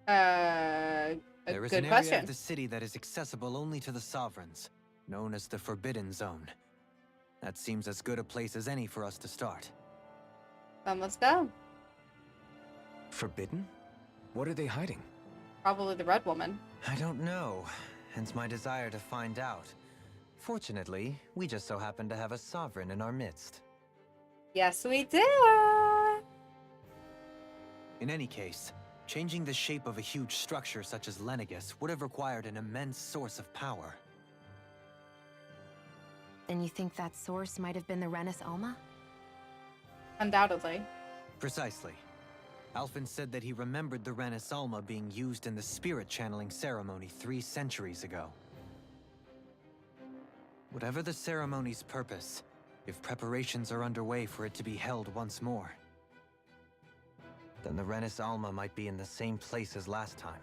There is good an area question. of the city that is accessible only to the sovereigns, known as the Forbidden Zone. That seems as good a place as any for us to start. Then let's go. Forbidden? What are they hiding? Probably the red woman. I don't know, hence my desire to find out. Fortunately, we just so happen to have a sovereign in our midst. Yes, we do. In any case, changing the shape of a huge structure such as Lenegus would have required an immense source of power. Then you think that source might have been the Renis Alma? Undoubtedly. Precisely. Alphen said that he remembered the Renis Alma being used in the spirit channeling ceremony 3 centuries ago. Whatever the ceremony's purpose, if preparations are underway for it to be held once more, then the Renis Alma might be in the same place as last time,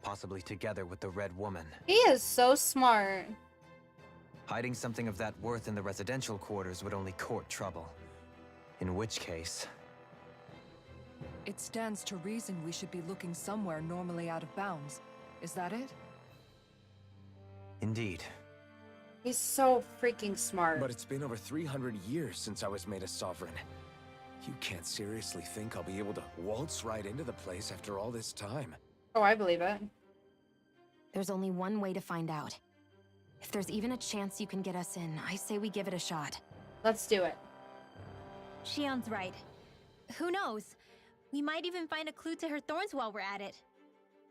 possibly together with the Red Woman. He is so smart. Hiding something of that worth in the residential quarters would only court trouble. In which case... It stands to reason we should be looking somewhere normally out of bounds. Is that it? Indeed. He's so freaking smart. But it's been over 300 years since I was made a sovereign. You can't seriously think I'll be able to waltz right into the place after all this time. Oh, I believe it. There's only one way to find out. If there's even a chance you can get us in, I say we give it a shot. Let's do it. Shion's right. Who knows? We might even find a clue to her thorns while we're at it.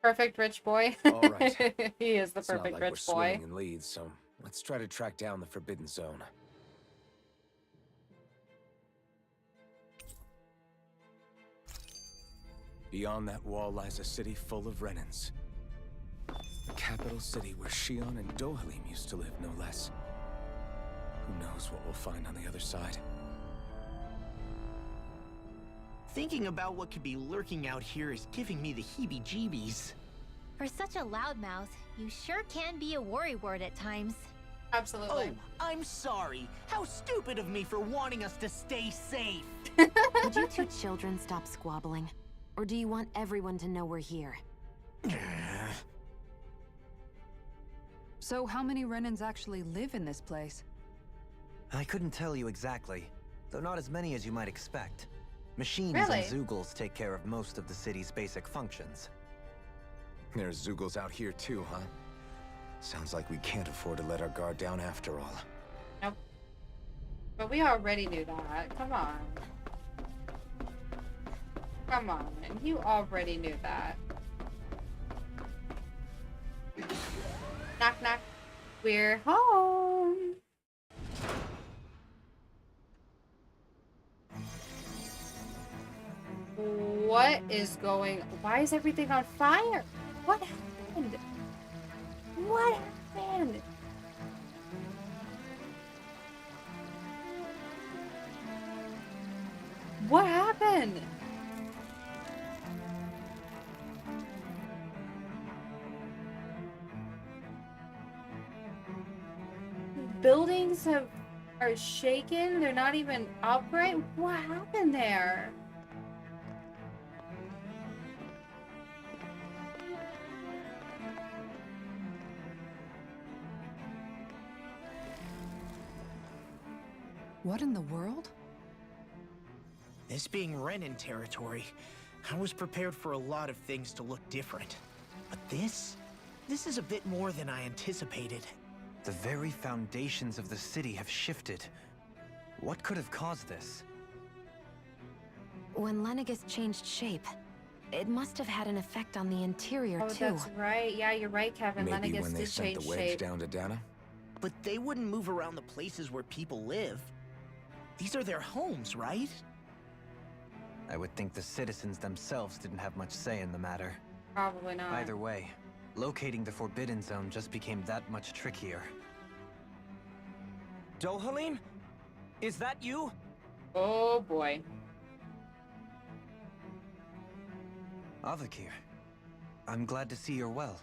Perfect rich boy. All right. He is the It's not perfect like rich we're boy. swimming in leads, so let's try to track down the Forbidden Zone. Beyond that wall lies a city full of Renins. The capital city where Shion and Dohalim used to live, no less. Who knows what we'll find on the other side? Thinking about what could be lurking out here is giving me the heebie-jeebies. For such a loudmouth, you sure can be a worrywart at times. Absolutely. Oh, I'm sorry. How stupid of me for wanting us to stay safe. Would you two children stop squabbling? Or do you want everyone to know we're here? So how many Renins actually live in this place? I couldn't tell you exactly, though not as many as you might expect. Machines Really? and Zeugles take care of most of the city's basic functions. There's Zeugles out here too, huh? Sounds like we can't afford to let our guard down after all. Nope. But we already knew that. Come on. Come on. You already knew that. Knock, knock. We're home. What is going... Why is everything on fire? What happened? What happened? What happened? buildings are shaken. They're not even upright. What happened there? What in the world? This being Renin territory, I was prepared for a lot of things to look different. But this is a bit more than I anticipated. The very foundations of the city have shifted. What could have caused this? When Lenegis changed shape, it must have had an effect on the interior, Oh, too. that's right. Yeah, you're right, Kevin. Maybe Lenegis when they did sent change the wedge shape. down to Dana? But they wouldn't move around the places where people live. These are their homes, right? I would think the citizens themselves didn't have much say in the matter. Probably not. Either way, locating the Forbidden Zone just became that much trickier. Dohalim? Is that you? Oh boy. Avakir, I'm glad to see you're well.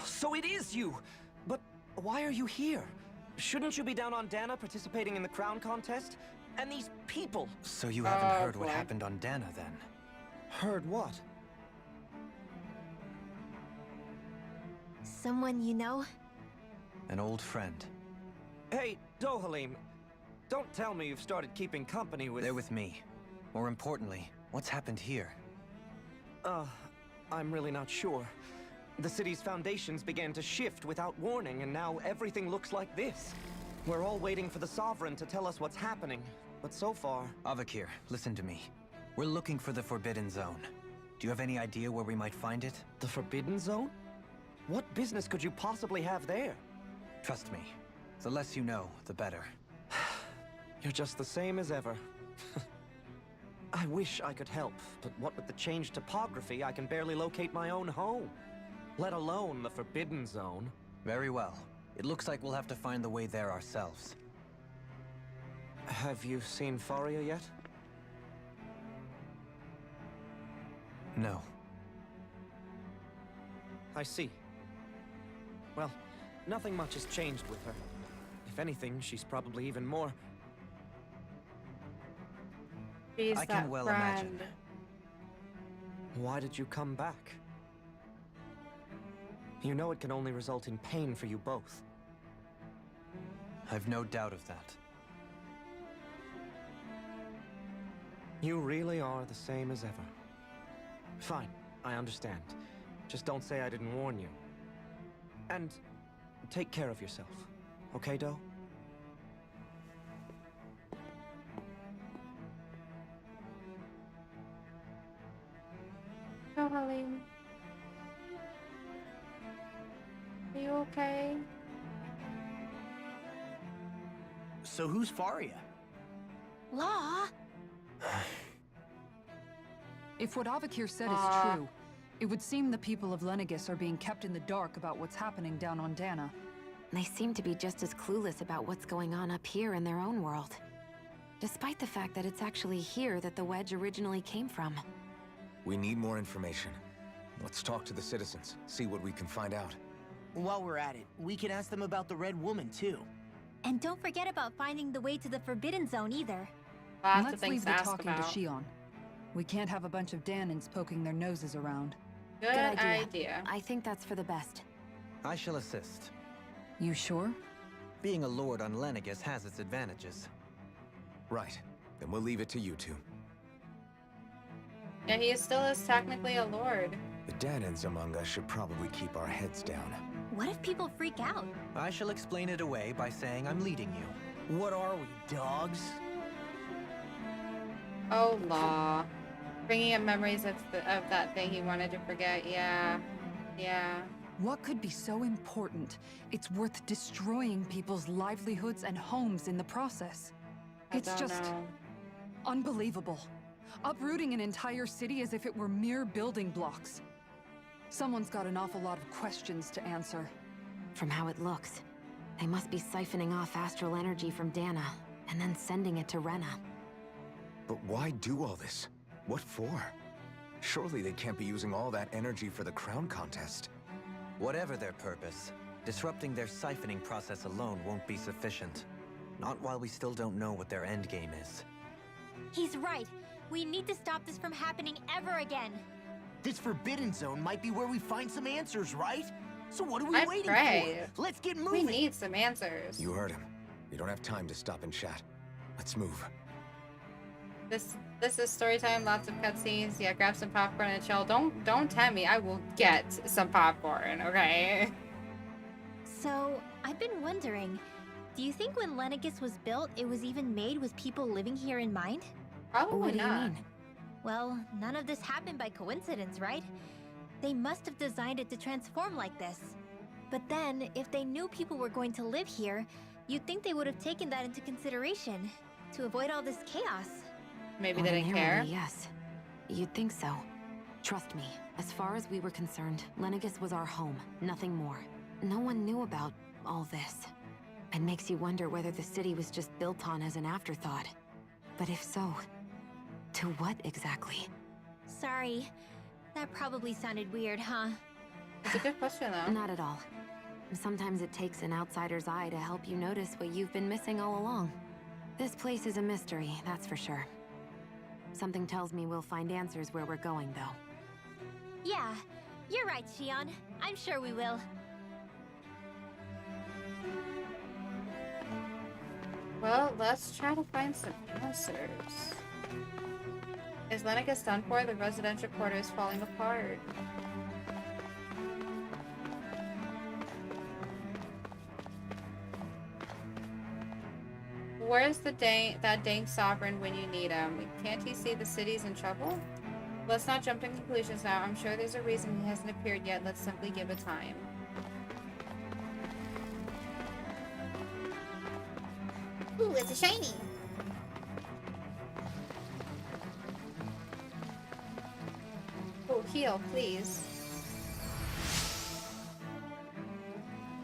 So it is you! But why are you here? Shouldn't you be down on Dana participating in the crown contest? And these people! So you haven't Oh, heard what boy. happened on Dana, then? Heard what? Someone you know? An old friend. Hey, Dohalim, don't tell me you've started keeping company with... They're with me. More importantly, what's happened here? I'm really not sure. The city's foundations began to shift without warning, and now everything looks like this. We're all waiting for the Sovereign to tell us what's happening, but so far... Avakir, listen to me. We're looking for the Forbidden Zone. Do you have any idea where we might find it? The Forbidden Zone? What business could you possibly have there? Trust me. The less you know, the better. You're just the same as ever. I wish I could help, but what with the changed topography, I can barely locate my own home. Let alone the Forbidden Zone. Very well. It looks like we'll have to find the way there ourselves. Have you seen Faria yet? No. I see. Well, nothing much has changed with her. If anything, she's probably even more... She's I can that well friend. imagine. Why did you come back? You know it can only result in pain for you both. I've no doubt of that. You really are the same as ever. Fine, I understand. Just don't say I didn't warn you. And take care of yourself, okay, Doe? Dohalim. Are you okay? So who's Faria? Law? If what Avakir said Aw. is true, it would seem the people of Lenegis are being kept in the dark about what's happening down on Dana. They seem to be just as clueless about what's going on up here in their own world. Despite the fact that it's actually here that the wedge originally came from. We need more information. Let's talk to the citizens, see what we can find out. While we're at it, we can ask them about the Red Woman, too. And don't forget about finding the way to the Forbidden Zone either. Lots of Let's things leave to the ask talking about. to Shion. We can't have a bunch of Danins poking their noses around. Good idea. I think that's for the best. I shall assist. You sure? Being a lord on Lenegis has its advantages. Right. Then we'll leave it to you two. Yeah, he still is technically a lord. The Danins among us should probably keep our heads down. What if people freak out? I shall explain it away by saying I'm leading you. What are we, dogs? Oh, Law. Bringing up memories of that thing he wanted to forget. Yeah. Yeah. What could be so important? It's worth destroying people's livelihoods and homes in the process. I It's don't just know. unbelievable. Uprooting an entire city as if it were mere building blocks. Someone's got an awful lot of questions to answer. From how it looks, they must be siphoning off astral energy from Dana, and then sending it to Rena. But why do all this? What for? Surely they can't be using all that energy for the crown contest. Whatever their purpose, Disrupting their siphoning process alone won't be sufficient. Not while we still don't know what their endgame is. He's right. We need to stop this from happening ever again. This Forbidden Zone might be where we find some answers, right? So what are we I waiting pray. for? Let's get We moving! need some answers. You heard him. We don't have time to stop and chat. Let's move. This is story time. Lots of cutscenes. Yeah, grab some popcorn and chill. Don't tempt me. I will get some popcorn. Okay. So, I've been wondering, do you think when Lenegus was built, it was even made with people living here in mind? Probably What do you not. mean? Well, none of this happened by coincidence, right? They must have designed it to transform like this. But then, if they knew people were going to live here, you'd think they would have taken that into consideration to avoid all this chaos. Maybe they didn't care. Ordinarily, yes. You'd think so. Trust me, as far as we were concerned, Lenegus was our home, nothing more. No one knew about all this. It makes you wonder whether the city was just built on as an afterthought. But if so, to what exactly? Sorry. That probably sounded weird, huh? It's a good question, though. Not at all. Sometimes it takes an outsider's eye to help you notice what you've been missing all along. This place is a mystery, that's for sure. Something tells me we'll find answers where we're going, though. Yeah, you're right, Shion. I'm sure we will. Well, let's try to find some answers. Is Lenegus done for? The residential quarter is falling apart. Where's that dang sovereign when you need him? Can't he see the city's in trouble? Let's not jump to conclusions now. I'm sure there's a reason he hasn't appeared yet. Let's simply give it time. Ooh, it's a shiny! Oh, heal, please.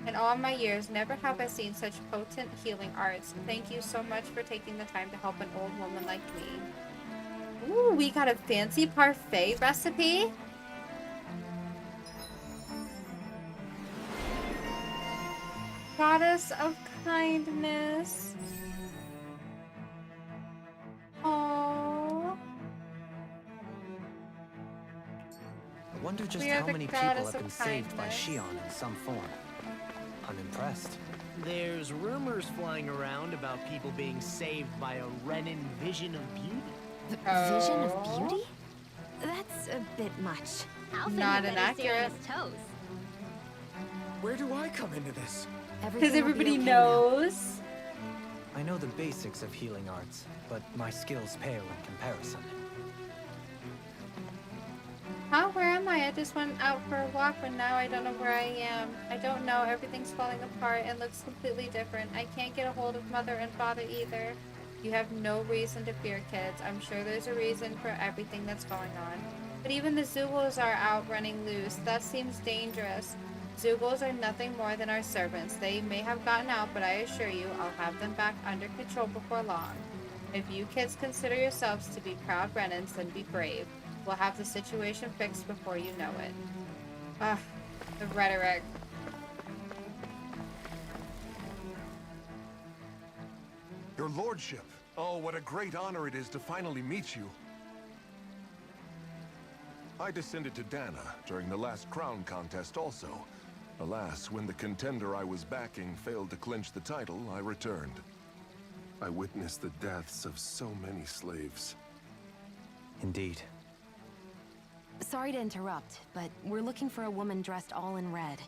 In all my years, never have I seen such potent healing arts. Thank you so much for taking the time to help an old woman like me. Ooh, we got a fancy parfait recipe? Goddess of kindness. Aww. I wonder just We are how the many people goddess have been of saved by kindness. Shion in some form. I'm impressed. There's rumors flying around about people being saved by a Renin vision of beauty. Vision of Oh. beauty? That's a bit much. Alpha Not knew better stay on inaccurate. his toes. Where do I come into this? Because Everything will be everybody okay now. knows. I know the basics of healing arts, but my skills pale in comparison. Huh? Where am I? I just went out for a walk, but now I don't know where I am. I don't know. Everything's falling apart and looks completely different. I can't get a hold of Mother and Father either. You have no reason to fear, kids. I'm sure there's a reason for everything that's going on. But even the Zoogles are out running loose. That seems dangerous. Zoogles are nothing more than our servants. They may have gotten out, but I assure you, I'll have them back under control before long. If you kids consider yourselves to be proud Renans, then be brave. We'll have the situation fixed before you know it. Ugh, the rhetoric. Your lordship. Oh, what a great honor it is to finally meet you. I descended to Dana during the last crown contest also. Alas, when the contender I was backing failed to clinch the title, I returned. I witnessed the deaths of so many slaves. Indeed. Sorry to interrupt, but we're looking for a woman dressed all in red.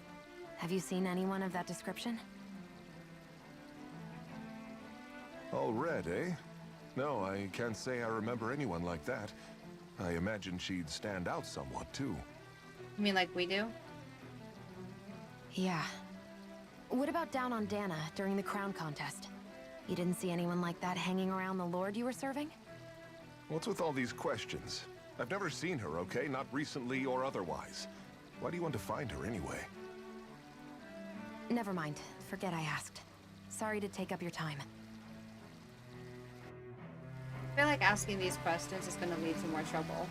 Have you seen anyone of that description? All red, eh? No, I can't say I remember anyone like that. I imagine she'd stand out somewhat, too. You mean like we do? Yeah. What about down on Dana during the crown contest? You didn't see anyone like that hanging around the lord you were serving? What's with all these questions? I've never seen her, okay? Not recently or otherwise. Why do you want to find her anyway? Never mind. Forget I asked. Sorry to take up your time. I feel like asking these questions is going to lead to more trouble.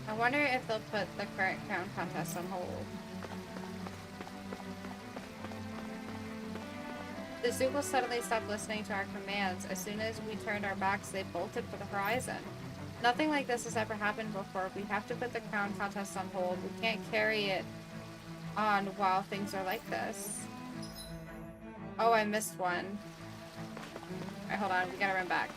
I wonder if they'll put the current crown contest on hold. The Zoogles suddenly stopped listening to our commands. As soon as we turned our backs, they bolted for the horizon. Nothing like this has ever happened before. We have to put the crown contest on hold. We can't carry it on while things are like this. Oh, I missed one. Alright, hold on. We gotta run back.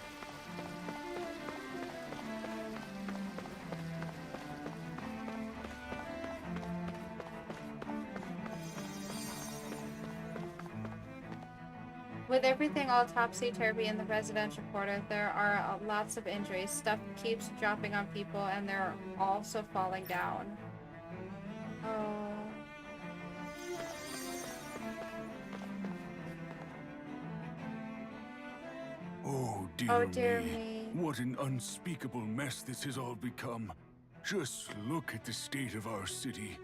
With everything all topsy-turvy in the residential quarter, there are lots of injuries. Stuff keeps dropping on people, and they're also falling down. Oh. Oh dear me. What an unspeakable mess this has all become. Just look at the state of our city.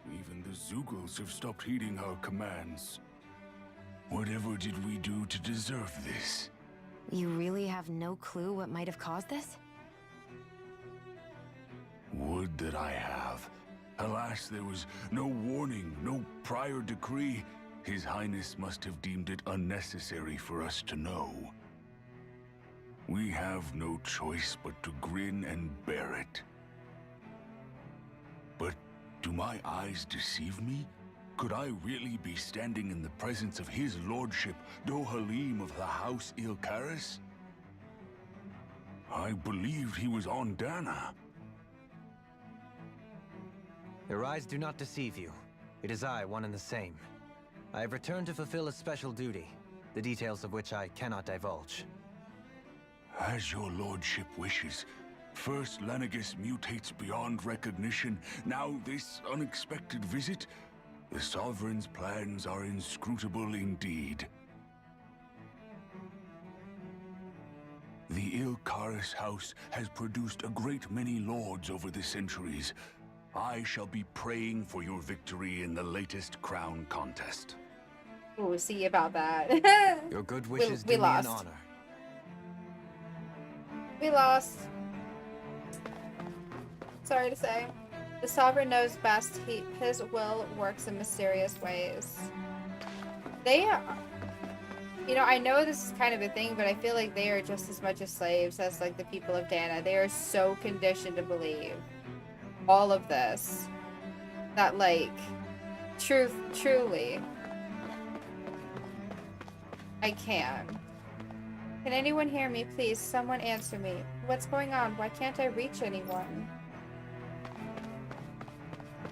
Even the Zoogles have stopped heeding our commands. Whatever did we do to deserve this? You really have no clue what might have caused this? Would that I have. Alas, there was no warning, no prior decree. His Highness must have deemed it unnecessary for us to know. We have no choice but to grin and bear it. But do my eyes deceive me? Could I really be standing in the presence of his lordship, Dohalim of the House Ilkaris? I believed he was on Dana. Your eyes do not deceive you. It is I, one and the same. I have returned to fulfill a special duty, the details of which I cannot divulge. As your lordship wishes. First Lenegus mutates beyond recognition, now this unexpected visit. The Sovereign's plans are inscrutable indeed. The Ilkaris house has produced a great many lords over the centuries. I shall be praying for your victory in the latest crown contest. Ooh, see about that. Your good wishes we do lost. me an honor. We lost. Sorry to say. The Sovereign knows best. His will works in mysterious ways. They are... You know, I know this is kind of a thing, but I feel like they are just as much as slaves as, like, the people of Dana. They are so conditioned to believe all of this. That, like, truly. I can. Can anyone hear me? Please, someone answer me. What's going on? Why can't I reach anyone?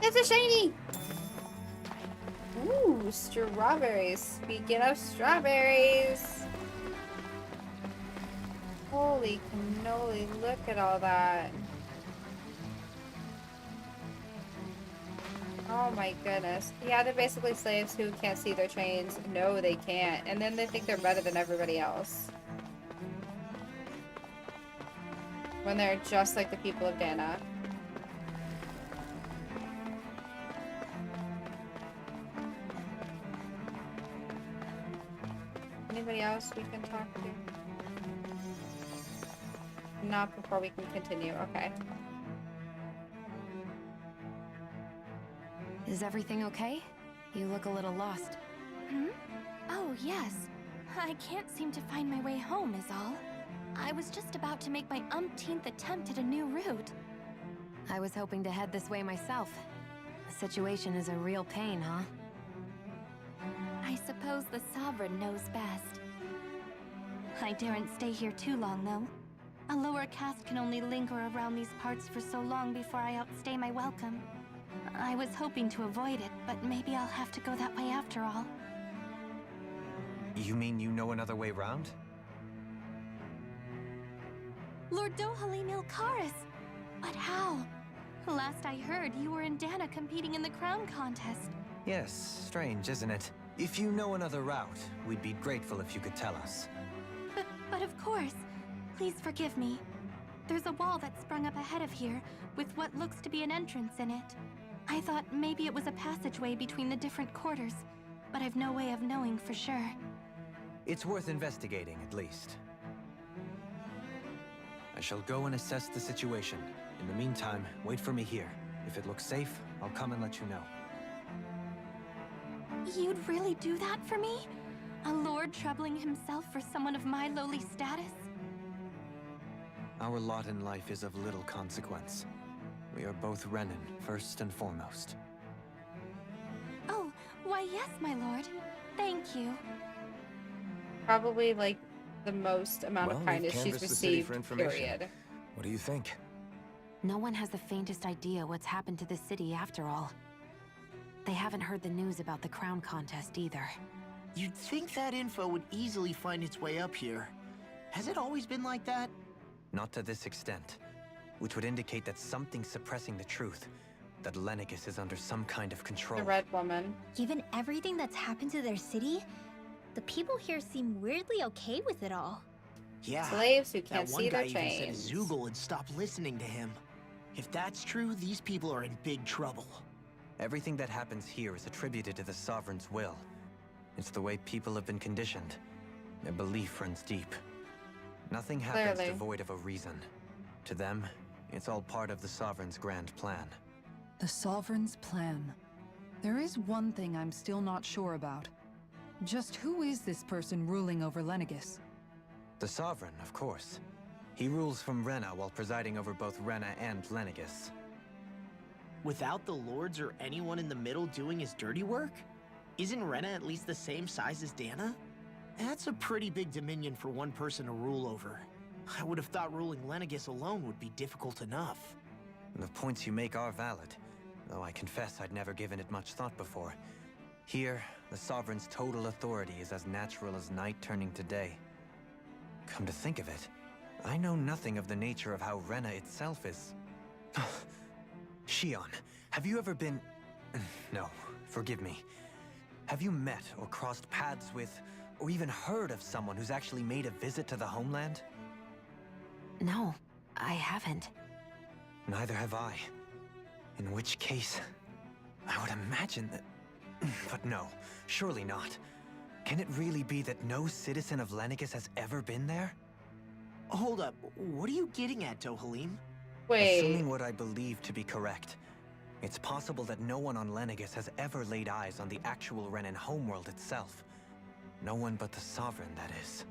It's a shiny! Ooh, strawberries. Speaking of strawberries. Holy cannoli, look at all that. Oh my goodness. Yeah, they're basically slaves who can't see their chains. No, they can't. And then they think they're better than everybody else. When they're just like the people of Dana. Anybody else we can talk to? Not before we can continue. Okay. Is everything okay? You look a little lost. Hmm? Oh, yes. I can't seem to find my way home is all. I was just about to make my umpteenth attempt at a new route. I was hoping to head this way myself. The situation is a real pain, huh? I suppose the Sovereign knows best. I daren't stay here too long, though. A lower caste can only linger around these parts for so long before I outstay my welcome. I was hoping to avoid it, but maybe I'll have to go that way after all. You mean you know another way round? Lord Dohalim Ilkaris! But how? Last I heard, you were in Dana competing in the crown contest. Yes, strange, isn't it? If you know another route, we'd be grateful if you could tell us. But of course. Please forgive me. There's a wall that sprung up ahead of here, with what looks to be an entrance in it. I thought maybe it was a passageway between the different quarters, but I've no way of knowing for sure. It's worth investigating, at least. I shall go and assess the situation. In the meantime, wait for me here. If it looks safe, I'll come and let you know. You'd really do that for me? A lord troubling himself for someone of my lowly status? Our lot in life is of little consequence. We are both Renin, first and foremost. Oh, why yes, my lord. Thank you. Probably like the most amount of kindness she's canvassed the city for received, information. period. What do you think? No one has the faintest idea what's happened to the city after all. They haven't heard the news about the crown contest either. You'd think that info would easily find its way up here. Has it always been like that? Not to this extent, which would indicate that something's suppressing the truth, that Lenegis is under some kind of control. The red woman. Given everything that's happened to their city, the people here seem weirdly okay with it all. Yeah. Slaves who can't that one see guy their even chains. said Zoogle had stopped listening to him. If that's true, these people are in big trouble. Everything that happens here is attributed to the Sovereign's will. It's the way people have been conditioned. Their belief runs deep. Nothing happens Clearly. devoid of a reason. To them, it's all part of the Sovereign's grand plan. The Sovereign's plan. There is one thing I'm still not sure about. Just who is this person ruling over Lenegis? The Sovereign, of course. He rules from Rena while presiding over both Rena and Lenegis. Without the lords or anyone in the middle doing his dirty work? Isn't Rena at least the same size as Dana? That's a pretty big dominion for one person to rule over. I would have thought ruling Lenegis alone would be difficult enough. The points you make are valid, though I confess I'd never given it much thought before. Here, the Sovereign's total authority is as natural as night turning to day. Come to think of it, I know nothing of the nature of how Rena itself is. Shion, have you ever been... No, forgive me. Have you met or crossed paths with, or even heard of someone who's actually made a visit to the homeland? No, I haven't. Neither have I. In which case, I would imagine that... But no, surely not. Can it really be that no citizen of Lenegis has ever been there? Hold up, what are you getting at, Dohalim? Wait. Assuming what I believe to be correct, it's possible that no one on Lenegis has ever laid eyes on the actual Renan homeworld itself. No one but the Sovereign, that is.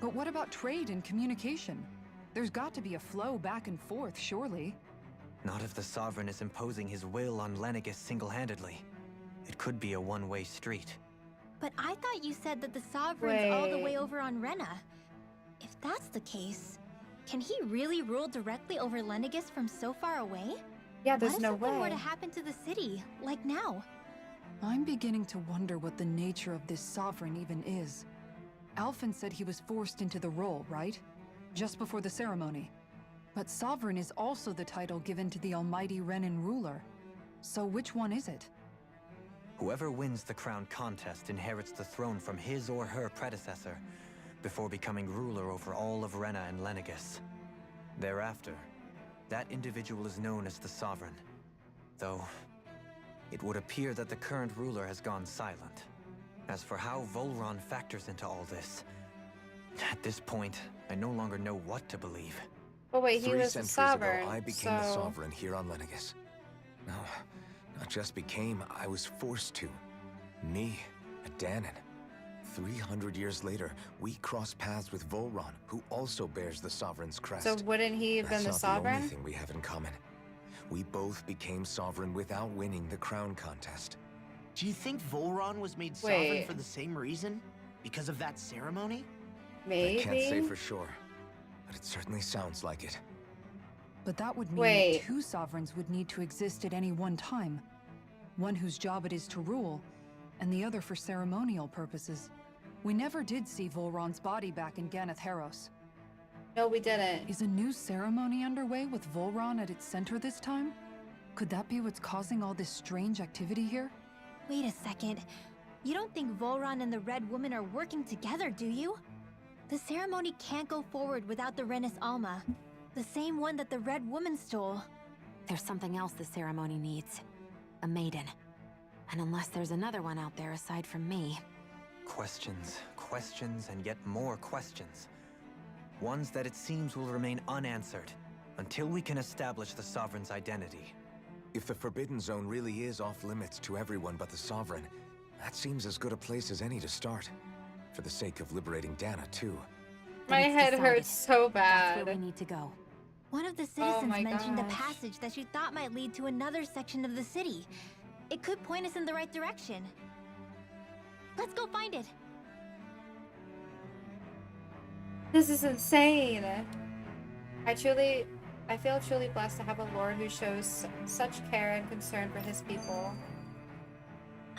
But what about trade and communication? There's got to be a flow back and forth, surely. Not if the Sovereign is imposing his will on Lenegis single-handedly. It could be a one-way street. But I thought you said that the Sovereign's all the way over on Rena. If that's the case, can he really rule directly over Lenegis from so far away? Yeah, there's what if no something way. were to happen to the city, like now? I'm beginning to wonder what the nature of this Sovereign even is. Alphen said he was forced into the role, right? Just before the ceremony. But Sovereign is also the title given to the almighty Renan ruler. So which one is it? Whoever wins the crown contest inherits the throne from his or her predecessor, before becoming ruler over all of Rena and Lenegis. Thereafter, that individual is known as the Sovereign. Though, it would appear that the current ruler has gone silent. As for how Volron factors into all this, at this point, I no longer know what to believe. But wait, he 3 was the centuries Sovereign, ago, I became the so... Sovereign here on Lenegis. No, not just became, I was forced to. Me, a Danon. 300 years later, we cross paths with Volron, who also bears the Sovereign's crest. So wouldn't he have been the That's not the Sovereign? only thing we have in common. We both became Sovereign without winning the crown contest. Do you think Volron was made Sovereign Wait. for the same reason? Because of that ceremony? Maybe? I can't say for sure, but it certainly sounds like it. But that would mean Wait. that 2 sovereigns would need to exist at any one time. One whose job it is to rule, and the other for ceremonial purposes. We never did see Volron's body back in Ganeth Haros. No, we didn't. Is a new ceremony underway with Volron at its center this time? Could that be what's causing all this strange activity here? Wait a second. You don't think Volron and the Red Woman are working together, do you? The ceremony can't go forward without the Renis Alma. The same one that the Red Woman stole. There's something else the ceremony needs. A maiden. And unless there's another one out there aside from me... Questions, questions, and yet more questions. Ones that it seems will remain unanswered, until we can establish the Sovereign's identity. If the Forbidden Zone really is off limits to everyone but the Sovereign, That seems as good a place as any to start. For the sake of liberating Dana, too. My head hurts so bad. That's where we need to go. One of the citizens mentioned a passage that she thought might lead to another section of the city. It could point us in the right direction. Let's go find it. This is insane. I feel truly blessed to have a lord who shows such care and concern for his people.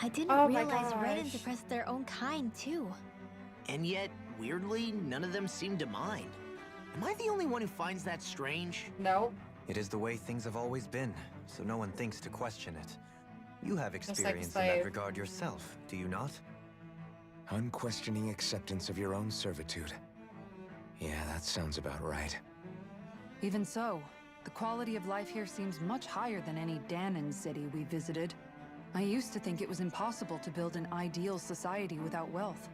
I didn't realize Renans oppressed their own kind, too. And yet, weirdly, none of them seem to mind. Am I the only one who finds that strange? No. It is the way things have always been, so no one thinks to question it. You have experience in like that regard yourself, do you not? Unquestioning acceptance of your own servitude. Yeah, that sounds about right. Even so, the quality of life here seems much higher than any Danon city we visited. I used to think it was impossible to build an ideal society without wealth.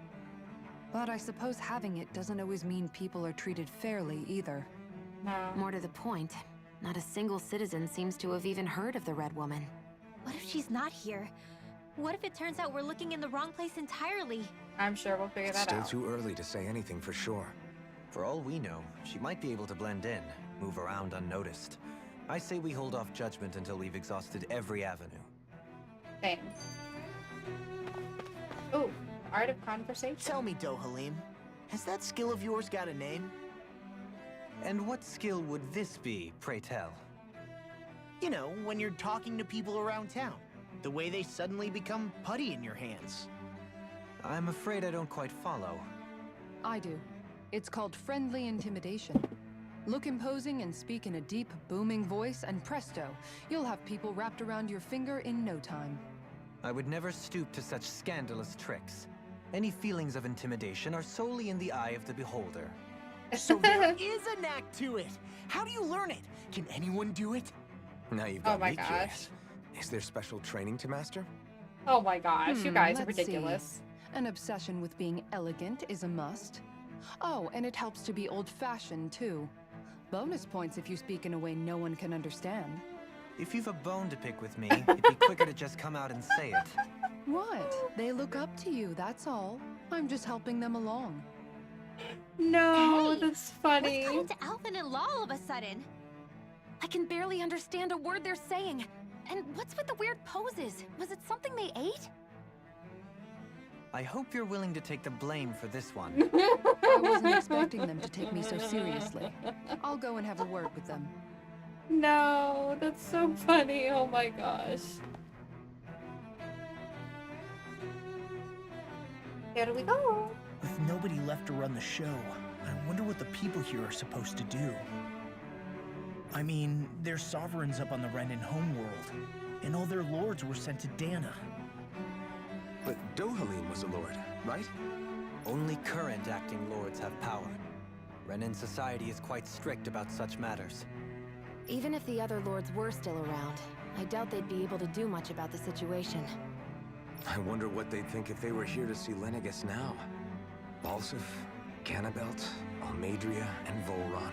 But I suppose having it doesn't always mean people are treated fairly either. No. More to the point, not a single citizen seems to have even heard of the Red Woman. What if she's not here? What if it turns out we're looking in the wrong place entirely? I'm sure we'll figure that out. It's still too early to say anything for sure. For all we know, she might be able to blend in, move around unnoticed. I say we hold off judgment until we've exhausted every avenue. Same. Ooh, art of conversation. Tell me, Dohalim, has that skill of yours got a name? And what skill would this be, pray tell? You know, when you're talking to people around town. The way they suddenly become putty in your hands. I'm afraid I don't quite follow. I do. It's called friendly intimidation. Look imposing and speak in a deep, booming voice, and presto, you'll have people wrapped around your finger in no time. I would never stoop to such scandalous tricks. Any feelings of intimidation are solely in the eye of the beholder. So there is a knack to it! How do you learn it? Can anyone do it? Now you've got my me gosh. curious. Is there special training to master? Oh my gosh, you guys are let's ridiculous. see. An obsession with being elegant is a must. Oh, and it helps to be old-fashioned, too. Bonus points if you speak in a way no one can understand. If you've a bone to pick with me, it'd be quicker to just come out and say it. What? They look up to you, that's all. I'm just helping them along. No, Hey, that's funny. What's got into Alvin and Law all of a sudden? I can barely understand a word they're saying. And what's with the weird poses? Was it something they ate? I hope you're willing to take the blame for this one. I wasn't expecting them to take me so seriously. I'll go and have a word with them. No, that's so funny. Oh my gosh. Here we go. With nobody left to run the show, I wonder what the people here are supposed to do. I mean, they're sovereigns up on the Renan homeworld, and all their lords were sent to Dana. But Dohalim was a lord, right? Only current acting lords have power. Renan society is quite strict about such matters. Even if the other lords were still around, I doubt they'd be able to do much about the situation. I wonder what they'd think if they were here to see Lenegus now. Balsif, Cannabelt, Almadria, and Volron.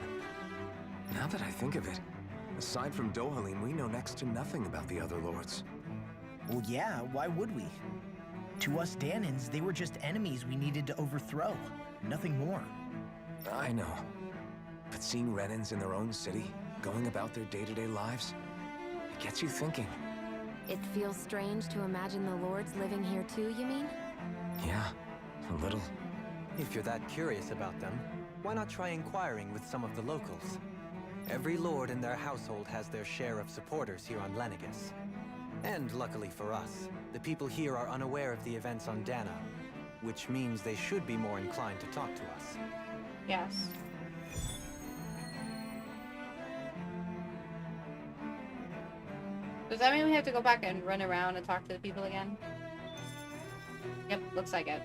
Now that I think of it, aside from Dohalim, we know next to nothing about the other lords. Well, yeah, why would we? To us Danans, they were just enemies we needed to overthrow. Nothing more. I know. But seeing Renans in their own city, going about their day-to-day lives, it gets you thinking. It feels strange to imagine the lords living here too, you mean? Yeah, a little. If you're that curious about them, why not try inquiring with some of the locals? Every lord in their household has their share of supporters here on Lenegus. And luckily for us, the people here are unaware of the events on Dana, which means they should be more inclined to talk to us. Yes. Does that mean we have to go back and run around and talk to the people again? Yep, looks like it.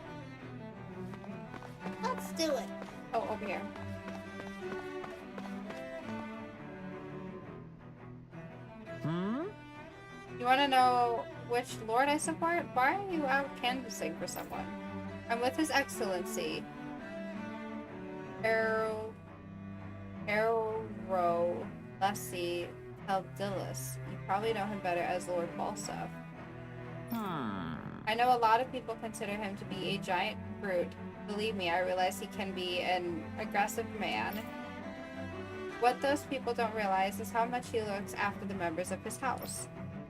Let's do it. Oh, over here. You want to know which lord I support? Why are you out canvassing for someone? I'm with His Excellency. Ero Lessie Teldillis. You probably know him better as Lord Balsaf. I know a lot of people consider him to be a giant brute. Believe me, I realize he can be an aggressive man. What those people don't realize is how much he looks after the members of his house.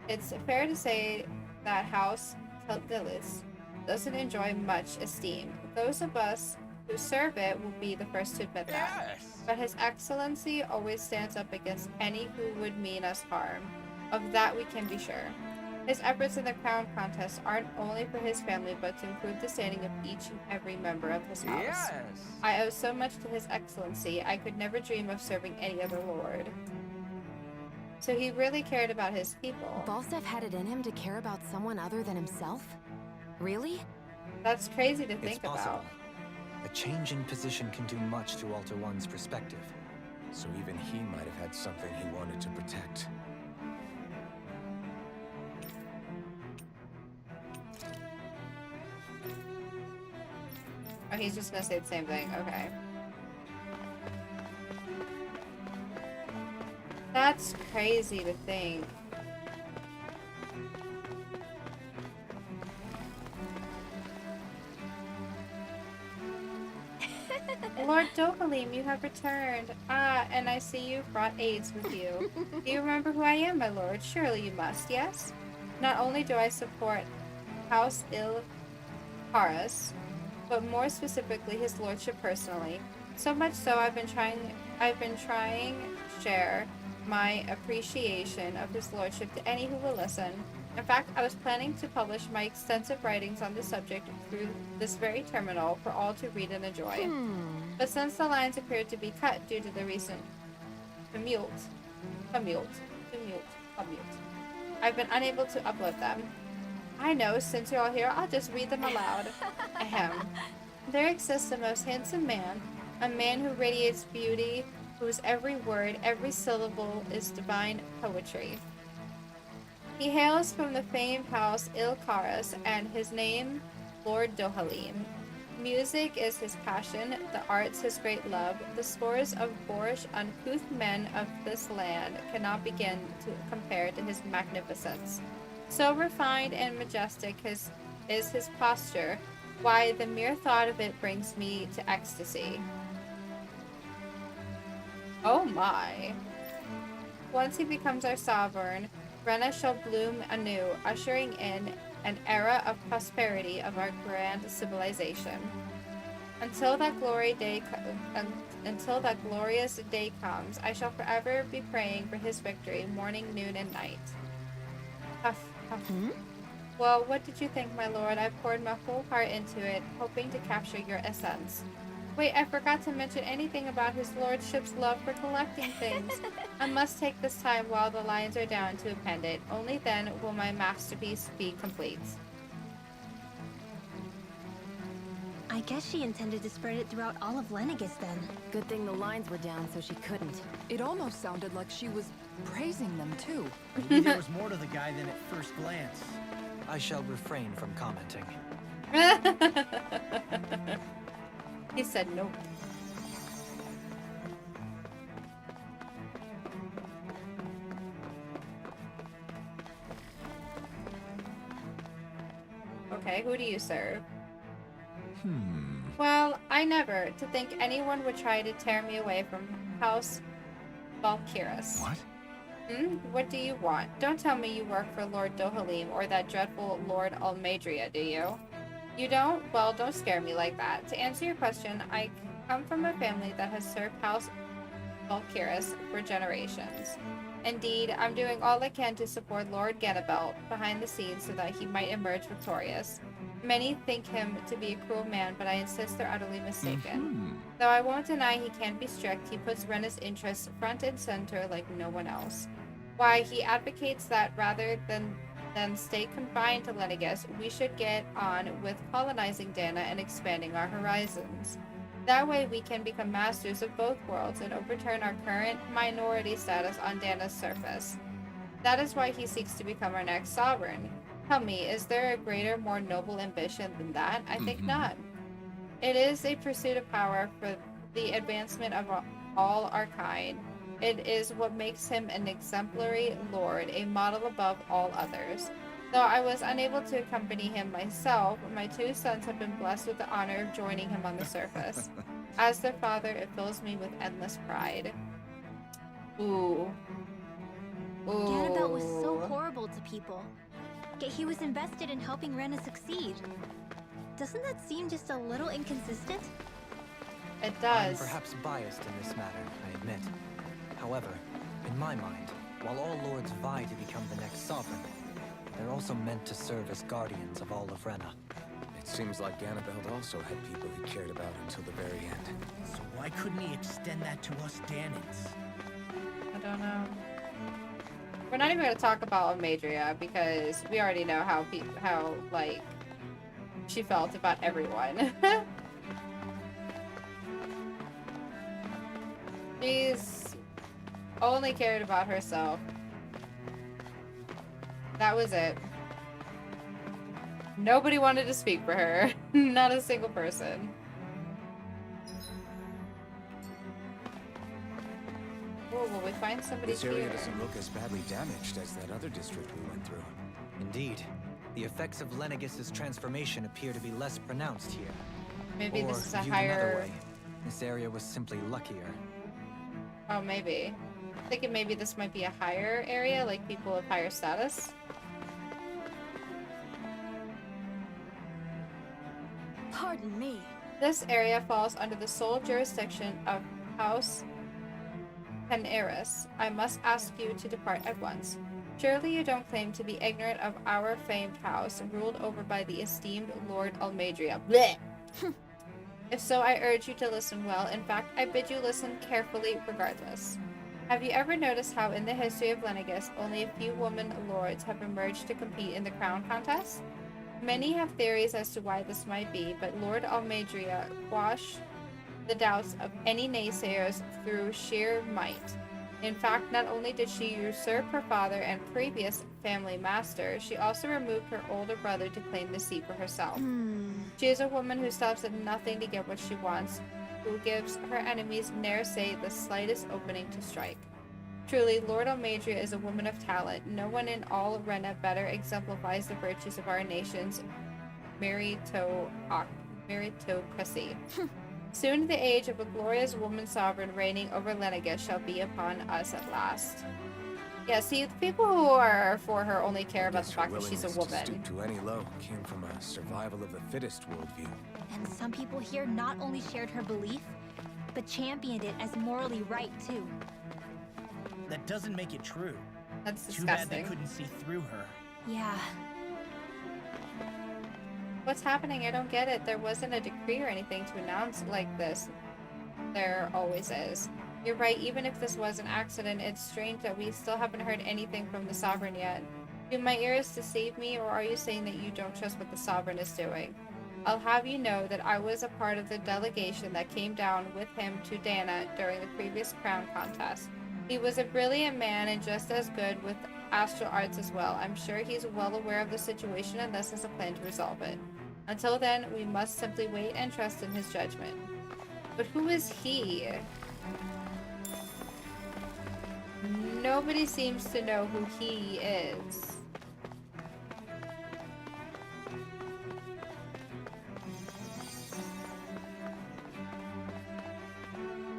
It's fair to say that House Tildilis doesn't enjoy much esteem. Those of us who serve it will be the first to admit that. Yes! But His Excellency always stands up against any who would mean us harm. Of that we can be sure. His efforts in the crown contest aren't only for his family, but to improve the standing of each and every member of his house. Yes! I owe so much to His Excellency, I could never dream of serving any other lord. So he really cared about his people. Falstaff had it in him to care about someone other than himself? Really? That's crazy to It's think possible. about. A change in position can do much to alter one's perspective. So even he might have had something he wanted to protect. Oh, he's just gonna say the same thing. Okay. That's crazy to think. Lord Dohalim, you have returned. Ah, and I see you've brought aides with you. Do you remember who I am, my lord? Surely you must, yes? Not only do I support House Ilharis, but more specifically his lordship personally. So much so I've been trying to share my appreciation of his lordship to any who will listen. In fact, I was planning to publish my extensive writings on the subject through this very terminal for all to read and enjoy. But since the lines appeared to be cut due to the recent tumult, I've been unable to upload them. I know, since you're all here, I'll just read them aloud. Ahem. There exists a most handsome man, a man who radiates beauty, whose every word, every syllable is divine poetry. He hails from the famed house Ilkaris, and his name, Lord Dohalim. Music is his passion, the arts his great love. The scores of boorish, uncouth men of this land cannot begin to compare to his magnificence. So refined and majestic is his posture, why the mere thought of it brings me to ecstasy. Oh my. Once he becomes our sovereign, Rena shall bloom anew, ushering in an era of prosperity of our grand civilization. Until that glorious day comes, I shall forever be praying for his victory, morning, noon, and night. Huff, huff. Well, what did you think, my lord? I poured my whole heart into it, hoping to capture your essence. Wait, I forgot to mention anything about his lordship's love for collecting things. I must take this time while the lines are down to append it. Only then will my masterpiece be complete. I guess she intended to spread it throughout all of Lenegis then. Good thing the lines were down so she couldn't. It almost sounded like she was praising them too. Maybe there was more to the guy than at first glance. I shall refrain from commenting. He said nope. Okay, who do you serve? Well, I never. To think anyone would try to tear me away from House Valkyris. What? What do you want? Don't tell me you work for Lord Dohalim or that dreadful Lord Almadria, do you? You don't? Well, don't scare me like that. To answer your question, I come from a family that has served House Valkyris for generations. Indeed, I'm doing all I can to support Lord Ganabelt behind the scenes so that he might emerge victorious. Many think him to be a cruel man, but I insist they're utterly mistaken. Though I won't deny he can be strict, he puts Rena's interests front and center like no one else. Why, he advocates that rather than stay confined to Lenegis, we should get on with colonizing Dana and expanding our horizons. That way we can become masters of both worlds and overturn our current minority status on Dana's surface. That is why he seeks to become our next sovereign. Tell me, is there a greater, more noble ambition than that? I think not. It is a pursuit of power for the advancement of all our kind. It is what makes him an exemplary lord, a model above all others. Though I was unable to accompany him myself, my two sons have been blessed with the honor of joining him on the surface. As their father, it fills me with endless pride. Ooh. Ooh. Ganabelt was so horrible to people. Yet he was invested in helping Rena succeed. Doesn't that seem just a little inconsistent? It does. I'm perhaps biased in this matter, I admit. However, in my mind, while all lords vie to become the next sovereign, they're also meant to serve as guardians of all of Rena. It seems like Ganabelt also had people he cared about until the very end. So why couldn't he extend that to us Danans? I don't know. We're not even going to talk about Amadria because we already know how like she felt about everyone. She's only cared about herself. That was it. Nobody wanted to speak for her. Not a single person. Oh, will we find somebody This area here? doesn't look as badly damaged as that other district we went through. Indeed. The effects of Lenegis' transformation appear to be less pronounced here. Maybe Or, this is a viewed another higher... way, this area was simply luckier. Oh, maybe. I'm thinking maybe this might be a higher area, like people of higher status. Pardon me. This area falls under the sole jurisdiction of House Paneris. I must ask you to depart at once. Surely you don't claim to be ignorant of our famed house, ruled over by the esteemed Lord Almadria. Blech! If so, I urge you to listen well. In fact, I bid you listen carefully regardless. Have you ever noticed how in the history of Lenegis, only a few women lords have emerged to compete in the crown contest? Many have theories as to why this might be, but Lord Almadria quashed the doubts of any naysayers through sheer might. In fact, not only did she usurp her father and previous family master, she also removed her older brother to claim the seat for herself. She is a woman who stops at nothing to get what she wants, who gives her enemies ne'er say the slightest opening to strike. Truly, Lord Almadria is a woman of talent. No one in all Rena better exemplifies the virtues of our nation's meritocracy. Soon the age of a glorious woman sovereign reigning over Lenegis shall be upon us at last. Yeah, see, the people who are for her only care about the fact that she's a willingness to woman. stoop to any low came from a survival of the fittest worldview. And some people here not only shared her belief, but championed it as morally right too. That doesn't make it true. That's Too bad disgusting. they couldn't see through her. Yeah. What's happening? I don't get it. There wasn't a decree or anything to announce like this. There always is. You're right, even if this was an accident, it's strange that we still haven't heard anything from the Sovereign yet. Do my ears deceive me, or are you saying that you don't trust what the Sovereign is doing? I'll have you know that I was a part of the delegation that came down with him to Dana during the previous crown contest. He was a brilliant man and just as good with astral arts as well. I'm sure he's well aware of the situation and thus has a plan to resolve it. Until then, we must simply wait and trust in his judgment. But who is he? Nobody seems to know who he is.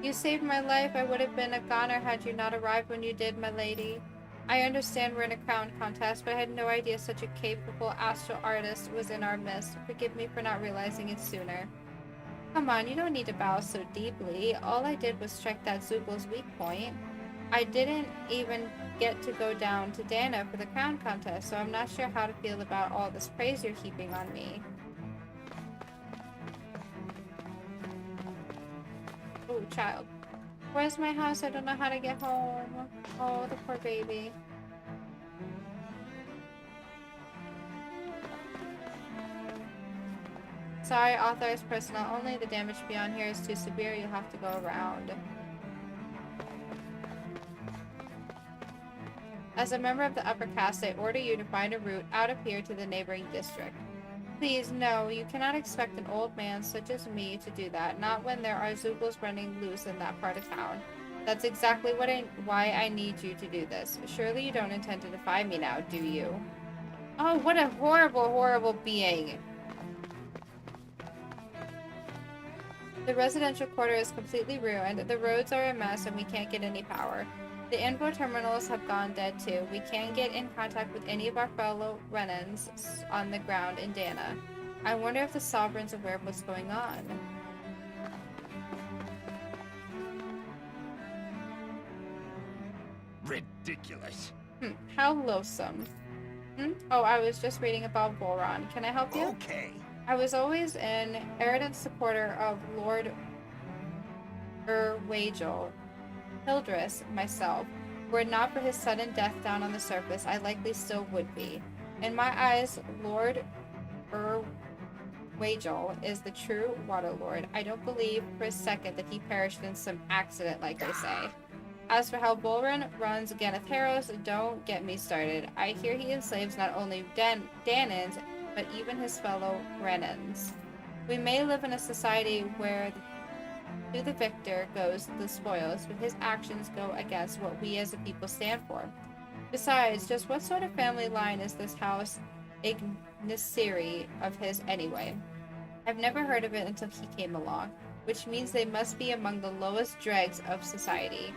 You saved my life. I would have been a goner had you not arrived when you did, my lady. I understand we're in a crown contest, but I had no idea such a capable astral artist was in our midst. Forgive me for not realizing it sooner. Come on, you don't need to bow so deeply. All I did was strike that Zugel's weak point. I didn't even get to go down to Dana for the crown contest, so I'm not sure how to feel about all this praise you're heaping on me. Oh, child. Where's my house? I don't know how to get home. Oh, the poor baby. Sorry, authorized personnel only. The damage beyond here is too severe. You'll have to go around. As a member of the upper caste, I order you to find a route out of here to the neighboring district. Please, no, you cannot expect an old man such as me to do that, not when there are Zugals running loose in that part of town. That's exactly why I need you to do this. Surely you don't intend to defy me now, do you? Oh, what a horrible, horrible being. The residential quarter is completely ruined. The roads are a mess and we can't get any power. The info terminals have gone dead too. We can't get in contact with any of our fellow Renans on the ground in Dana. I wonder if the Sovereign's aware of what's going on. Ridiculous. How loathsome. Oh, I was just reading about Volron. Can I help you? Okay. I was always an ardent supporter of Lord Wagel Hildress myself. Were it not for his sudden death down on the surface, I likely still would be. In my eyes, Lord Wagel is the true Water Lord. I don't believe for a second that he perished in some accident like they say. As for how Volron runs Ganatheros, don't get me started. I hear he enslaves not only Danans, but even his fellow Renans. We may live in a society where to the victor goes the spoils, but his actions go against what we as a people stand for. Besides, just what sort of family line is this house Ignisiri of his anyway? I've never heard of it until he came along, which means they must be among the lowest dregs of society.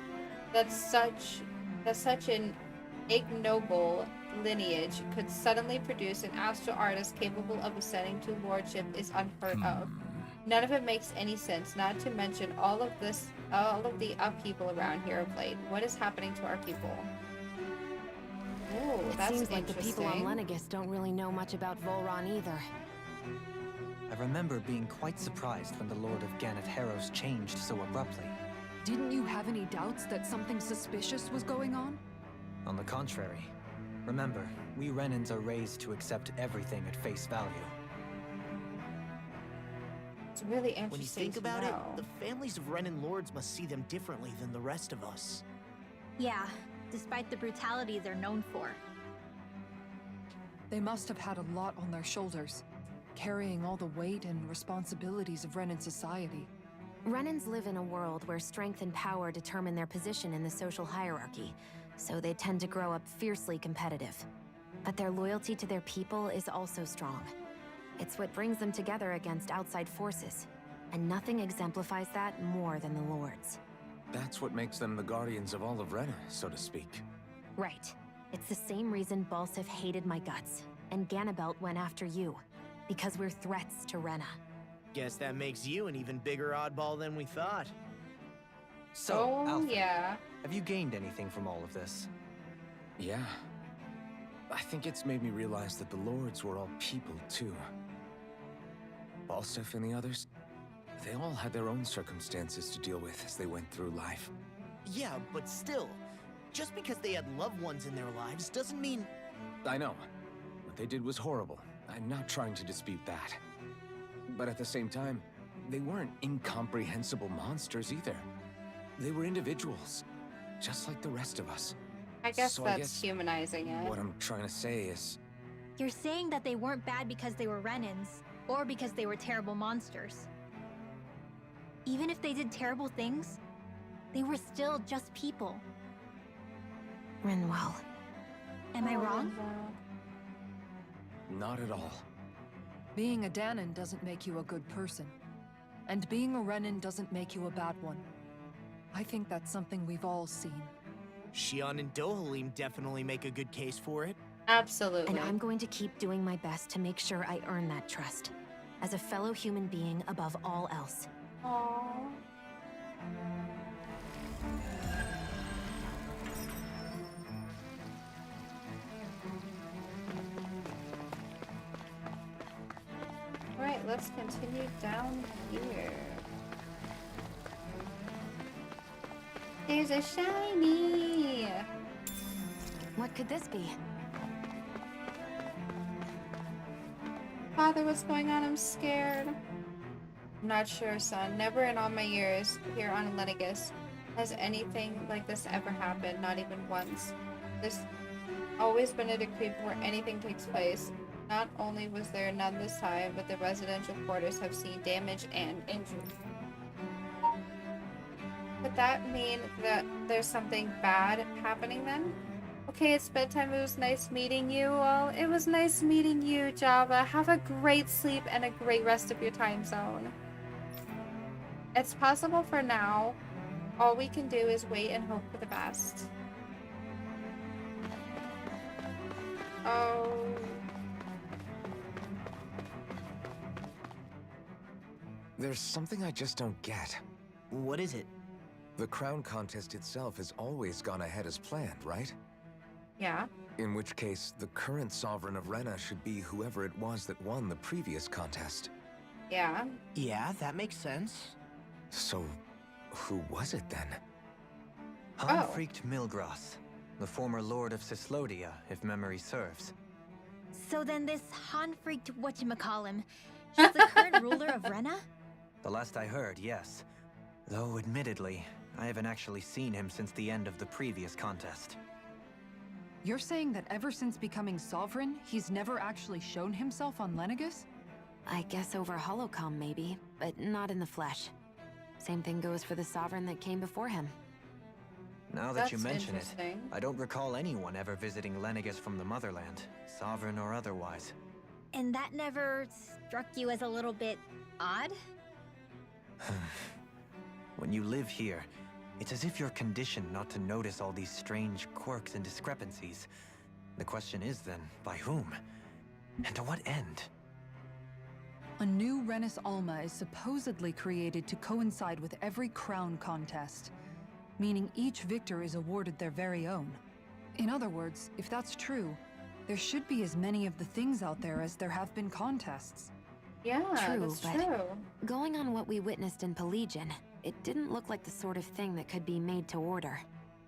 That such an ignoble lineage could suddenly produce an astral artist capable of ascending to lordship is unheard of. None of it makes any sense, not to mention all of the upheaval around here of late. What is happening to our people? Oh, that's seems like the people on interesting. Lenegis don't really know much about Volron either. I remember being quite surprised when the Lord of Ganatheros changed so abruptly. Didn't you have any doubts that something suspicious was going on? On the contrary. Remember, we Renans are raised to accept everything at face value. It's really interesting. When you think to about know. it, the families of Renan lords must see them differently than the rest of us. Yeah, despite the brutality they're known for. They must have had a lot on their shoulders, carrying all the weight and responsibilities of Renan society. Renans live in a world where strength and power determine their position in the social hierarchy, so they tend to grow up fiercely competitive. But their loyalty to their people is also strong. It's what brings them together against outside forces, and nothing exemplifies that more than the Lords. That's what makes them the guardians of all of Rena, so to speak. Right. It's the same reason Balsif hated my guts, and Ganabelt went after you. Because we're threats to Rena. Guess that makes you an even bigger oddball than we thought. So, Alfred, yeah. have you gained anything from all of this? Yeah. I think it's made me realize that the Lords were all people, too. Balsif and the others, they all had their own circumstances to deal with as they went through life. Yeah, but still, just because they had loved ones in their lives doesn't mean... I know. What they did was horrible. I'm not trying to dispute that. But at the same time, they weren't incomprehensible monsters either. They were individuals, just like the rest of us. I guess So that's humanizing it. What I'm trying to say is... You're saying that they weren't bad because they were Renans, or because they were terrible monsters. Even if they did terrible things, they were still just people. Rinwell. Am I wrong? Not at all. Being a Danan doesn't make you a good person. And being a Renan doesn't make you a bad one. I think that's something we've all seen. Shion and Dohalim definitely make a good case for it. Absolutely. And I'm going to keep doing my best to make sure I earn that trust. As a fellow human being above all else. Aww. Alright, let's continue down here. There's a shiny! What could this be? Father, what's going on? I'm scared. I'm not sure, son. Never in all my years here on Lenegis has anything like this ever happened, not even once. There's always been a decree before anything takes place. Not only was there none this time, but the residential quarters have seen damage and injury. Could that mean that there's something bad happening then? Okay, it's bedtime. It was nice meeting you. Well, it was nice meeting you, Java. Have a great sleep and a great rest of your time zone. It's possible for now. All we can do is wait and hope for the best. Oh. There's something I just don't get. What is it? The crown contest itself has always gone ahead as planned, right? Yeah. In which case, the current sovereign of Rena should be whoever it was that won the previous contest. Yeah. Yeah, that makes sense. So, who was it then? Hanfried Milgras, the former lord of Cislodia, if memory serves. So then this Hanfried whatchamacallem, she's the current ruler of Rena? The last I heard, yes. Though, admittedly, I haven't actually seen him since the end of the previous contest. You're saying that ever since becoming sovereign, he's never actually shown himself on Lenegus? I guess over holocom maybe, but not in the flesh. Same thing goes for the sovereign that came before him. Now that you That's mention it, interesting. I don't recall anyone ever visiting Lenegus from the motherland, sovereign or otherwise. And that never struck you as a little bit odd? When you live here, it's as if you're conditioned not to notice all these strange quirks and discrepancies. The question is then, by whom? And to what end? A new Renis Alma is supposedly created to coincide with every crown contest, meaning each victor is awarded their very own. In other words, if that's true, there should be as many of the things out there as there have been contests. Yeah, True, that's but true. going on what we witnessed in Pelagian, it didn't look like the sort of thing that could be made to order.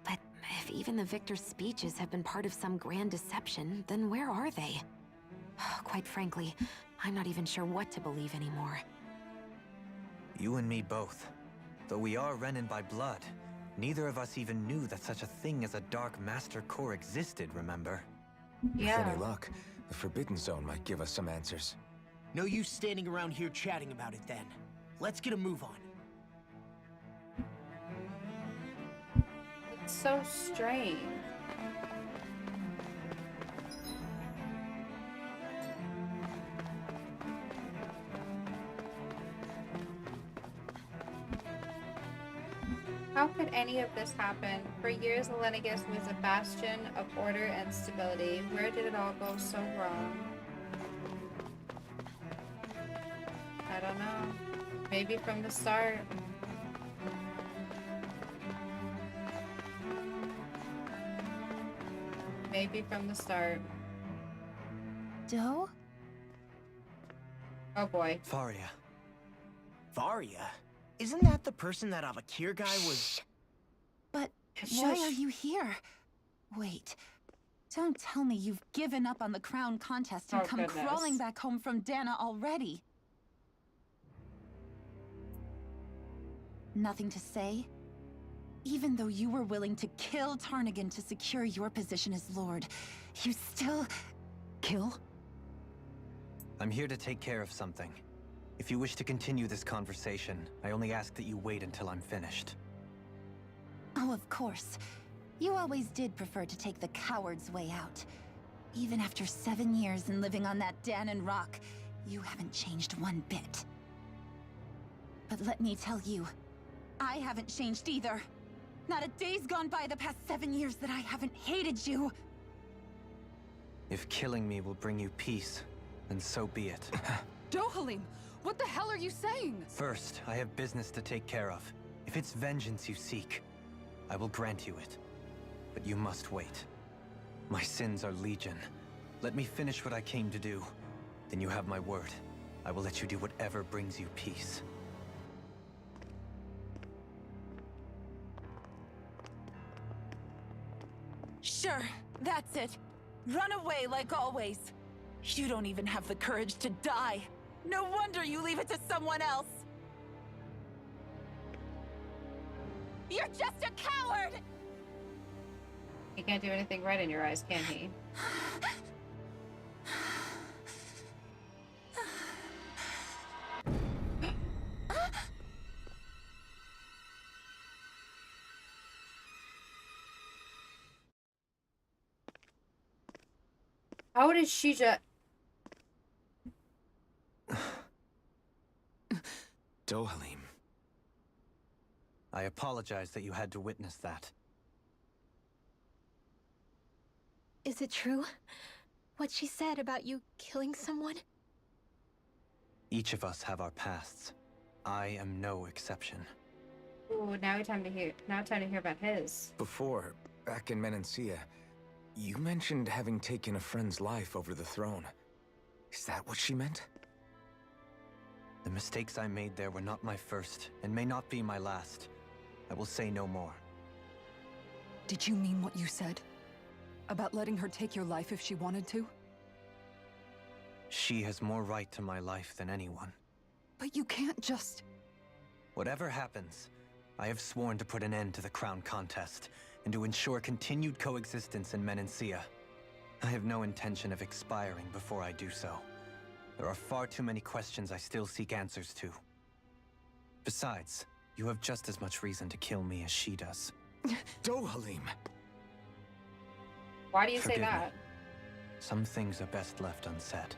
But if even the victor's speeches have been part of some grand deception, then where are they? Quite frankly, I'm not even sure what to believe anymore. You and me both. Though we are Renin by blood, neither of us even knew that such a thing as a Dark Master Core existed, remember? Yeah. With any luck, the Forbidden Zone might give us some answers. No use standing around here chatting about it then. Let's get a move on. It's so strange. How could any of this happen? For years, Lenegus was a bastion of order and stability. Where did it all go so wrong? I don't know. Maybe from the start. Maybe from the start. Doe? Oh boy. Faria. Varia? Isn't that the person that Avakir guy was... But why are you here? Wait. Don't tell me you've given up on the crown contest and Oh, come goodness. crawling back home from Dana already. Nothing to say? Even though you were willing to kill Tarnigan to secure your position as Lord, you still... Kill? I'm here to take care of something. If you wish to continue this conversation, I only ask that you wait until I'm finished. Oh, of course. You always did prefer to take the coward's way out. Even after 7 years and living on that Danon rock, you haven't changed one bit. But let me tell you, I haven't changed either. Not a day's gone by the past 7 years that I haven't hated you. If killing me will bring you peace, then so be it. Dohalim, what the hell are you saying? First, I have business to take care of. If it's vengeance you seek, I will grant you it. But you must wait. My sins are legion. Let me finish what I came to do. Then you have my word. I will let you do whatever brings you peace. Sure, that's it. Run away like always. You don't even have the courage to die. No wonder you leave it to someone else. You're just a coward! He can't do anything right in your eyes, can he? How did she just... Dohalim. I apologize that you had to witness that. Is it true? What she said about you killing someone? Each of us have our pasts. I am no exception. Ooh, now time to hear about his. Before, back in Menancia, you mentioned having taken a friend's life over the throne. Is that what she meant? The mistakes I made there were not my first, and may not be my last. I will say no more. Did you mean what you said? About letting her take your life if she wanted to? She has more right to my life than anyone. But you can't just... Whatever happens, I have sworn to put an end to the crown contest, and to ensure continued coexistence in Menancia. I have no intention of expiring before I do so. There are far too many questions I still seek answers to. Besides, you have just as much reason to kill me as she does. Dohalim! Why do you say Forgive that? me. Some things are best left unsaid.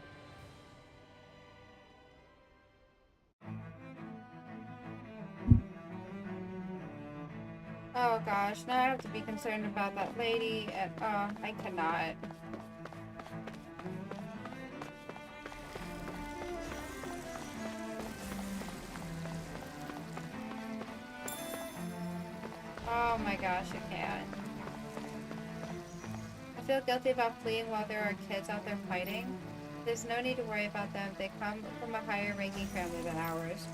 Oh gosh, now I have to be concerned about that lady, and I cannot. Oh my gosh, I can't. I feel guilty about fleeing while there are kids out there fighting. There's no need to worry about them. They come from a higher ranking family than ours.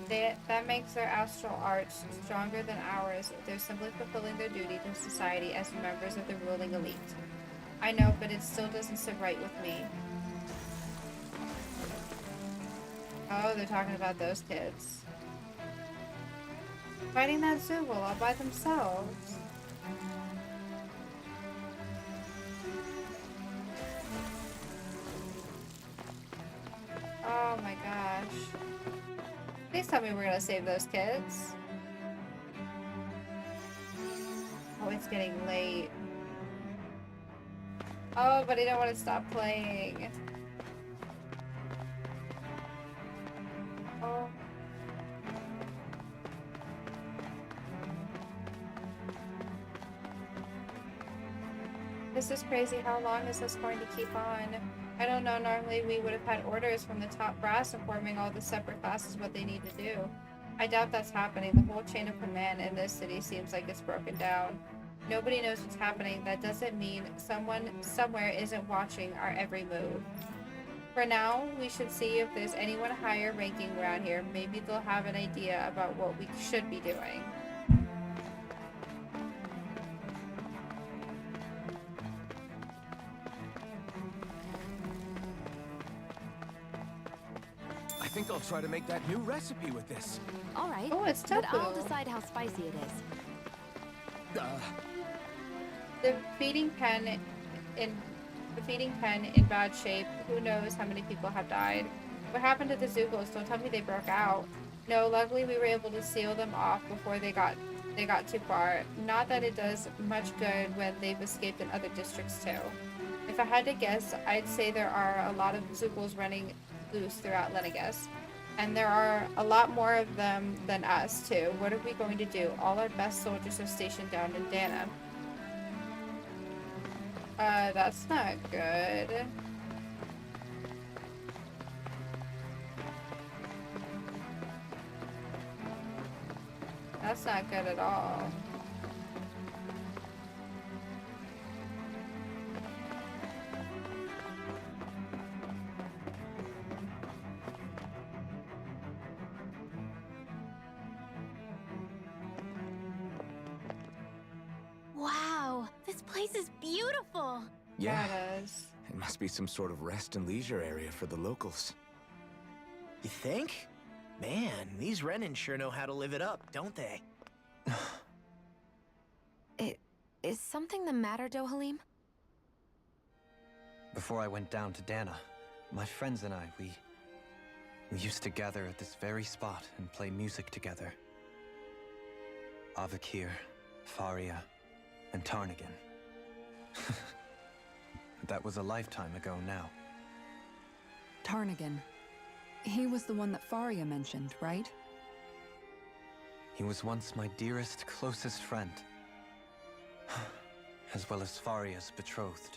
That makes their astral arts stronger than ours. They're simply fulfilling their duty to society as members of the ruling elite. I know, but it still doesn't sit right with me. Oh, they're talking about those kids. Fighting that Zoogle all by themselves. Oh my gosh. Please tell me we're gonna save those kids. Oh, it's getting late. Oh, but I don't want to stop playing. Oh. This is crazy. How long is this going to keep on? I don't know. Normally we would have had orders from the top brass informing all the separate classes what they need to do. I doubt that's happening. The whole chain of command in this city seems like it's broken down. Nobody knows what's happening. That doesn't mean someone somewhere isn't watching our every move. For now, we should see if there's anyone higher ranking around here. Maybe they'll have an idea about what we should be doing. I think I'll try to make that new recipe with this. All right. Oh, it's but tofu. I'll decide how spicy it is. The feeding pen in bad shape. Who knows how many people have died? What happened to the Zoogles? Don't tell me they broke out. No, luckily we were able to seal them off before they got too far. Not that it does much good when they've escaped in other districts too. If I had to guess, I'd say there are a lot of Zoogles running loose throughout Lenegus. And there are a lot more of them than us too. What are we going to do? All our best soldiers are stationed down in Dana. That's not good. That's not good at all. Wow, this place is beautiful. Yeah, It is. it must be some sort of rest and leisure area for the locals. You think? Man, these Renin sure know how to live it up, don't they? Is something the matter, Dohalim? Before I went down to Dana, my friends and I, we used to gather at this very spot and play music together. Avakir, Faria, and Tarnigan. but that was a lifetime ago now. Tarnigan. He was the one that Faria mentioned, right? He was once my dearest, closest friend. As well as Faria's betrothed.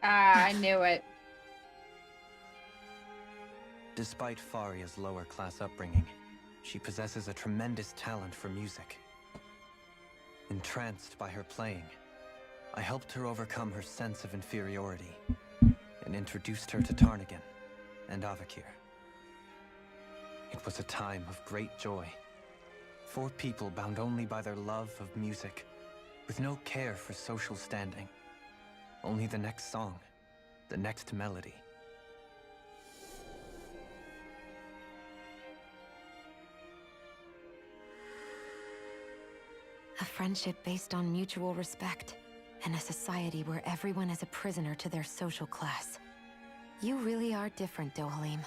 Ah, I knew it. Despite Faria's lower-class upbringing, she possesses a tremendous talent for music. Entranced by her playing, I helped her overcome her sense of inferiority and introduced her to Tarnigan and Avakir. It was a time of great joy. 4 people bound only by their love of music, with no care for social standing. Only the next song, the next melody. A friendship based on mutual respect, and a society where everyone is a prisoner to their social class. You really are different, Dohalim.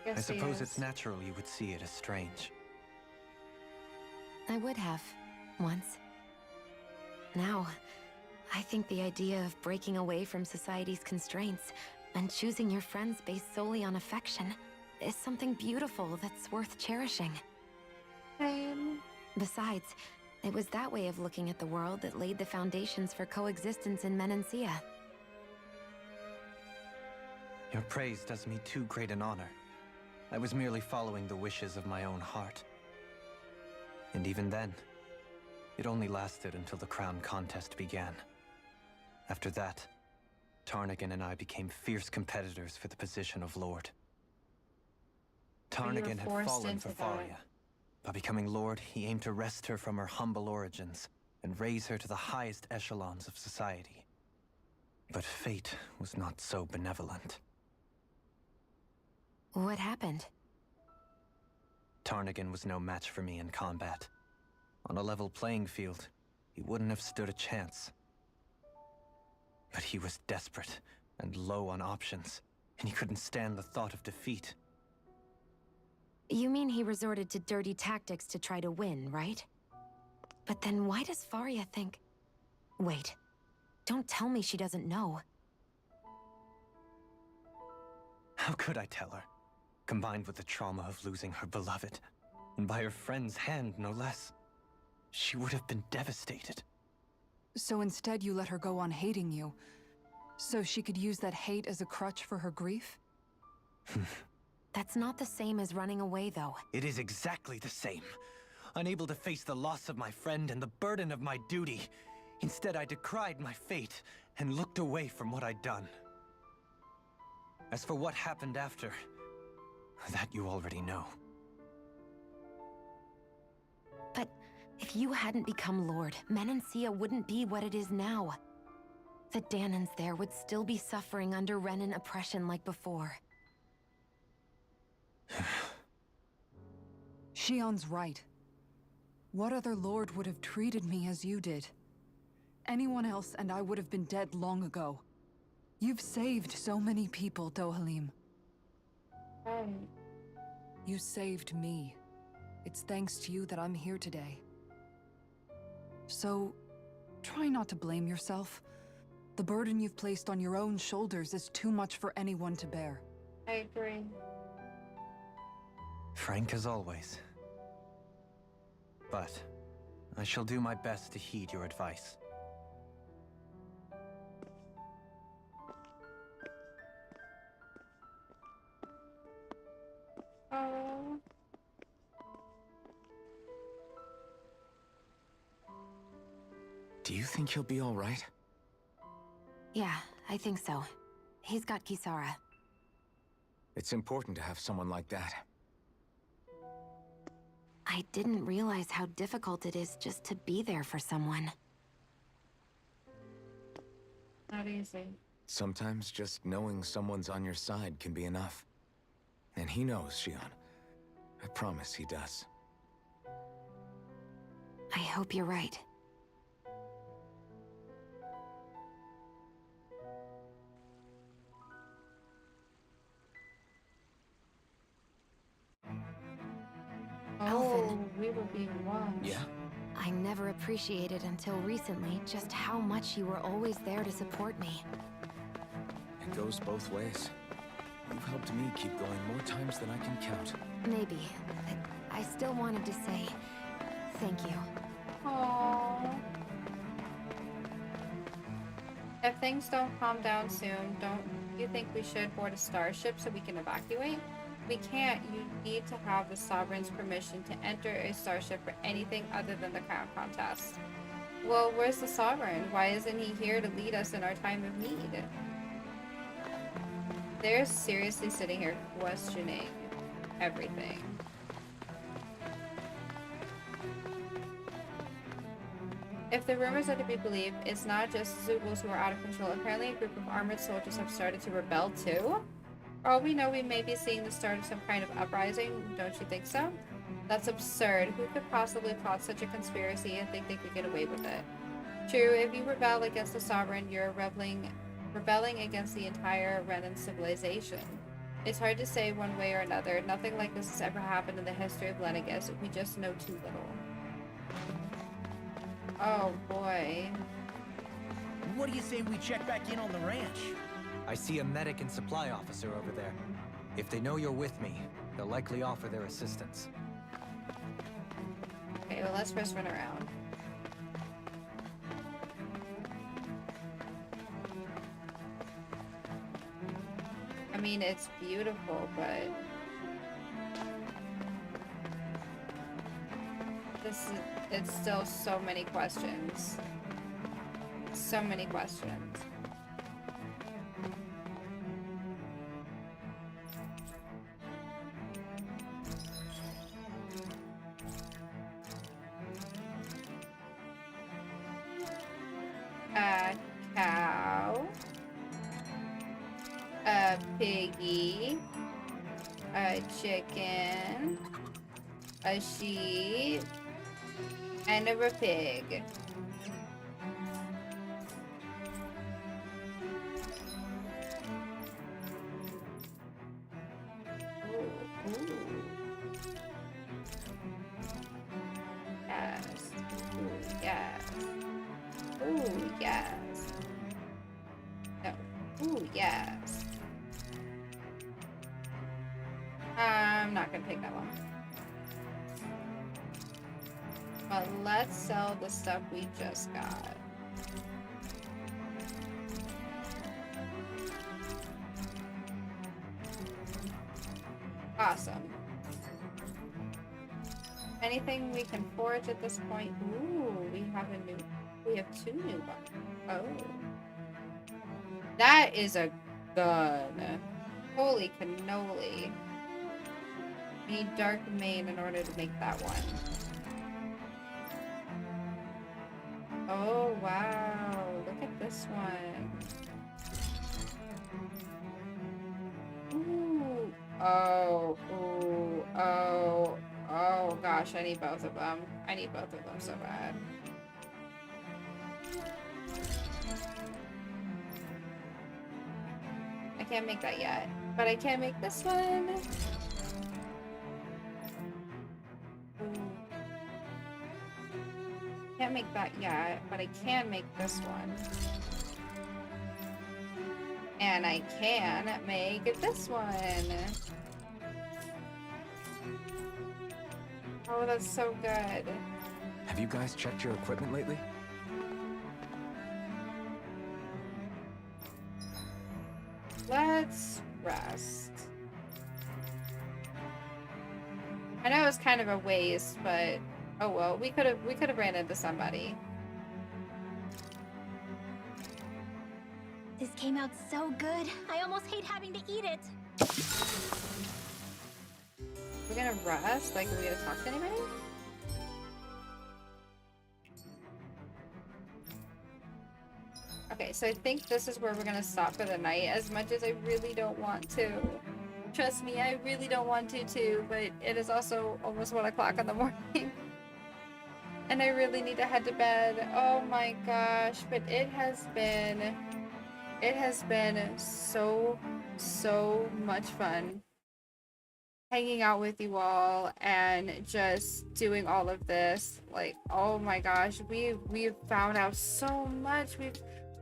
I suppose it's natural you would see it as strange. I would have, once. Now, I think the idea of breaking away from society's constraints and choosing your friends based solely on affection is something beautiful that's worth cherishing. Besides, it was that way of looking at the world that laid the foundations for coexistence in Menancia. Your praise does me too great an honor. I was merely following the wishes of my own heart. And even then, it only lasted until the crown contest began. After that, Tarnigan and I became fierce competitors for the position of Lord. Tarnigan had fallen for Faria. By becoming Lord, he aimed to wrest her from her humble origins and raise her to the highest echelons of society. But fate was not so benevolent. What happened? Tarnigan was no match for me in combat. On a level playing field, he wouldn't have stood a chance. But he was desperate and low on options, and he couldn't stand the thought of defeat. You mean he resorted to dirty tactics to try to win, right? But then why does Faria think... Wait, don't tell me she doesn't know. How could I tell her? Combined with the trauma of losing her beloved, and by her friend's hand, no less, she would have been devastated. So instead you let her go on hating you, so she could use that hate as a crutch for her grief? That's not the same as running away, though. It is exactly the same. Unable to face the loss of my friend and the burden of my duty, instead I decried my fate and looked away from what I'd done. As for what happened after, that you already know. But if you hadn't become Lord, Menancia wouldn't be what it is now. The Danans there would still be suffering under Renan oppression like before. Shion's right. What other lord would have treated me as you did? Anyone else and I would have been dead long ago. You've saved so many people, Dohalim. You saved me. It's thanks to you that I'm here today. So, try not to blame yourself. The burden you've placed on your own shoulders is too much for anyone to bear. I agree. Frank as always. But I shall do my best to heed your advice. Oh. Do you think he'll be all right? Yeah, I think so. He's got Kisara. It's important to have someone like that. I didn't realize how difficult it is just to be there for someone. Not easy. Sometimes just knowing someone's on your side can be enough. And he knows, Shion. I promise he does. I hope you're right. Oh, we will be one. Yeah? I never appreciated until recently just how much you were always there to support me. It goes both ways. You've helped me keep going more times than I can count. Maybe, but I still wanted to say thank you. Aww. If things don't calm down soon, don't you think we should board a starship so we can evacuate? We can't. You need to have the Sovereign's permission to enter a starship for anything other than the crown contest. Well, where's the Sovereign? Why isn't he here to lead us in our time of need? They're seriously sitting here questioning everything. If the rumors are to be believed, it's not just Zoogles who are out of control. Apparently a group of armored soldiers have started to rebel too. For all we know, we may be seeing the start of some kind of uprising. Don't you think so? That's absurd. Who could possibly plot such a conspiracy and think they could get away with it? True, if you rebel against the Sovereign, you're rebelling against the entire Renan civilization. It's hard to say one way or another. Nothing like this has ever happened in the history of Lenegus. We just know too little. Oh boy. What do you say we check back in on the ranch? I see a medic and supply officer over there. If they know you're with me, they'll likely offer their assistance. Okay, well, let's first run around. I mean, it's beautiful, but it's still so many questions. So many questions. A cow. A piggy. A chicken. A sheep. And a pig. Yes. Ooh, yes. Ooh, yes. No. Ooh, yes. I'm not gonna take that one. But let's sell the stuff we just got. Awesome. Anything we can forage at this point? Ooh, we have two new ones. Oh. That is a gun. Holy cannoli. Need dark main in order to make that one. Oh, wow. Look at this one. Ooh. Oh, ooh, oh, oh gosh, I need both of them. I need both of them so bad. I can't make that yet, but I can make this one. Ooh. Can't make that yet, but I can make this one. And I can make this one. Oh, that's so good. Have you guys checked your equipment lately? Let's rest. I know it's kind of a waste, but oh well. We could have ran into somebody. This came out so good. I almost hate having to eat it. We're gonna rest? Like, are we gonna talk to anybody? Okay, so I think this is where we're gonna stop for the night, as much as I really don't want to. Trust me, I really don't want to too, but it is also almost 1 o'clock in the morning. And I really need to head to bed. Oh my gosh, but it has been so much fun hanging out with you all and just doing all of this. Like, oh my gosh, we've found out so much. We've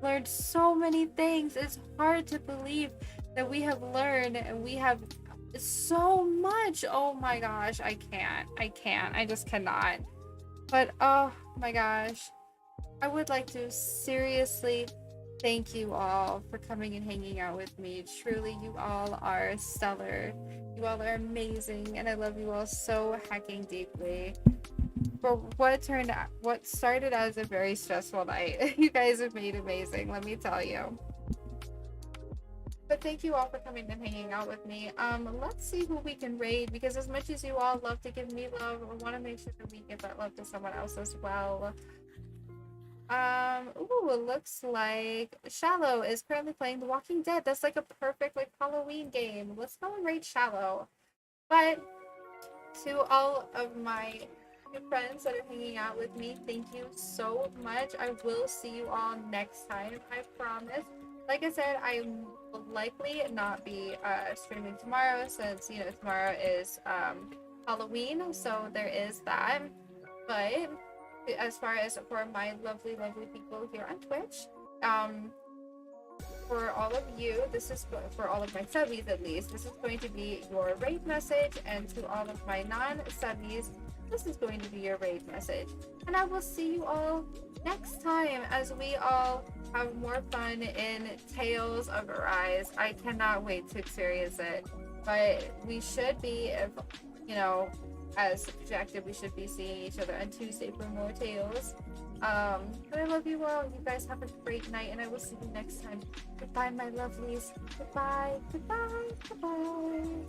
learned so many things. It's hard to believe that we have learned and we have so much. Oh my gosh, I can't. I just cannot. But oh my gosh, I would like to seriously thank you all for coming and hanging out with me. Truly, you all are stellar. You all are amazing, and I love you all so hecking deeply. For what started as a very stressful night, you guys have made amazing, let me tell you. But thank you all for coming and hanging out with me. Let's see who we can raid, because as much as you all love to give me love, I want to make sure that we give that love to someone else as well. Ooh, it looks like Shallow is currently playing The Walking Dead. That's like a perfect like Halloween game. Let's go and raid Shallow. But to all of my new friends that are hanging out with me, thank you so much. I will see you all next time, I promise. Like I said, I will likely not be streaming tomorrow, since you know tomorrow is Halloween, so there is that. But as far as for my lovely people here on Twitch, for all of you, this is for all of my subbies at least, this is going to be your raid message, and to all of my non-subbies, this is going to be your raid message. And I will see you all next time as we all have more fun in Tales of Arise. I cannot wait to experience it, but we should be, if you know, as projected, we should be seeing each other on Tuesday for more tales. But I love you all. You guys have a great night, and I will see you next time. Goodbye, my lovelies. Goodbye. Goodbye. Goodbye.